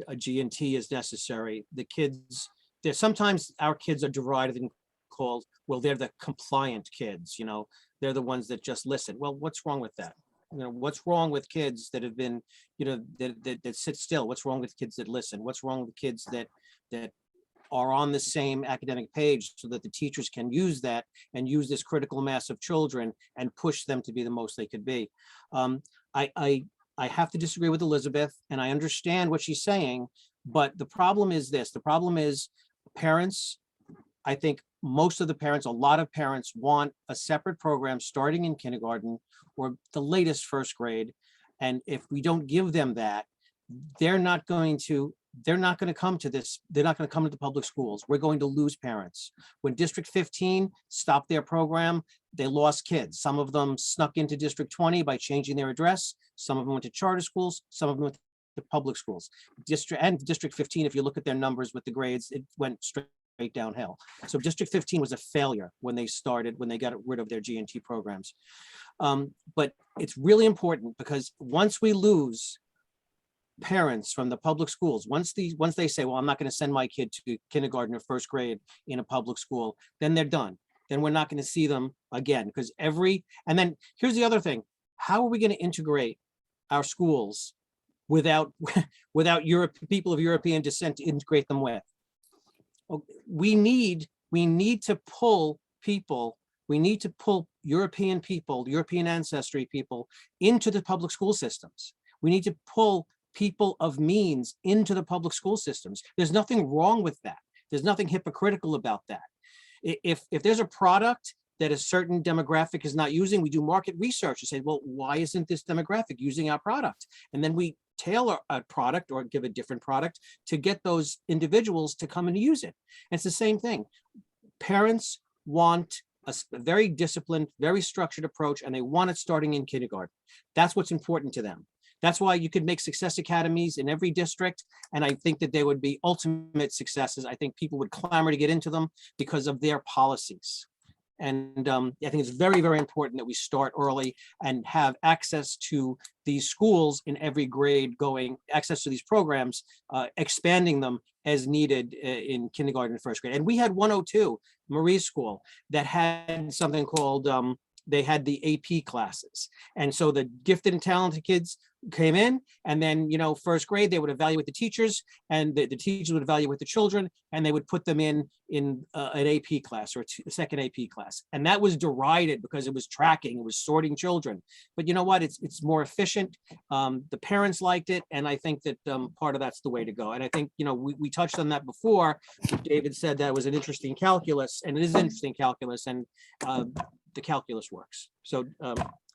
a G&T is necessary. The kids, sometimes our kids are derided and called, well, they're the compliant kids, they're the ones that just listen. Well, what's wrong with that? What's wrong with kids that have been, that sit still? What's wrong with kids that listen? What's wrong with kids that are on the same academic page, so that the teachers can use that and use this critical mass of children and push them to be the most they could be? I have to disagree with Elizabeth, and I understand what she's saying, but the problem is this. The problem is parents, I think most of the parents, a lot of parents want a separate program starting in kindergarten or the latest first grade. And if we don't give them that, they're not going to come to this. They're not going to come to the public schools. We're going to lose parents. When District 15 stopped their program, they lost kids. Some of them snuck into District 20 by changing their address. Some of them went to charter schools. Some of them went to public schools. District 15, if you look at their numbers with the grades, it went straight downhill. So District 15 was a failure when they got rid of their G&T programs. But it's really important, because once we lose parents from the public schools, once they say, well, I'm not going to send my kid to kindergarten or first grade in a public school, then they're done. Then we're not going to see them again, because and then here's the other thing. How are we going to integrate our schools without people of European descent to integrate them with? We need to pull people, European people, European ancestry people into the public school systems. We need to pull people of means into the public school systems. There's nothing wrong with that. There's nothing hypocritical about that. If there's a product that a certain demographic is not using, we do market research and say, well, why isn't this demographic using our product? And then we tailor a product or give a different product to get those individuals to come and use it. And it's the same thing. Parents want a very disciplined, very structured approach, and they want it starting in kindergarten. That's what's important to them. That's why you could make success academies in every district. And I think that they would be ultimate successes. I think people would clamor to get into them because of their policies. And I think it's very, very important that we start early and have access to these schools in every grade access to these programs, expanding them as needed in kindergarten and first grade. And we had 102, Marie School, that had something called, they had the AP classes. And so the gifted and talented kids came in, and then, first grade, they would evaluate the teachers, and the teachers would evaluate the children, and they would put them in an AP class or a second AP class. And that was derided because it was tracking, it was sorting children. But you know what? It's more efficient. The parents liked it. And I think that part of that's the way to go. And I think, we touched on that before. David said that was an interesting calculus, and it is interesting calculus, and the calculus works. So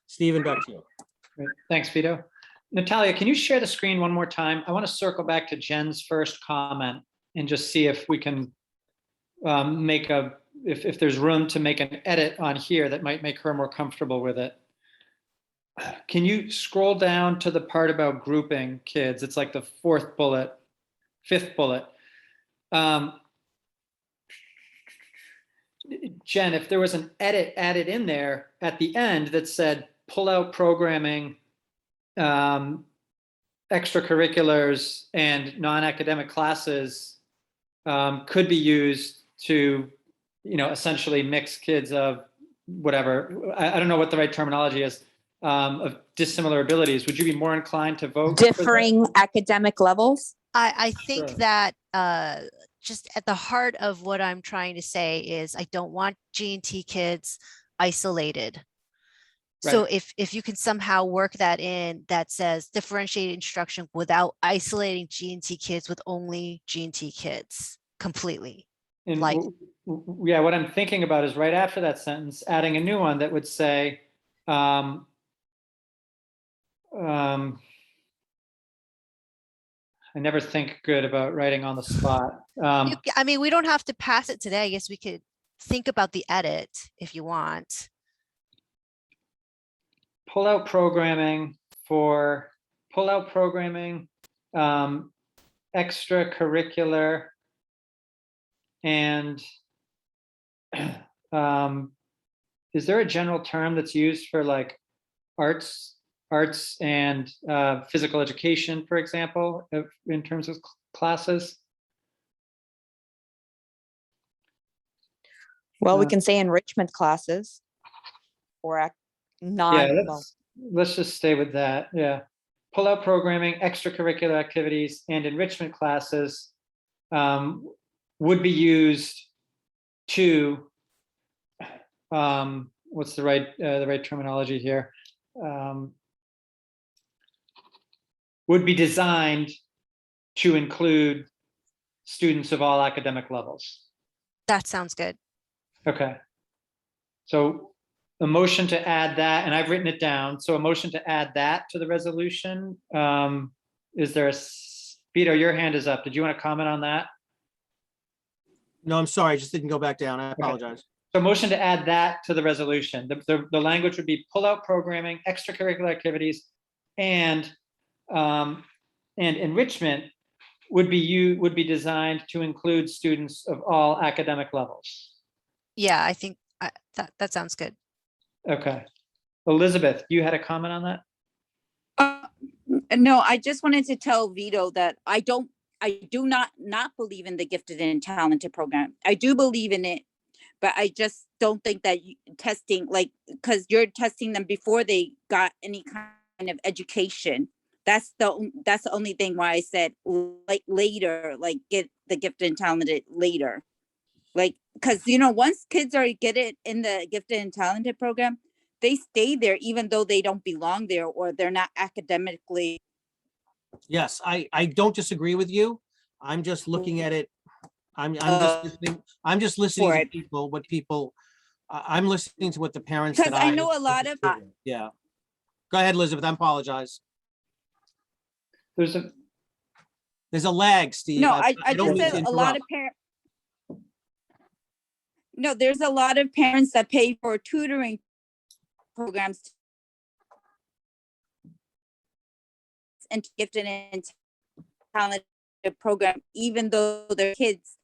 Stephen, back to you. Great. Thanks, Vito. Natalia, can you share the screen one more time? I want to circle back to Jen's first comment and just see if we can if there's room to make an edit on here that might make her more comfortable with it. Can you scroll down to the part about grouping kids? It's like the fifth bullet. Jen, if there was an edit added in there at the end that said pull out programming, extracurriculars and non-academic classes could be used to, essentially mix kids of whatever, I don't know what the right terminology is, of dissimilar abilities. Would you be more inclined to vote? Differing academic levels? I think Sure. that just at the heart of what I'm trying to say is I don't want G&T kids isolated. So Right. if you can somehow work that in, that says differentiated instruction without isolating G&T kids with only G&T kids completely. And Like- yeah, what I'm thinking about is right after that sentence, adding a new one that would say, I never think good about writing on the spot. I mean, we don't have to pass it today. I guess we could think about the edit if you want. Pull out programming, extracurricular, and is there a general term that's used for like arts and physical education, for example, in terms of classes? Well, we can say enrichment classes or Yeah, let's just stay with that. Yeah. Pull out programming, extracurricular activities, and enrichment classes would be used to, what's the right terminology here? Would be designed to include students of all academic levels. That sounds good. Okay. So a motion to add that, and I've written it down. So a motion to add that to the resolution. Is there Vito, your hand is up. Did you want to comment on that? No, I'm sorry, I just didn't go back down. I apologize. So motion to add that to the resolution. The language would be pull out programming, extracurricular activities, and enrichment would be designed to include students of all academic levels. Yeah, I think that sounds good. Okay. Elizabeth, you had a comment on that? No, I just wanted to tell Vito that I do not believe in the gifted and talented program. I do believe in it, but I just don't think that testing, like, because you're testing them before they got any kind of education. That's the only thing why I said like later, like get the gifted and talented later. Like, because once kids get it in the gifted and talented program, they stay there even though they don't belong there or they're not academically. Yes, I don't disagree with you. I'm just looking at it. I'm just listening to people, I'm listening to what the parents. Because I know a lot of. Yeah. Go ahead, Elizabeth. I apologize. There's a lag, Steve. No, I don't just mean to said a lot of interrupt. parents. No, there's a lot of parents that pay for tutoring programs into gifted and talented program, even though their kids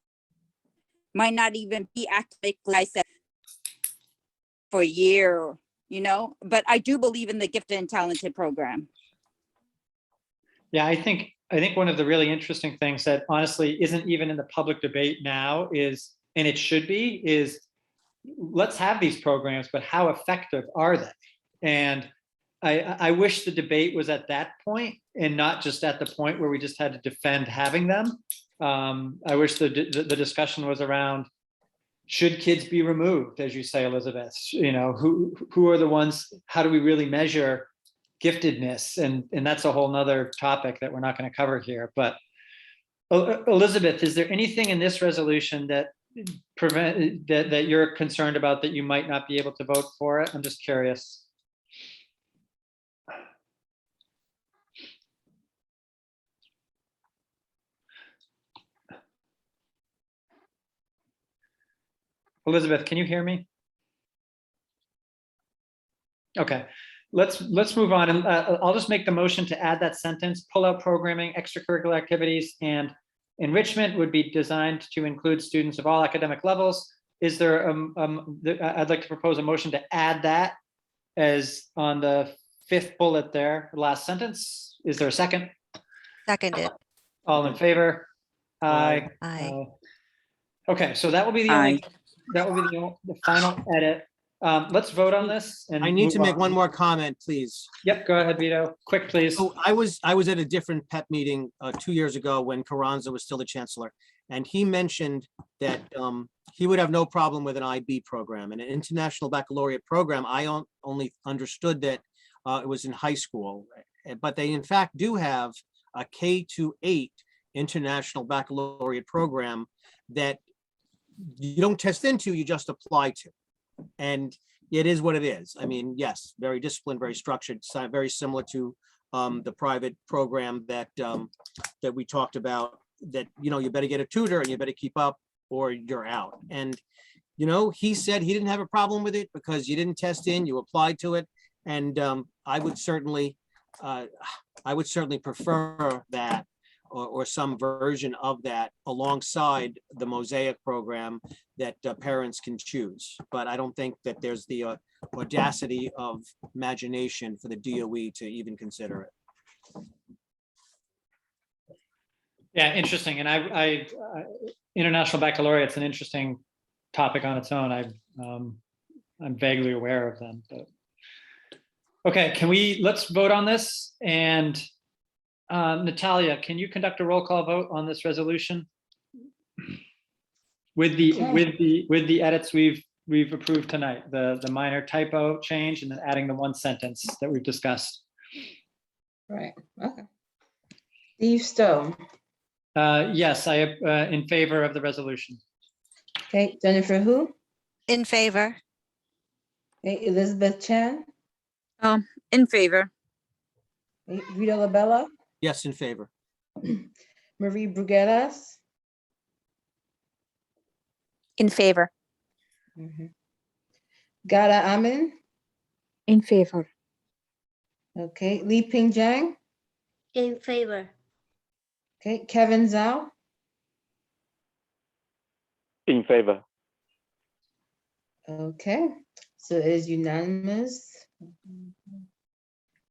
might not even be academically, I said, for a year, you know, but I do believe in the gifted and talented program. Yeah, I think one of the really interesting things that honestly isn't even in the public debate now is, and it should be, is let's have these programs, but how effective are they? And I wish the debate was at that point and not just at the point where we just had to defend having them. I wish the discussion was around, should kids be removed, as you say, Elizabeth? You know, who are the ones, how do we really measure giftedness? And that's a whole nother topic that we're not going to cover here. But Elizabeth, is there anything in this resolution that that you're concerned about that you might not be able to vote for it? I'm just curious. Elizabeth, can you hear me? Okay, let's move on. And I'll just make the motion to add that sentence: pull out programming, extracurricular activities, and enrichment would be designed to include students of all academic levels. Is there, I'd like to propose a motion to add that as on the 5th bullet there, last sentence. Is there a second? Seconded. All in favor? Aye. Aye. Okay, so that will be the only, that will be the final edit. Let's vote on this. And I need to move make on. one more comment, please. Yep, go ahead, Vito. Quick, please. So I was at a different PEP meeting 2 years ago when Carranza was still the chancellor, and he mentioned that he would have no problem with an IB program and an international baccalaureate program. I only understood that it was in high school, but they in fact do have a K-8 international baccalaureate program that you don't test into, you just apply to. And it is what it is. I mean, yes, very disciplined, very structured, very similar to the private program that that we talked about, that, you know, you better get a tutor and you better keep up or you're out. And, you know, he said he didn't have a problem with it because you didn't test in, you applied to it. And I would certainly prefer that, or some version of that alongside the Mosaic program that parents can choose. But I don't think that there's the audacity of imagination for the DOE to even consider it. Yeah, interesting. And I international baccalaureate's an interesting topic on its own. I'm vaguely aware of them. But. Okay, let's vote on this. And Natalia, can you conduct a roll call vote on this resolution? With the edits we've approved tonight, the minor typo change and then adding the one sentence that we've discussed. Right, okay. Steve Stowe. Yes, I am in favor of the resolution. Okay, Jennifer Hu. In favor. Okay, Elizabeth Chan. In favor. Okay, Vito Labella. Yes, in favor. Marie Brugueras. In favor. Gala Amin. In favor. Okay, Li Ping Jiang. In favor. Okay, Kevin Zhao. In favor. Okay, so it is unanimous.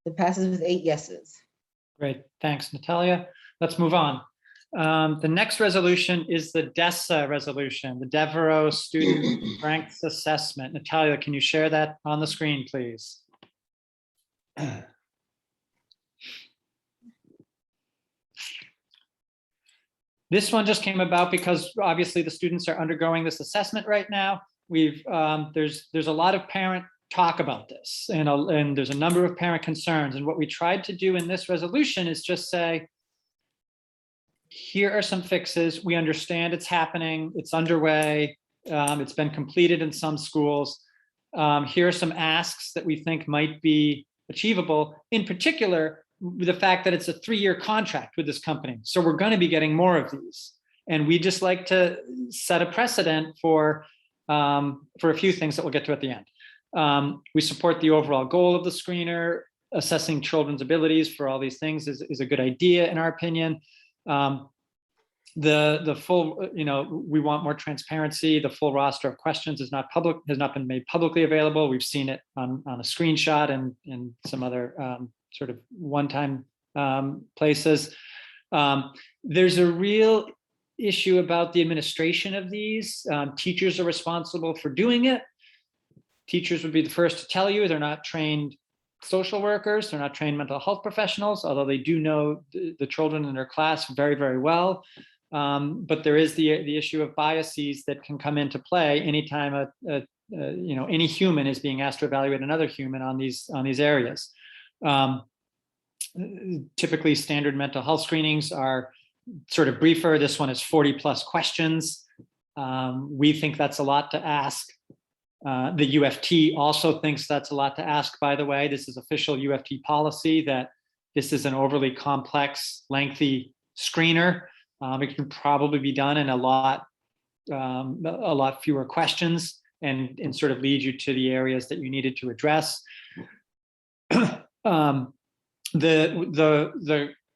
It passes with 8 yeses. Great, thanks, Natalia. Let's move on. The next resolution is the DESA resolution, the Devereaux Student Strengths Assessment. Natalia, can you share that on the screen, please? This one just came about because obviously the students are undergoing this assessment right now. There's a lot of parent talk about this, and there's a number of parent concerns. And what we tried to do in this resolution is just say, here are some fixes. We understand it's happening, it's underway, it's been completed in some schools. Here are some asks that we think might be achievable, in particular, the fact that it's a 3-year contract with this company. So we're going to be getting more of these. And we just like to set a precedent for a few things that we'll get to at the end. We support the overall goal of the screener. assessing children's abilities for all these things is a good idea in our opinion. The full, we want more transparency. The full roster of questions has not been made publicly available. We've seen it on a screenshot and some other sort of one-time places. There's a real issue about the administration of these. Teachers are responsible for doing it. Teachers would be the first to tell you they're not trained social workers, they're not trained mental health professionals, although they do know the children in their class very, very well. But there is the issue of biases that can come into play anytime any human is being asked to evaluate another human on these areas. Typically, standard mental health screenings are sort of briefer. This one is 40+ questions. We think that's a lot to ask. The UFT also thinks that's a lot to ask, by the way. This is official UFT policy that this is an overly complex, lengthy screener. It can probably be done in a lot fewer questions and sort of lead you to the areas that you needed to address.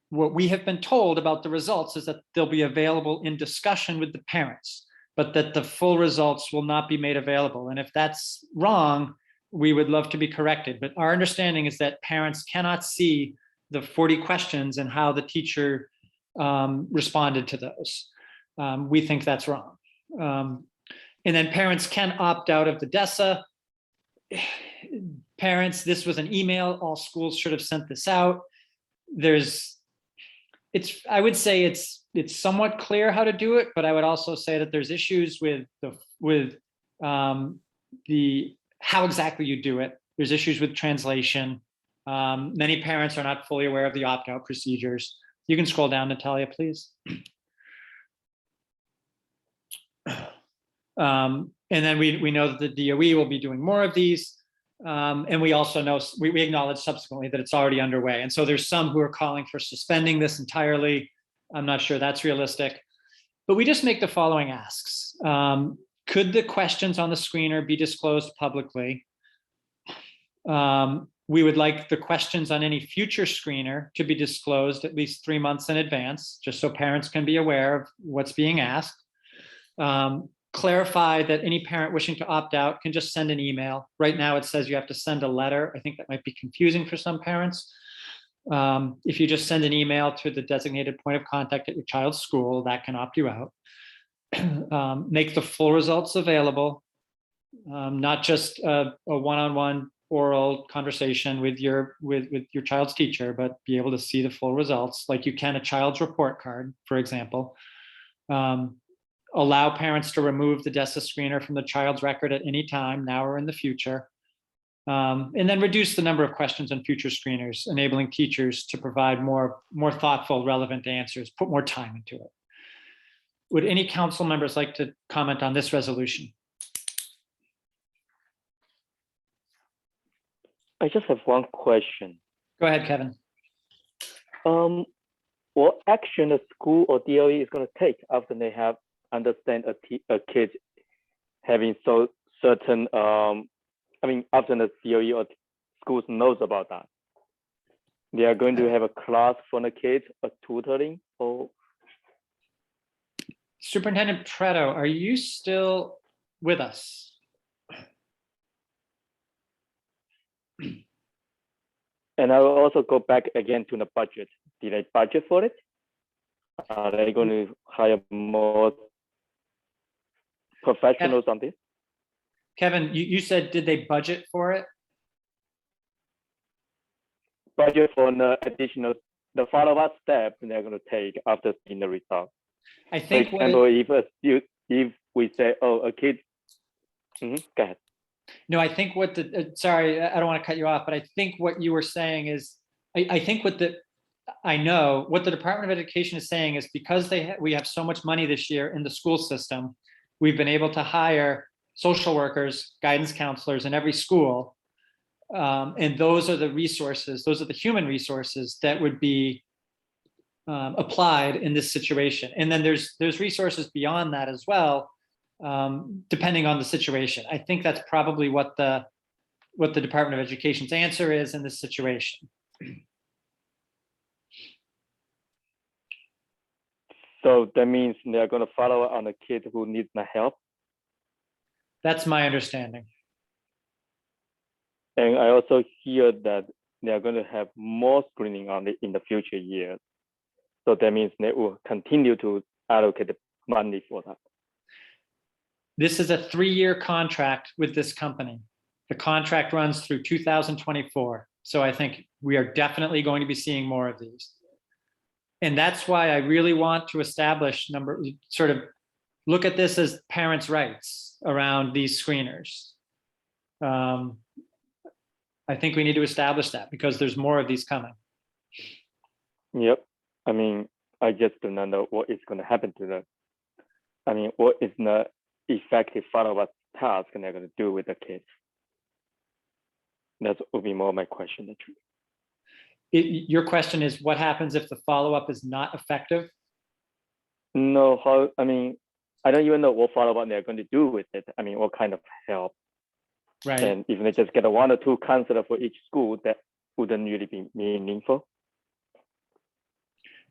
What we have been told about the results is that they'll be available in discussion with the parents, but that the full results will not be made available. And if that's wrong, we would love to be corrected. But our understanding is that parents cannot see the 40 questions and how the teacher responded to those. We think that's wrong. And then parents can opt out of the DESA. Parents, this was an email. All schools should have sent this out. I would say it's somewhat clear how to do it, but I would also say that there's issues with how exactly you do it. There's issues with translation. Many parents are not fully aware of the opt-out procedures. You can scroll down, Natalia, please. And then we know that the DOE will be doing more of these. And we also know, we acknowledge subsequently that it's already underway. And so there's some who are calling for suspending this entirely. I'm not sure that's realistic, but we just make the following asks. Could the questions on the screener be disclosed publicly? We would like the questions on any future screener to be disclosed at least 3 months in advance, just so parents can be aware of what's being asked. Clarify that any parent wishing to opt out can just send an email. Right now it says you have to send a letter. I think that might be confusing for some parents. If you just send an email to the designated point of contact at your child's school, that can opt you out. Make the full results available, not just a one-on-one oral conversation with your child's teacher, but be able to see the full results like you can a child's report card, for example. Allow parents to remove the DESA screener from the child's record at any time, now or in the future. And then reduce the number of questions on future screeners, enabling teachers to provide more thoughtful, relevant answers, put more time into it. Would any council members like to comment on this resolution? I just have one question. Go ahead, Kevin. What action a school or DOE is going to take after they have understand a kid having certain, after the DOE or schools knows about that? They are going to have a class for the kids, a tutoring, or? Superintendent Preto, are you still with us? And I will also go back again to the budget. Did they budget for it? Are they going to hire more professionals on this? Kevin, you said, did they budget for it? Budget for the additional, the follow-up step they're going to take after seeing the result. I think, for example, if we say, oh, a kid, go ahead. No, I think what sorry, I don't want to cut you off, but I think what you were saying is, I think what the Department of Education is saying is because we have so much money this year in the school system, we've been able to hire social workers, guidance counselors in every school. And those are the resources, those are the human resources that would be applied in this situation. And then there's resources beyond that as well, depending on the situation. I think that's probably what the what the Department of Education's answer is in this situation. So that means they're going to follow up on the kids who need the help. That's my understanding. And I also hear that they are going to have more screening on it in the future years. So that means they will continue to allocate the money for that. This is a 3-year contract with this company. The contract runs through 2024. So I think we are definitely going to be seeing more of these. And that's why I really want to establish look at this as parents' rights around these screeners. I think we need to establish that because there's more of these coming. Yep. I mean, I just don't know what is going to happen to them. I mean, what is the effective follow-up task they're going to do with the kids? That would be more my question, actually. Your question is what happens if the follow-up is not effective? No, I mean, I don't even know what follow-up they're going to do with it. I mean, what kind of help? Right. And if they just get 1 or 2 counselors for each school, that wouldn't really be meaningful.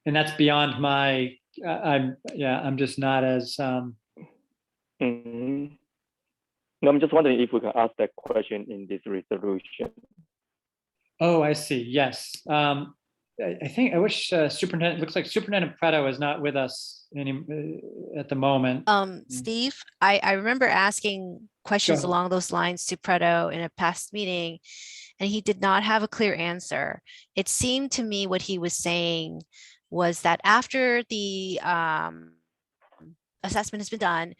And that's beyond my, I'm just not as. No, I'm just wondering if we can ask that question in this resolution. Oh, I see. Yes. I wish Superintendent, looks like Superintendent Preto is not with us at the moment. Steve, I remember asking questions ahead. along those lines to Preto in a past meeting, and he did not have a clear answer. It seemed to me what he was saying was that after the assessment has been done,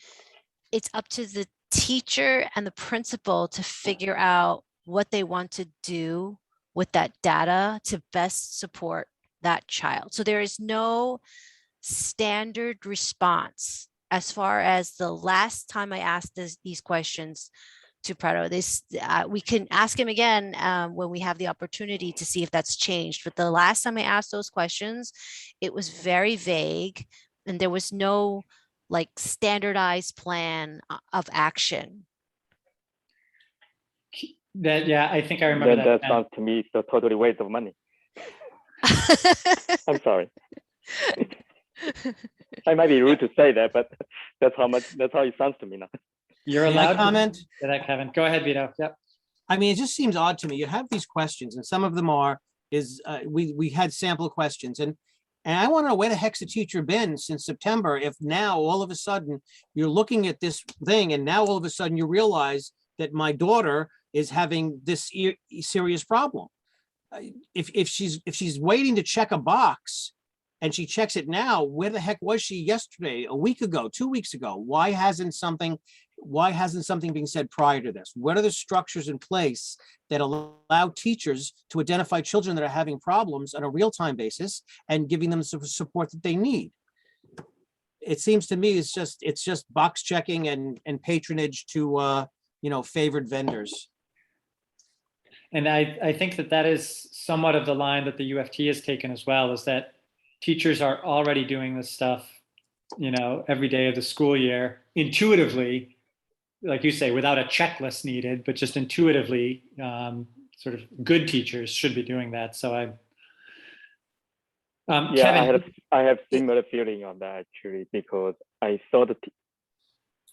it's up to the teacher and the principal to figure out what they want to do with that data to best support that child. So there is no standard response as far as the last time I asked these questions to Preto. We can ask him again when we have the opportunity to see if that's changed. But the last time I asked those questions, it was very vague and there was no like standardized plan of action. I think I remember that. That sounds to me it's a totally waste of money. I'm sorry. I might be rude to say that, but that's how it sounds to me now. You're May I allowed comment? to say that, Kevin. Go ahead, Vito. Yep. I mean, it just seems odd to me. You have these questions and some of them we had sample questions and I want to know where the heck's the teacher been since September if now all of a sudden you're looking at this thing and now all of a sudden you realize that my daughter is having this serious problem. If she's waiting to check a box and she checks it now, where the heck was she yesterday, a week ago, 2 weeks ago? Why hasn't something been said prior to this? What are the structures in place that allow teachers to identify children that are having problems on a real-time basis and giving them the support that they need? It seems to me it's just box checking and patronage to favored vendors. And I think that is somewhat of the line that the UFT has taken as well, is that teachers are already doing this stuff, every day of the school year, intuitively, like you say, without a checklist needed, but just intuitively, sort of good teachers should be doing that. So Kevin, I have similar feeling on that actually, because I saw the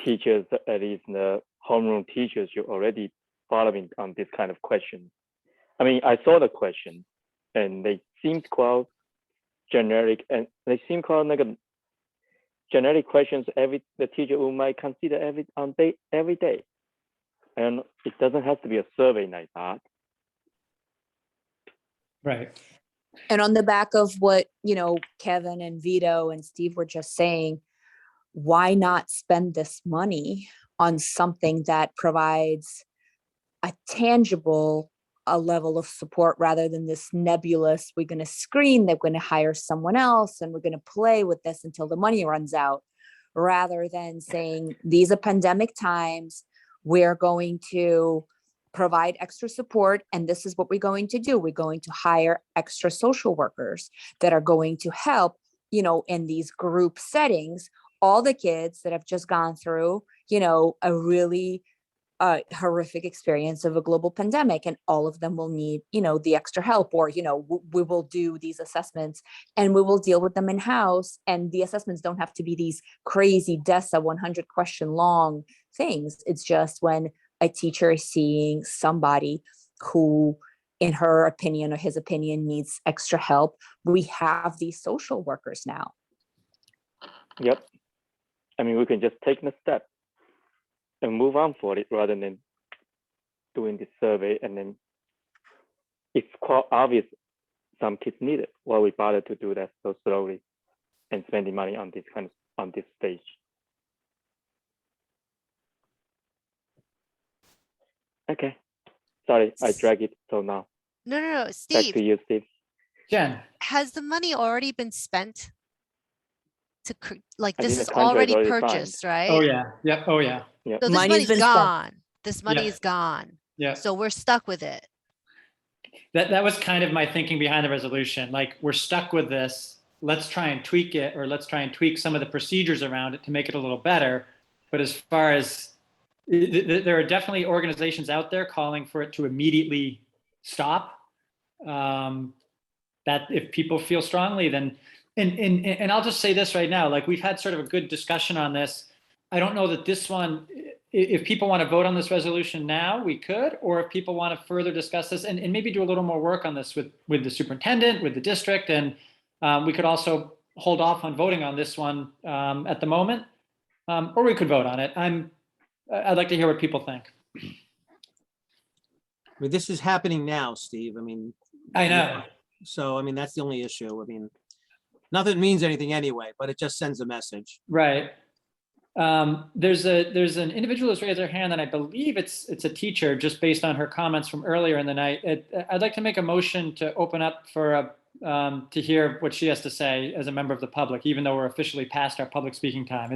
teachers, at least the homeroom teachers, you're already following on this kind of question. I mean, I saw the question and they seemed quite generic and they seem quite like a generic questions the teacher might consider every day. And it doesn't have to be a survey like that. Right. And on the back of what, Kevin and Vito and Steve were just saying, why not spend this money on something that provides a tangible level of support rather than this nebulous, we're going to screen, they're going to hire someone else and we're going to play with this until the money runs out, rather than saying these are pandemic times, we're going to provide extra support and this is what we're going to do. We're going to hire extra social workers that are going to help, in these group settings, all the kids that have just gone through, a really a horrific experience of a global pandemic, and all of them will need, the extra help, or, we will do these assessments and we will deal with them in-house. And the assessments don't have to be these crazy DESA 100 question long things. It's just when a teacher is seeing somebody who, in her opinion or his opinion, needs extra help, we have these social workers now. Yep. I mean, we can just take the step and move on for it rather than doing this survey. And then it's quite obvious some kids need it. Why we bother to do that so slowly and spending money on this on this stage. Okay. Sorry, I drag it till now. No, Back to Steve, you, Steve. Jen, has the money already been spent? Like, I this think is the contract already already signed. purchased, right? oh yeah, yep, oh yeah, Yeah. So this Money's money's been spent. gone. This money Yeah. is gone. yeah. So we're stuck with it. That was kind of my thinking behind the resolution. Like, we're stuck with this. Let's try and tweak it, or let's try and tweak some of the procedures around it to make it a little better. But as far as there are definitely organizations out there calling for it to immediately stop. That if people feel strongly, then, and I'll just say this right now, like, we've had sort of a good discussion on this. I don't know that this one, if people want to vote on this resolution now, we could, or if people want to further discuss this and maybe do a little more work on this with the superintendent, with the district, and we could also hold off on voting on this one at the moment, or we could vote on it. I'd like to hear what people think. I mean, this is happening now, Steve. I mean, I know. so, I mean, that's the only issue. I mean, nothing means anything anyway, but it just sends a message. Right. There's an individual who's raised their hand, and I believe it's a teacher, just based on her comments from earlier in the night. I'd like to make a motion to open up for to hear what she has to say as a member of the public, even though we're officially past our public speaking time.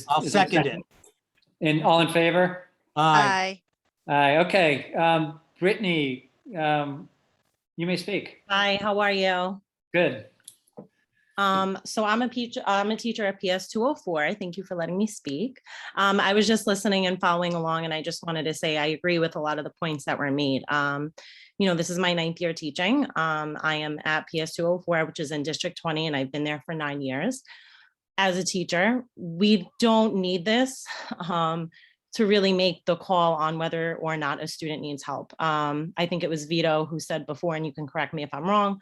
I'll second it. And all in favor? Aye. Aye. Okay. Brittany, you may speak. Hi, how are you? Good. So I'm a teacher at PS 204. Thank you for letting me speak. I was just listening and following along, and I just wanted to say I agree with a lot of the points that were made. This is my 9th year teaching. I am at PS 204, which is in District 20, and I've been there for 9 years. As a teacher, we don't need this to really make the call on whether or not a student needs help. I think it was Vito who said before, and you can correct me if I'm wrong,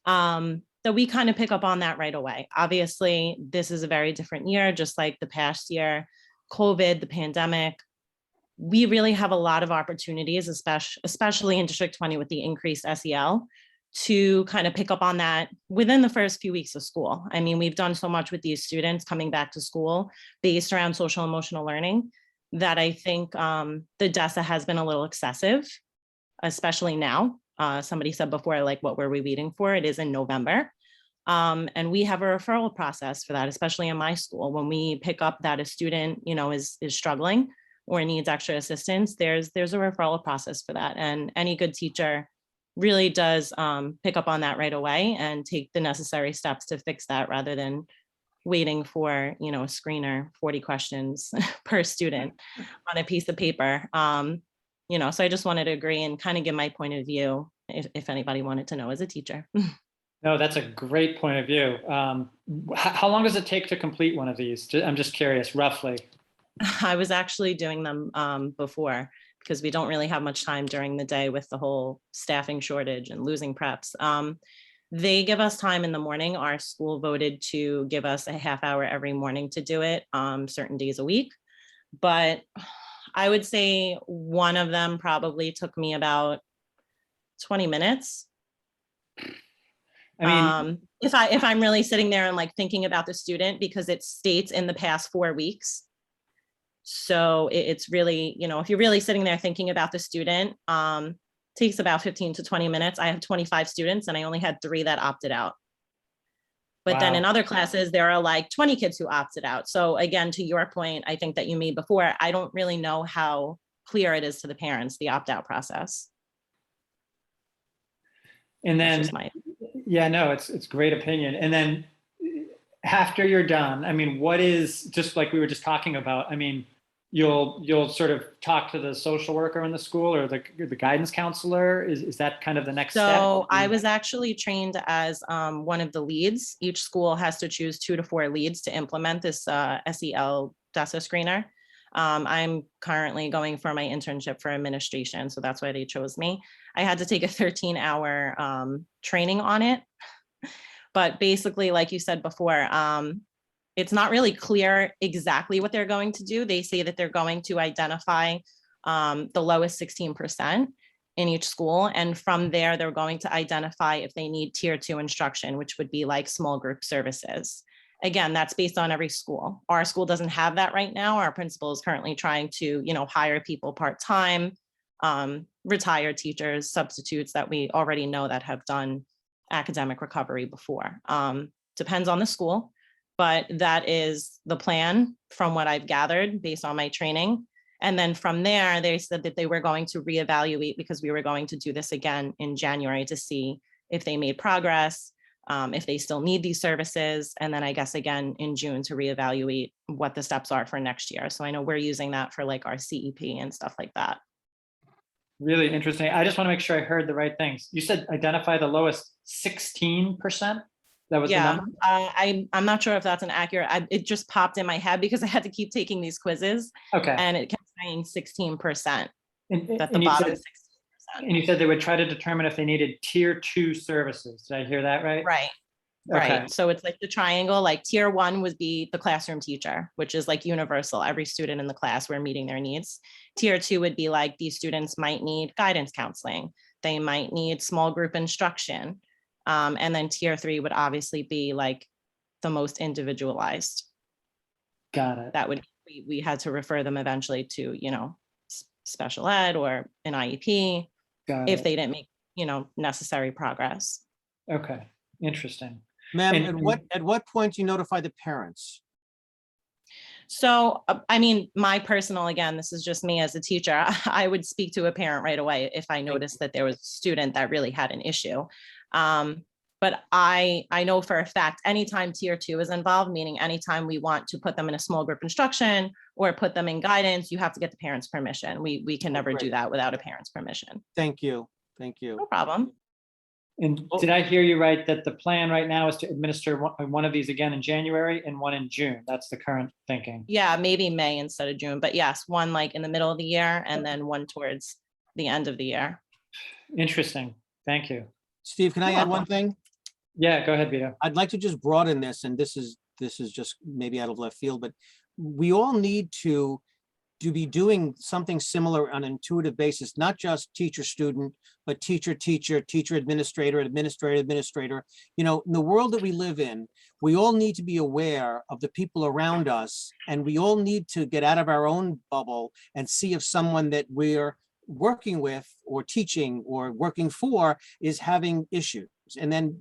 that we kind of pick up on that right away. Obviously, this is a very different year, just like the past year, COVID, the pandemic. We really have a lot of opportunities, especially in District 20 with the increased SEL, to kind of pick up on that within the first few weeks of school. I mean, we've done so much with these students coming back to school based around social emotional learning that I think the DESA has been a little excessive, especially now. Somebody said before, like, what were we waiting for? It is in November. And we have a referral process for that, especially in my school. When we pick up that a student, is struggling or needs extra assistance, there's a referral process for that. And any good teacher really does pick up on that right away and take the necessary steps to fix that, rather than waiting for, a screener, 40 questions per student on a piece of paper. So I just wanted to agree and kind of give my point of view if anybody wanted to know as a teacher. No, that's a great point of view. How long does it take to complete one of these? I'm just curious, roughly. I was actually doing them before, because we don't really have much time during the day with the whole staffing shortage and losing preps. They give us time in the morning. Our school voted to give us a half hour every morning to do it, certain days a week. But I would say one of them probably took me about 20 minutes. I mean, if I'm really sitting there and like thinking about the student, because it states in the past 4 weeks. So it's really, if you're really sitting there thinking about the student, takes about 15 to 20 minutes. I have 25 students and I only had 3 that opted out. But then in other classes, there are like 20 kids who opted out. So again, to your point, I think that you made before, I don't really know how clear it is to the parents, the opt-out process. And then, yeah, no, it's great opinion. And then after you're done, I mean, what is, just like we were just talking about, I mean, you'll sort of talk to the social worker in the school or the guidance counselor? Is that kind of the next step? So I was actually trained as one of the leads. Each school has to choose 2 to 4 leads to implement this SEL DESA screener. I'm currently going for my internship for administration, so that's why they chose me. I had to take a 13-hour training on it. But basically, like you said before, it's not really clear exactly what they're going to do. They say that they're going to identify the lowest 16% in each school. And from there, they're going to identify if they need tier 2 instruction, which would be like small group services. Again, that's based on every school. Our school doesn't have that right now. Our principal is currently trying to, hire people part-time, retired teachers, substitutes that we already know that have done academic recovery before. Depends on the school. But that is the plan from what I've gathered based on my training. And then from there, they said that they were going to reevaluate because we were going to do this again in January to see if they made progress, if they still need these services. And then I guess again in June to reevaluate what the steps are for next year. So I know we're using that for like our CEP and stuff like that. Really interesting. I just want to make sure I heard the right things. You said identify the lowest 16%? That was the number? I'm not sure if that's an accurate, it just popped in my head because I had to keep taking these quizzes. Okay. And it kept saying 16%. At the And you bottom, said, and you said they would try to determine if they needed tier 2 services. Did I hear that right? Right. Okay. Right. So it's like the triangle, like tier 1 would be the classroom teacher, which is like universal. Every student in the class, we're meeting their needs. Tier 2 would be like these students might need guidance counseling. They might need small group instruction. And then tier 3 would obviously be like the most individualized. Got it. That would, we had to refer them eventually to, special ed or an IEP if they didn't make, necessary progress. Okay, interesting. Ma'am, And- at what point do you notify the parents? So, I mean, my personal, again, this is just me as a teacher, I would speak to a parent right away if I noticed that there was a student that really had an issue. But I know for a fact, anytime tier 2 is involved, meaning anytime we want to put them in a small group instruction or put them in guidance, you have to get the parents' permission. We can never do that without a parent's permission. Thank you. Thank you. No problem. And did I hear you right that the plan right now is to administer one of these again in January and one in June? That's the current thinking. Yeah, maybe May instead of June, but yes, one like in the middle of the year and then one towards the end of the year. Interesting. Thank you. Steve, can I You're add one welcome. thing? Yeah, go ahead, Vito. I'd like to just broaden this, and this is just maybe out of left field, but we all need to be doing something similar on an intuitive basis, not just teacher student, but teacher teacher, teacher administrator, administrator administrator. In the world that we live in, we all need to be aware of the people around us, and we all need to get out of our own bubble and see if someone that we're working with or teaching or working for is having issues, and then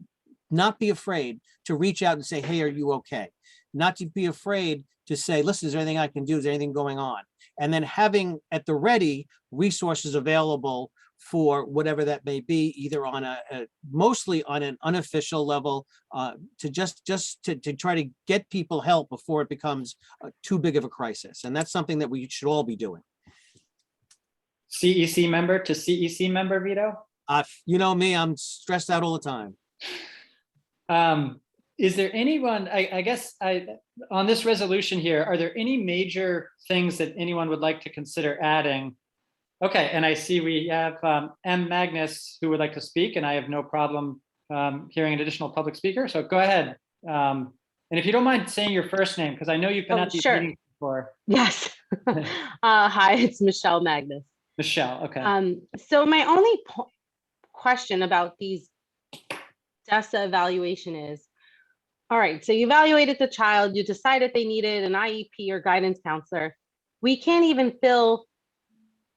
not be afraid to reach out and say, hey, are you okay? Not to be afraid to say, listen, is there anything I can do? Is there anything going on? And then having at the ready resources available for whatever that may be, either on mostly on an unofficial level, to just to try to get people help before it becomes too big of a crisis. And that's something that we should all be doing. CEC member to CEC member, Vito? You know me, I'm stressed out all the time. Is there anyone, I guess, on this resolution here, are there any major things that anyone would like to consider adding? Okay, and I see we have M. Magnus who would like to speak, and I have no problem hearing an additional public speaker, so go ahead. And if you don't mind saying your first name, because I know you've been at these sure. meetings before. Yes. Hi, it's Michelle Magnus. Michelle, okay. So my only question about these DESA evaluation is, all right, so you evaluated the child, you decided they needed an IEP or guidance counselor. We can't even fill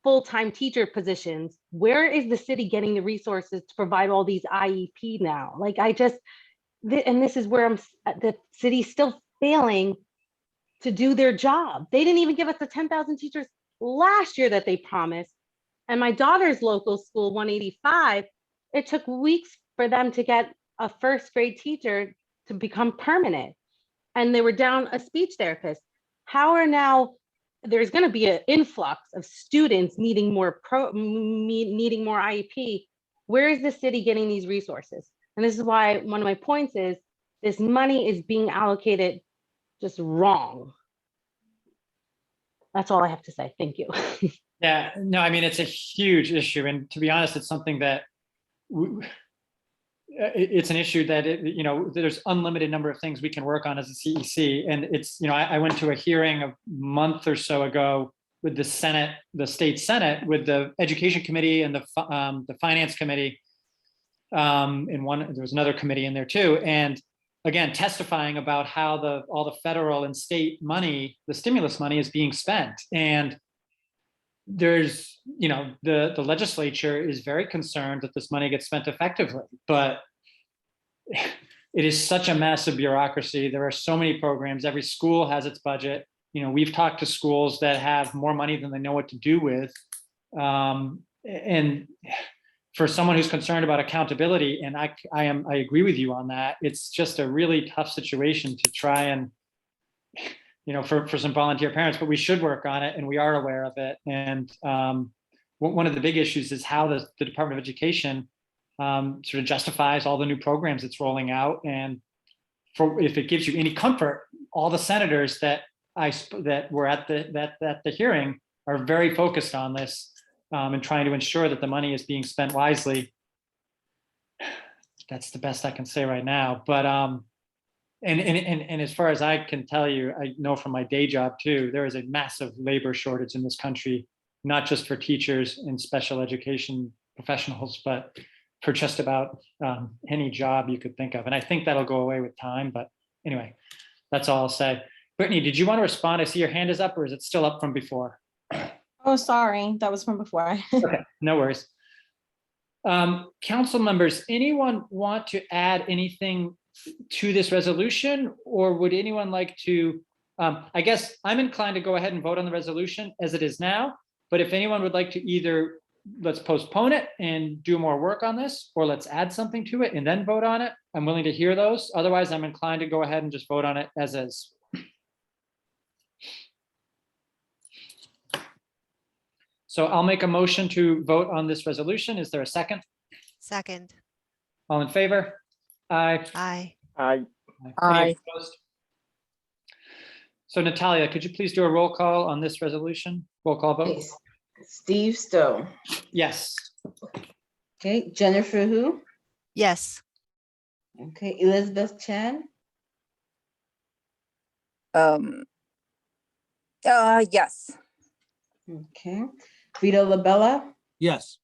full-time teacher positions. Where is the city getting the resources to provide all these IEP now? Like and this is where the city's still failing to do their job. They didn't even give us the 10,000 teachers last year that they promised. And my daughter's local school, 185, it took weeks for them to get a first grade teacher to become permanent. And they were down a speech therapist. How are now there's going to be an influx of students needing more needing more IEP. Where is the city getting these resources? And this is why one of my points is this money is being allocated just wrong. That's all I have to say. Thank you. Yeah, no, I mean, it's a huge issue. And to be honest, it's something that it's an issue that, there's unlimited number of things we can work on as a CEC. And it's, I went to a hearing a month or so ago with the Senate, the state Senate, with the Education Committee and the Finance Committee. There was another committee in there too. And again, testifying about how all the federal and state money, the stimulus money, is being spent. And there's, the legislature is very concerned that this money gets spent effectively, but it is such a massive bureaucracy. There are so many programs. Every school has its budget. We've talked to schools that have more money than they know what to do with. And for someone who's concerned about accountability, and I agree with you on that, it's just a really tough situation to try and, for some volunteer parents, but we should work on it, and we are aware of it. And one of the big issues is how the Department of Education sort of justifies all the new programs it's rolling out. And if it gives you any comfort, all the senators that were at the hearing are very focused on this and trying to ensure that the money is being spent wisely. That's the best I can say right now. But and as far as I can tell you, I know from my day job too, there is a massive labor shortage in this country, not just for teachers and special education professionals, but for just about any job you could think of. And I think that'll go away with time. But anyway, that's all I'll say. Brittany, did you want to respond? I see your hand is up, or is it still up from before? Oh, sorry, that was from before. Okay, no worries. Council members, anyone want to add anything to this resolution, or would anyone like to, I guess I'm inclined to go ahead and vote on the resolution as it is now, but if anyone would like to either let's postpone it and do more work on this, or let's add something to it and then vote on it, I'm willing to hear those. Otherwise, I'm inclined to go ahead and just vote on it as is. So I'll make a motion to vote on this resolution. Is there a second? Second. All in favor? Aye. Aye. Aye. Any opposed? So Natalia, could you please do a roll call on this resolution? Roll call vote. Yes. Steve Stowe. Yes. Okay, Jennifer Hu. Yes. Okay, Elizabeth Chan. Yes. Okay, Vito Labella, Yes.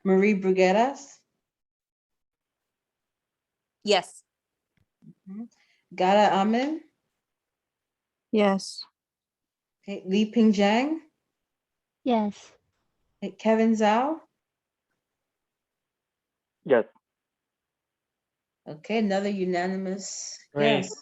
Marie Brugueras, Yes. Gada Amin. Yes. Okay, Li Ping Zhang. Yes. Okay, Kevin Zhao. Yes. Okay, another unanimous Great. yes.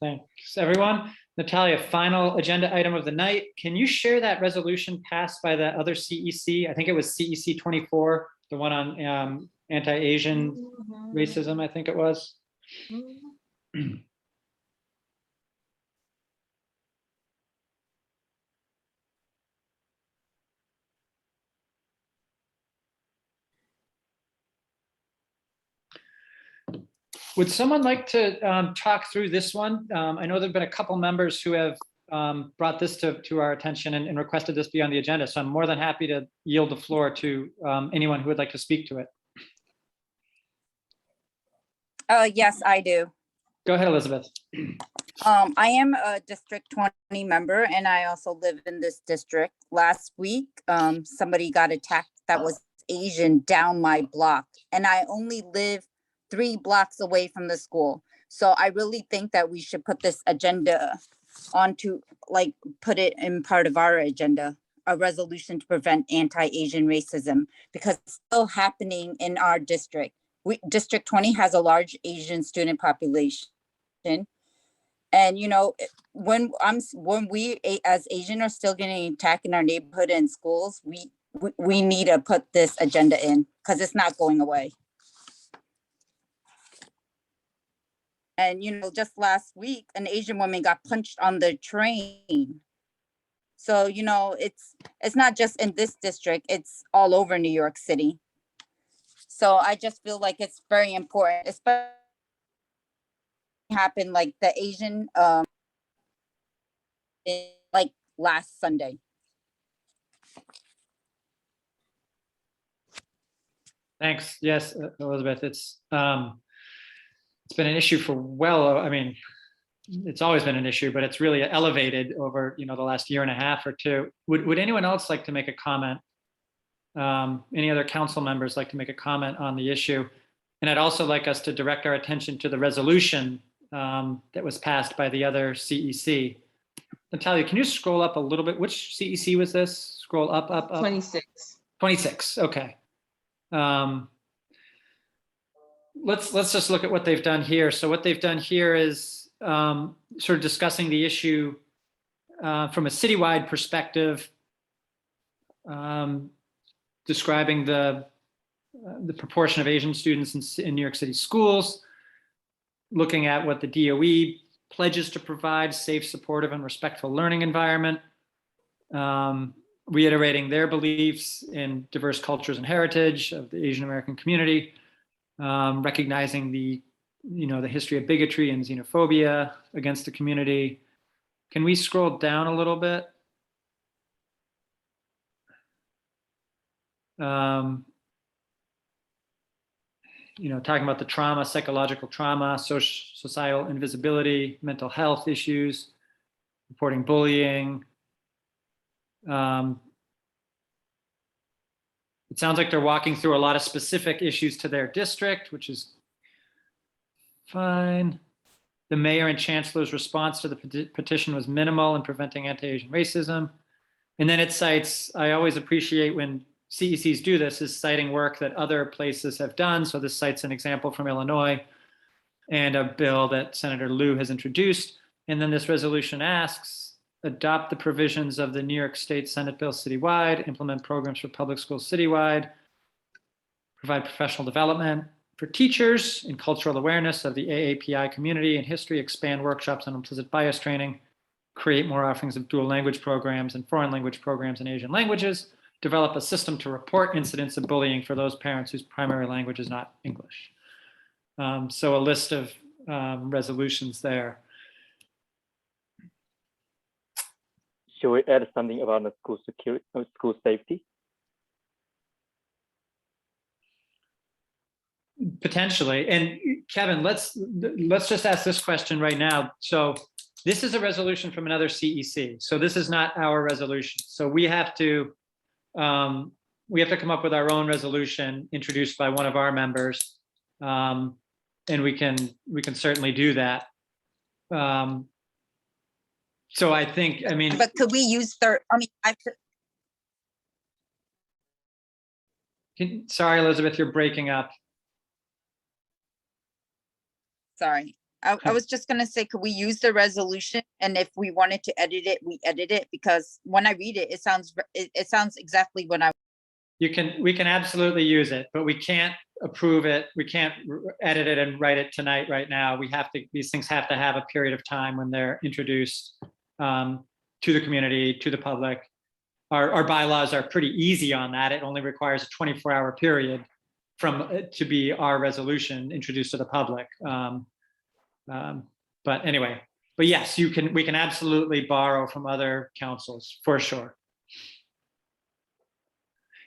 Thanks, everyone. Natalia, final agenda item of the night. Can you share that resolution passed by the other CEC? I think it was CEC 24, the one on anti-Asian racism, I think it was. Would someone like to talk through this one? I know there've been a couple members who have brought this to our attention and requested this be on the agenda. So I'm more than happy to yield the floor to anyone who would like to speak to it. Yes, I do. Go ahead, Elizabeth. I am a District 20 member, and I also live in this district. Last week, somebody got attacked that was Asian down my block, and I only live 3 blocks away from the school. So I really think that we should put this agenda onto, like, put it in part of our agenda, a resolution to prevent anti-Asian racism, because it's still happening in our district. District 20 has a large Asian student population. And, you know, when we as Asian are still getting attacked in our neighborhood and schools, we need to put this agenda in, because it's not going away. And, you know, just last week, an Asian woman got punched on the train. So, you know, it's not just in this district, it's all over New York City. So I just feel like it's very important, especially happened like the Asian, like last Sunday. Thanks. Yes, Elizabeth, it's been an issue for I mean, it's always been an issue, but it's really elevated over, the last year and a half or two. Would anyone else like to make a comment? Any other council members like to make a comment on the issue? And I'd also like us to direct our attention to the resolution that was passed by the other CEC. Natalia, can you scroll up a little bit? Which CEC was this? Scroll up. 26. 26, okay. Let's just look at what they've done here. So what they've done here is sort of discussing the issue from a citywide perspective, describing the proportion of Asian students in New York City schools, looking at what the DOE pledges to provide safe, supportive, and respectful learning environment, reiterating their beliefs in diverse cultures and heritage of the Asian American community, recognizing the history of bigotry and xenophobia against the community. Can we scroll down a little bit? Talking about the trauma, psychological trauma, societal invisibility, mental health issues, reporting bullying. It sounds like they're walking through a lot of specific issues to their district, which is fine. The mayor and chancellor's response to the petition was minimal in preventing anti-Asian racism. And then it cites, I always appreciate when CECs do this, is citing work that other places have done. So this cites an example from Illinois and a bill that Senator Liu has introduced. And then this resolution asks, adopt the provisions of the New York State Senate Bill citywide, implement programs for public schools citywide, provide professional development for teachers in cultural awareness of the AAPI community and history, expand workshops on implicit bias training, create more offerings of dual language programs and foreign language programs in Asian languages, develop a system to report incidents of bullying for those parents whose primary language is not English. So a list of resolutions there. Should we add something about the school security, school safety? Potentially. And Kevin, let's just ask this question right now. So this is a resolution from another CEC. So this is not our resolution. So we have to come up with our own resolution introduced by one of our members. And we can certainly do that. So I think, But could we use sorry, Elizabeth, you're breaking up. Sorry. I was just gonna say, could we use the resolution? And if we wanted to edit it, we edit it, because when I read it, it sounds exactly what We can absolutely use it, but we can't approve it. We can't edit it and write it tonight, right now. These things have to have a period of time when they're introduced to the community, to the public. Our bylaws are pretty easy on that. It only requires a 24-hour period to be our resolution introduced to the public. But anyway, yes, we can absolutely borrow from other councils for sure.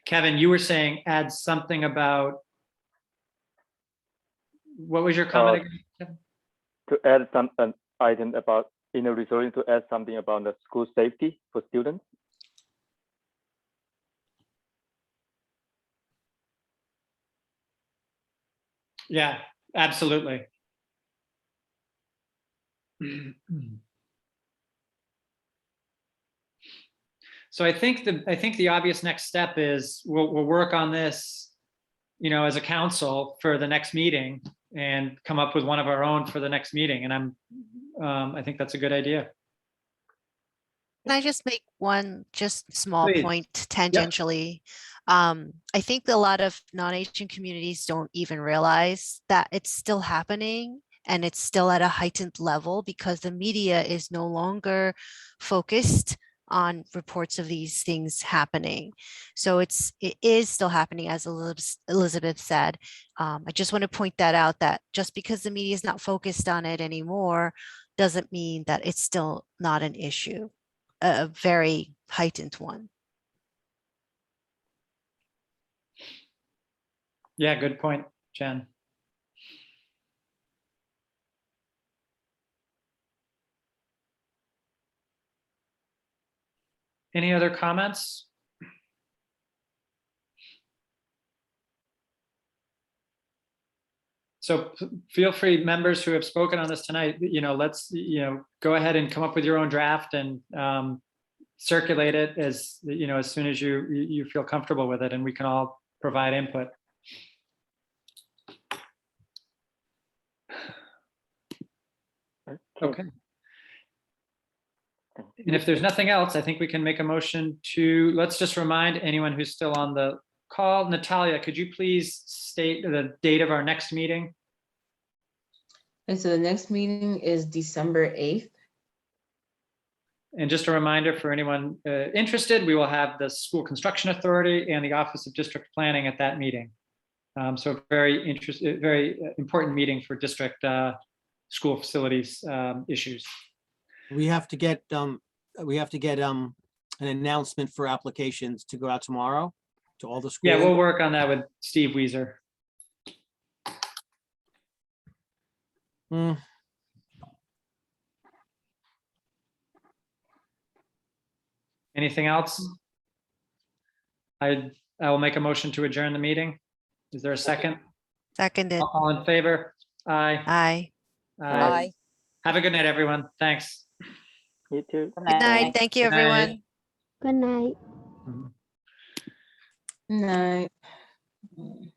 Kevin, you were saying add something about, what was your comment again, Kevin? To add an item about, in the resolution, to add something about the school safety for students. Yeah, absolutely. So I think the obvious next step is we'll work on this, as a council for the next meeting and come up with one of our own for the next meeting. And I think that's a good idea. Can I just make one just small Please. point tangentially? I think a lot of non-Asian communities don't even realize that it's still happening and it's still at a heightened level because the media is no longer focused on reports of these things happening. So it is still happening, as Elizabeth said. I just want to point that out, that just because the media is not focused on it anymore doesn't mean that it's still not an issue, a very heightened one. Yeah, good point, Jen. Any other comments? So feel free, members who have spoken on this tonight, let's, go ahead and come up with your own draft and circulate it as, as soon as you feel comfortable with it, and we can all provide input. Okay. And if there's nothing else, I think we can make a motion to, let's just remind anyone who's still on the call. Natalia, could you please state the date of our next meeting? And so the next meeting is December 8th. And just a reminder for anyone interested, we will have the School Construction Authority and the Office of District Planning at that meeting. So very important meeting for district school facilities issues. We have to get an announcement for applications to go out tomorrow to all the schools. Yeah, we'll work on that with Steve Weiser. Anything else? I will make a motion to adjourn the meeting. Is there a second? Seconded. All in favor? Aye. Aye. Aye. Have a good night, everyone. Thanks. You too. Good night. Thank you, Good night. everyone. Good night. Night.